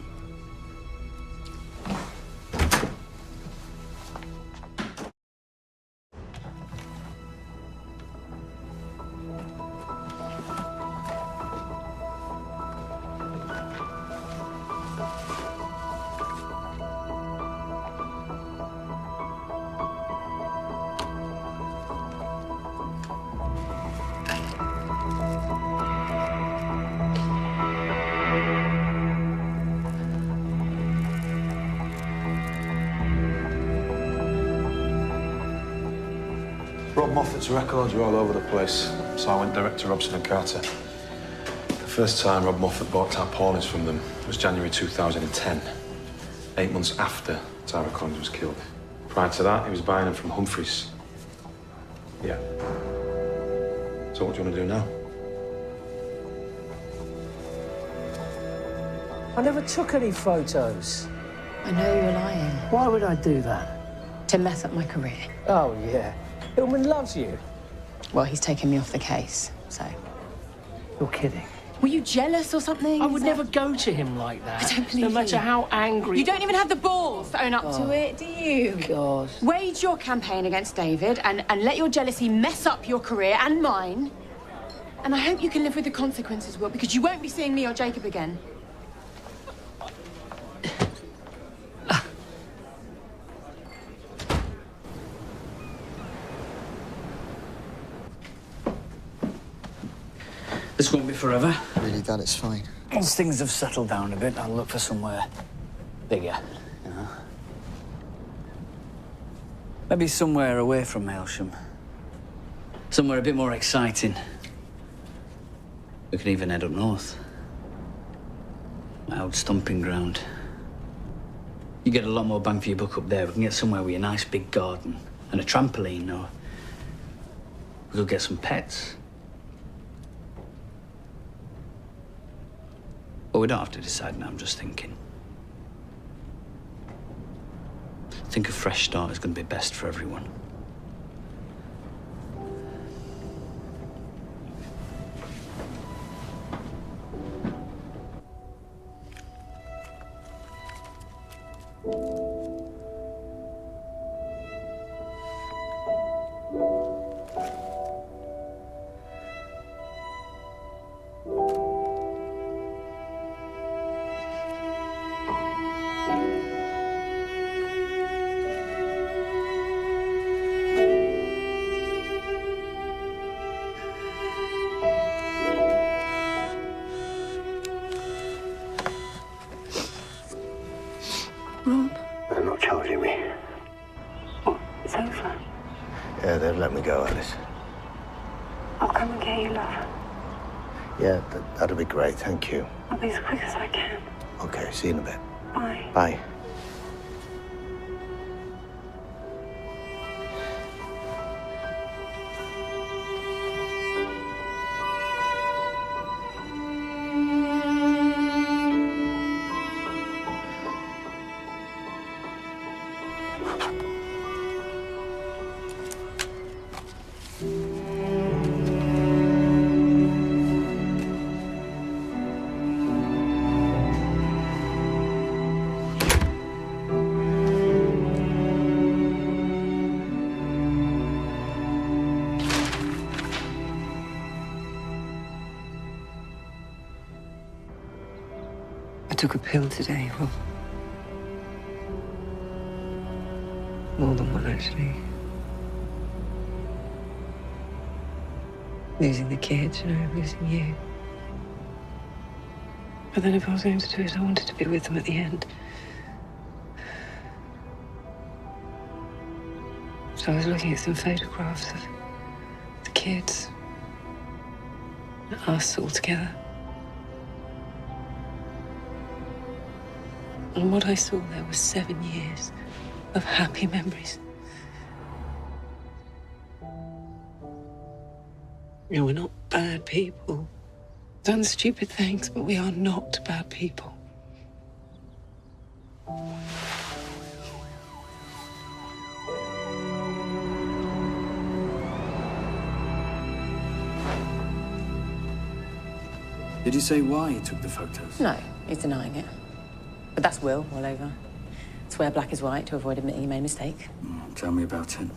Rob Moffat's records were all over the place, so I went direct to Robson and Carter. The first time Rob Moffat bought tarpaulins from them was January 2010, 8 months after Tara Collins was killed. Prior to that, he was buying them from Humphreys. Yeah. So what do you want to do now? I never took any photos. I know you're lying. Why would I do that? To mess up my career. Oh, yeah. Hillman loves you. Well, he's taken me off the case, so... You're kidding. Were you jealous or something? I would never go to him like that. I don't believe No matter you. how angry... You don't even have the balls to own up to it, do you? God. Wage your campaign against David and let your jealousy mess up your career and mine. And I hope you can live with the consequences, Will, because you won't be seeing me or Jacob again. This won't be forever. Really, Dad, it's fine. Once things have settled down a bit, I'll look for somewhere bigger, you know? Maybe somewhere away from Aylsham. Somewhere a bit more exciting. We could even head up north. My old stomping ground. You get a lot more bang for your buck up there. We can get somewhere with a nice big garden and a trampoline, or we could get some pets. But we don't have to decide now, I'm just thinking. I think a fresh start is going to be best for everyone. Rob? They're not charging me. What? It's over? Yeah, they've let me go, Alice. I'll come and get you, love. Yeah, that'll be great, thank you. I'll be as quick as I can. Okay, see you in a bit. Bye. Bye. I took a pill today, Rob. More than one, actually. Losing the kids, losing you. But then if I was going to do it, I wanted to be with them at the end. So I was looking at some photographs of the kids. Us all together. And what I saw there was 7 years of happy memories. We're not bad people. Done stupid things, but we are not bad people. Did he say why he took the photos? No, he's denying it. But that's Will all over. Swear black is white to avoid admitting he made a mistake. Tell me about it.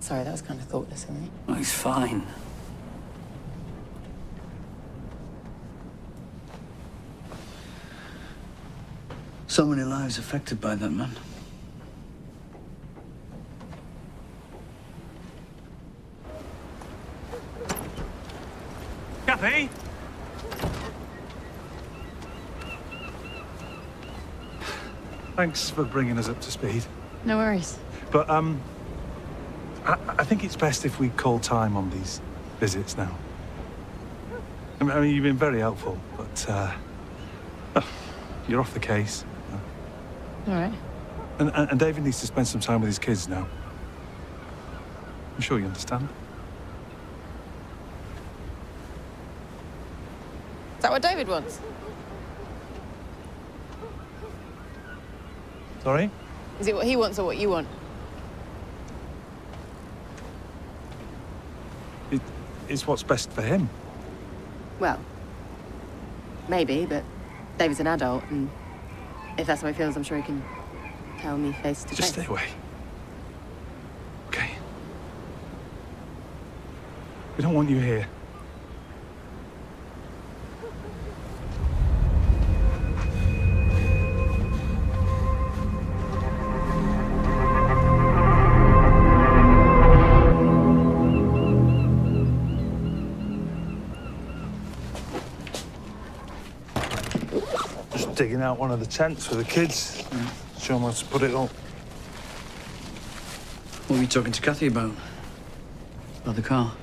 Sorry, that was kind of thoughtless, isn't it? Oh, he's fine. So many lives affected by that man. Kathy? Thanks for bringing us up to speed. No worries. But, I think it's best if we call time on these visits now. I mean, you've been very helpful, but you're off the case. All right. And David needs to spend some time with his kids now. I'm sure you understand. Is that what David wants? Sorry? Is it what he wants or what you want? It's what's best for him. Well, maybe, but David's an adult, and if that's how he feels, I'm sure he can tell me face to face. Just stay away. Okay? We don't want you here. Just digging out one of the tents for the kids. Show them how to put it up. What were you talking to Kathy about? About the car?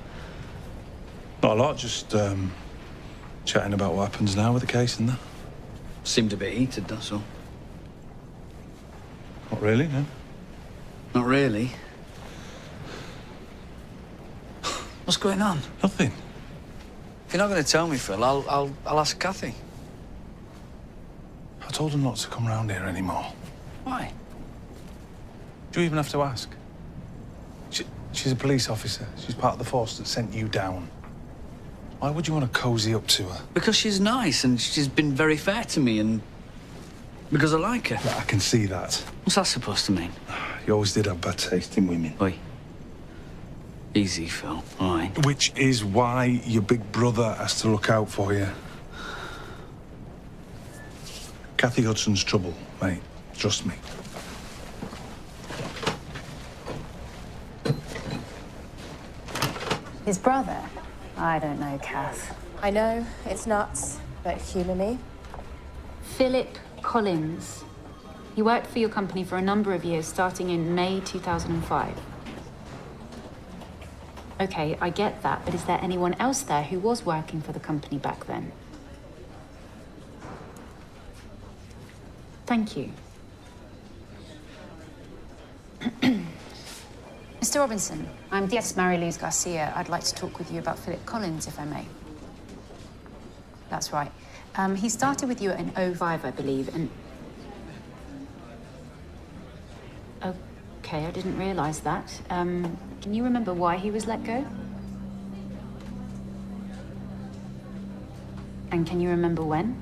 Not a lot, just chatting about what happens now with the case and that. Seemed a bit heated, that's all. Not really, no. Not really? What's going on? Nothing. If you're not going to tell me, Phil, I'll ask Kathy. I told her not to come round here anymore. Why? Do you even have to ask? She's a police officer. She's part of the force that sent you down. Why would you want to cozy up to her? Because she's nice and she's been very fair to me and because I like her. Yeah, I can see that. What's that supposed to mean? You always did have bad taste in women. Oi. Easy, Phil. All right. Which is why your big brother has to look out for you. Kathy Hudson's trouble, mate. Trust me. His brother? I don't know, Kath. I know, it's nuts, but humour me. Philip Collins. He worked for your company for a number of years, starting in May 2005. Okay, I get that, but is there anyone else there who was working for the company back then? Thank you. Mr. Robinson, I'm DS Mary-Louise Garcia. I'd like to talk with you about Philip Collins, if I may. That's right. He started with you in 05, I believe, and... Okay, I didn't realise that. Can you remember why he was let go? And can you remember when?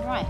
Right.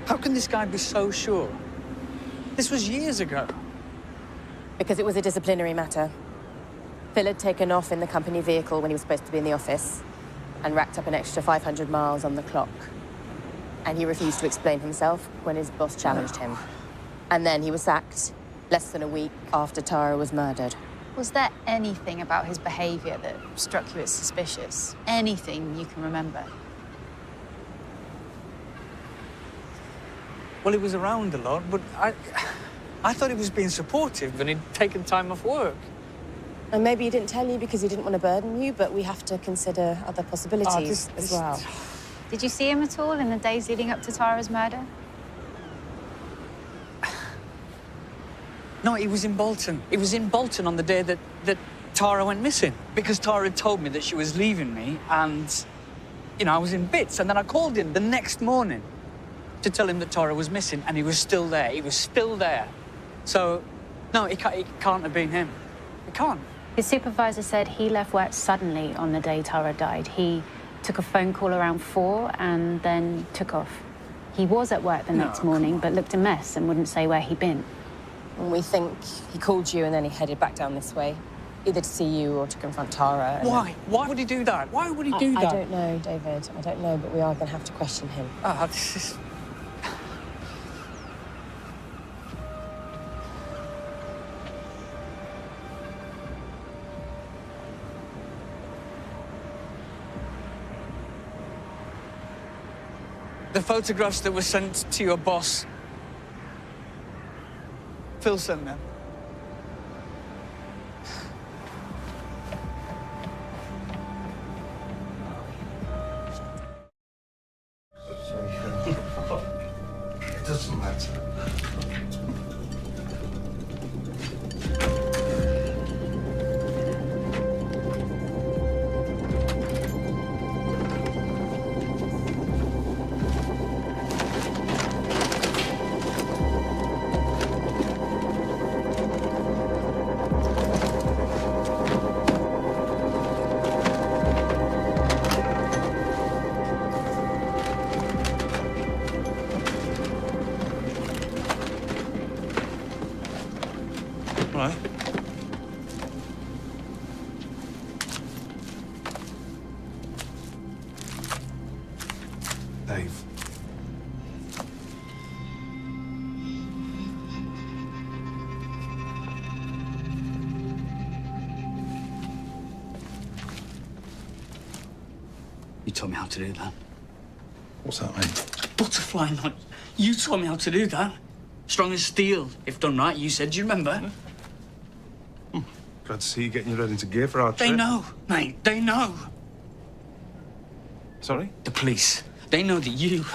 How can this guy be so sure? This was years ago. Because it was a disciplinary matter. Phil had taken off in the company vehicle when he was supposed to be in the office and racked up an extra 500 miles on the clock. And he refused to explain himself when his boss challenged him. And then he was sacked less than a week after Tara was murdered. Was there anything about his behaviour that struck you as suspicious? Anything you can remember? Well, he was around a lot, but I thought he was being supportive and he'd taken time off work. And maybe he didn't tell you because he didn't want to burden you, but we have to consider other possibilities as well. Did you see him at all in the days leading up to Tara's murder? No, he was in Bolton. He was in Bolton on the day that Tara went missing. Because Tara had told me that she was leaving me and, you know, I was in bits. And then I called him the next morning to tell him that Tara was missing, and he was still there. He was still there. So, no, it can't have been him. It can't. His supervisor said he left work suddenly on the day Tara died. He took a phone call around 4 and then took off. He was at work the next morning, but looked a mess and wouldn't say where he'd been. And we think he called you and then he headed back down this way, either to see you or to confront Tara. Why? Why would he do that? Why would he do that? I don't know, David. I don't know, but we are going to have to question him. This is... The photographs that were sent to your boss. Phil sent them. It doesn't matter. Right. Dave. You taught me how to do that. What's that mean? Butterfly knot. You taught me how to do that. Strong as steel, if done right, you said. Do you remember? Glad to see you getting you ready to gear for our trip. They know, mate. They know. Sorry? The police. They know that you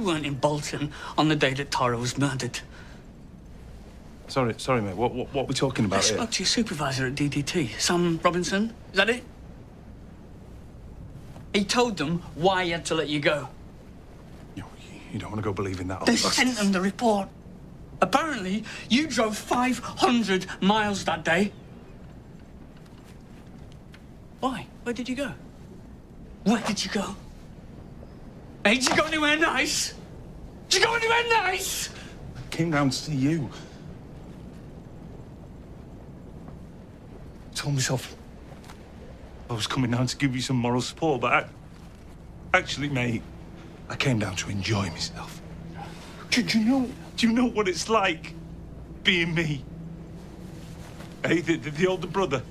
weren't in Bolton on the day that Tara was murdered. Sorry, mate. What are we talking about I here? spoke to your supervisor at DDT, Sam Robinson. Is that it? He told them why he had to let you go. You don't want to go believing that. They sent them the report. Apparently, you drove 500 miles that day. Why? Where did you go? Where did you go? Hey, did you go anywhere nice? Did you go anywhere nice? I came down to see you. Told myself I was coming down to give you some moral support, but actually, mate, I came down to enjoy myself. Do you know what it's like being me? Hey, the older brother.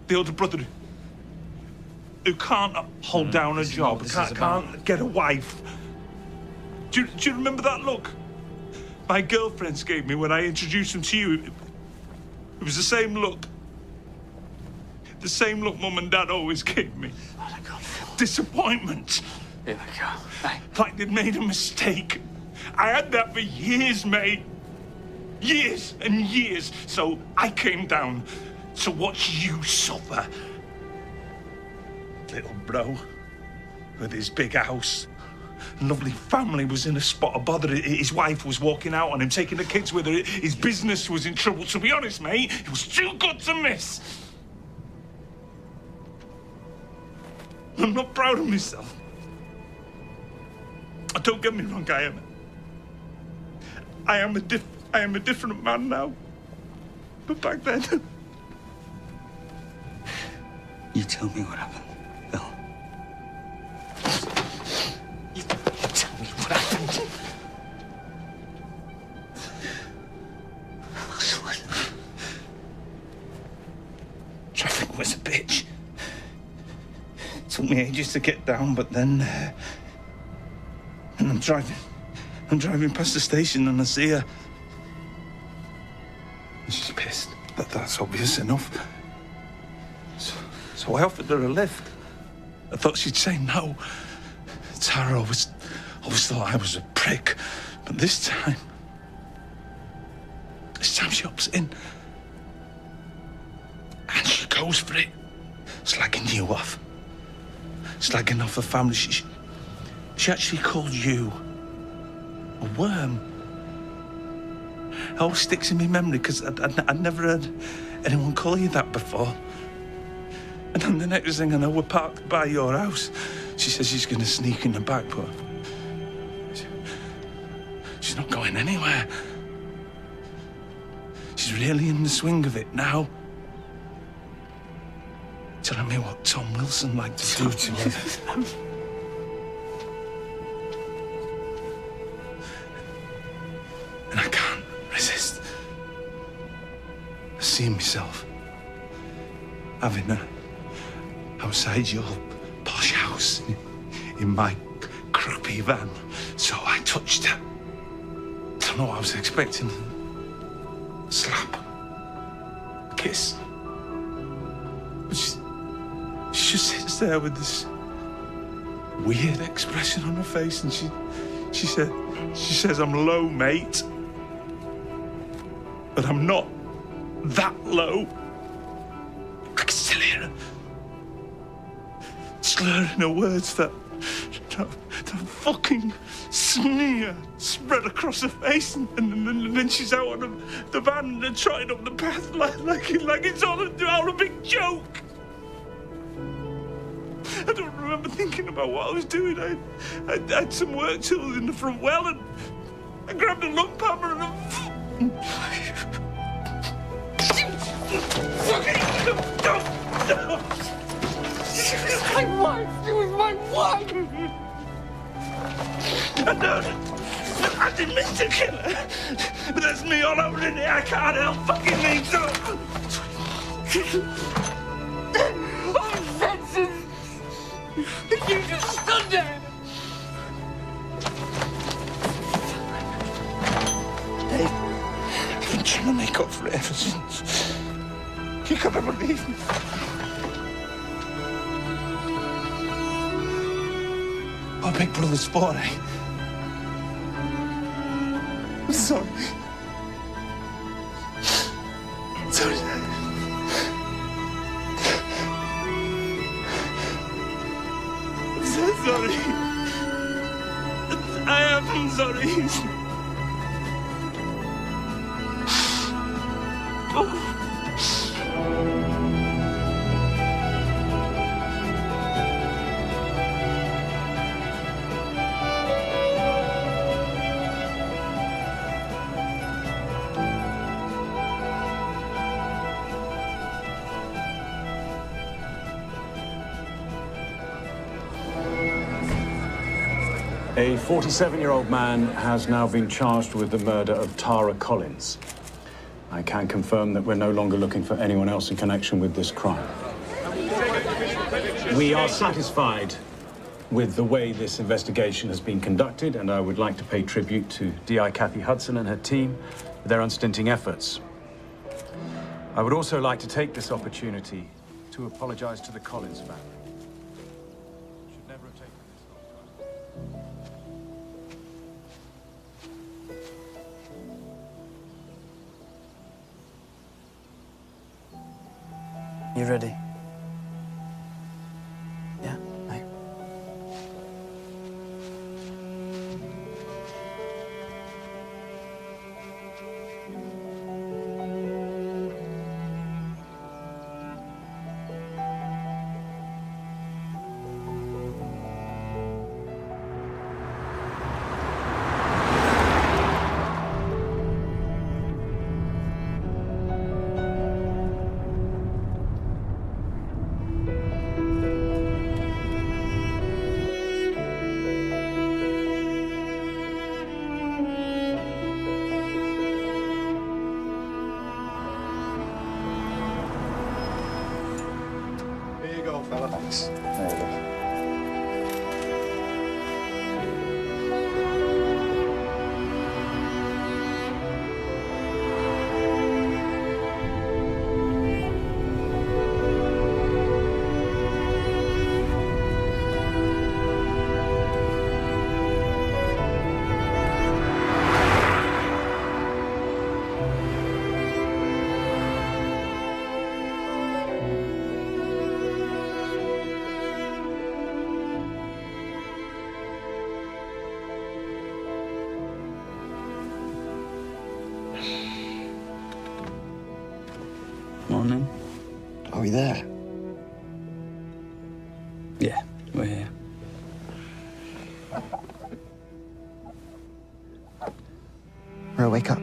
The older brother who can't hold down a job, can't get a wife. Do you remember that look my girlfriends gave me when I introduced them to you? It was the same look. The same look Mum and Dad always gave me. Oh, my God. Disappointment. Here we go. Hey. Like they'd made a mistake. I had that for years, mate. Years and years. So I came down to watch you suffer. Little bro, with his big house, lovely family, was in a spot of bother. His wife was walking out on him, taking the kids with her. His business was in trouble. To be honest, mate, it was too good to miss. I'm not proud of myself. Don't get me wrong, I am a different man now. But back then... You tell me what happened, Phil. You tell me what happened. Traffic was a bitch. Took me ages to get down, but then... and I'm driving past the station and I see her. She's pissed. That's obvious enough. So I offered her a lift. I thought she'd say no. Tara always thought I was a prick. But this time she opts in. And she goes for it. Slagging you off. Slagging off her family. She actually called you a worm. It always sticks in my memory because I'd never heard anyone call you that before. And then the next thing I know, we're parked by your house. She says she's going to sneak in the back, but she's not going anywhere. She's really in the swing of it now. Telling me what Tom Wilson liked to do to her. And I can't resist. I see myself having her outside your posh house in my crappy van. So I touched her. Don't know what I was expecting. Slap. Kiss. But she just sits there with this weird expression on her face, and she says I'm low, mate. But I'm not that low. I can still hear her slurring her words, that fucking sneer spread across her face, and then she's out on the van and trotting up the path like it's all a big joke. I don't remember thinking about what I was doing. I had some work tools in the front well, and I grabbed a lump hammer and She was my wife. She was my wife. I didn't mean to kill her, but that's me all over in here. I can't help fucking me. I'm senses. You just stood there. Dave, I've been trying to make up for it ever since. You gotta believe me. Oh, big brother's sport, eh? I'm sorry. Sorry. I'm so sorry. I am sorry. Oh. A 47-year-old man has now been charged with the murder of Tara Collins. I can confirm that we're no longer looking for anyone else in connection with this crime. We are satisfied with the way this investigation has been conducted, and I would like to pay tribute to DI Kathy Hudson and her team for their unstinting efforts. I would also like to take this opportunity to apologize to the Collins family. Should never have taken this long time. You ready? Yeah, mate. Here you go, fella. Thanks. There you go. we there? Yeah, we're here. Ro, wake up.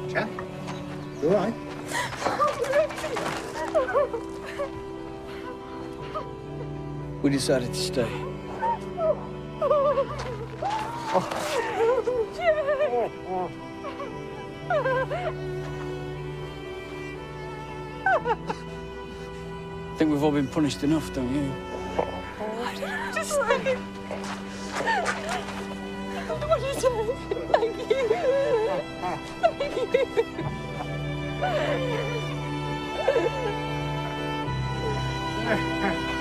Jen? You all right? We decided to stay. I think we've all been punished enough, don't you? I don't understand. What is it? Thank you. Thank you.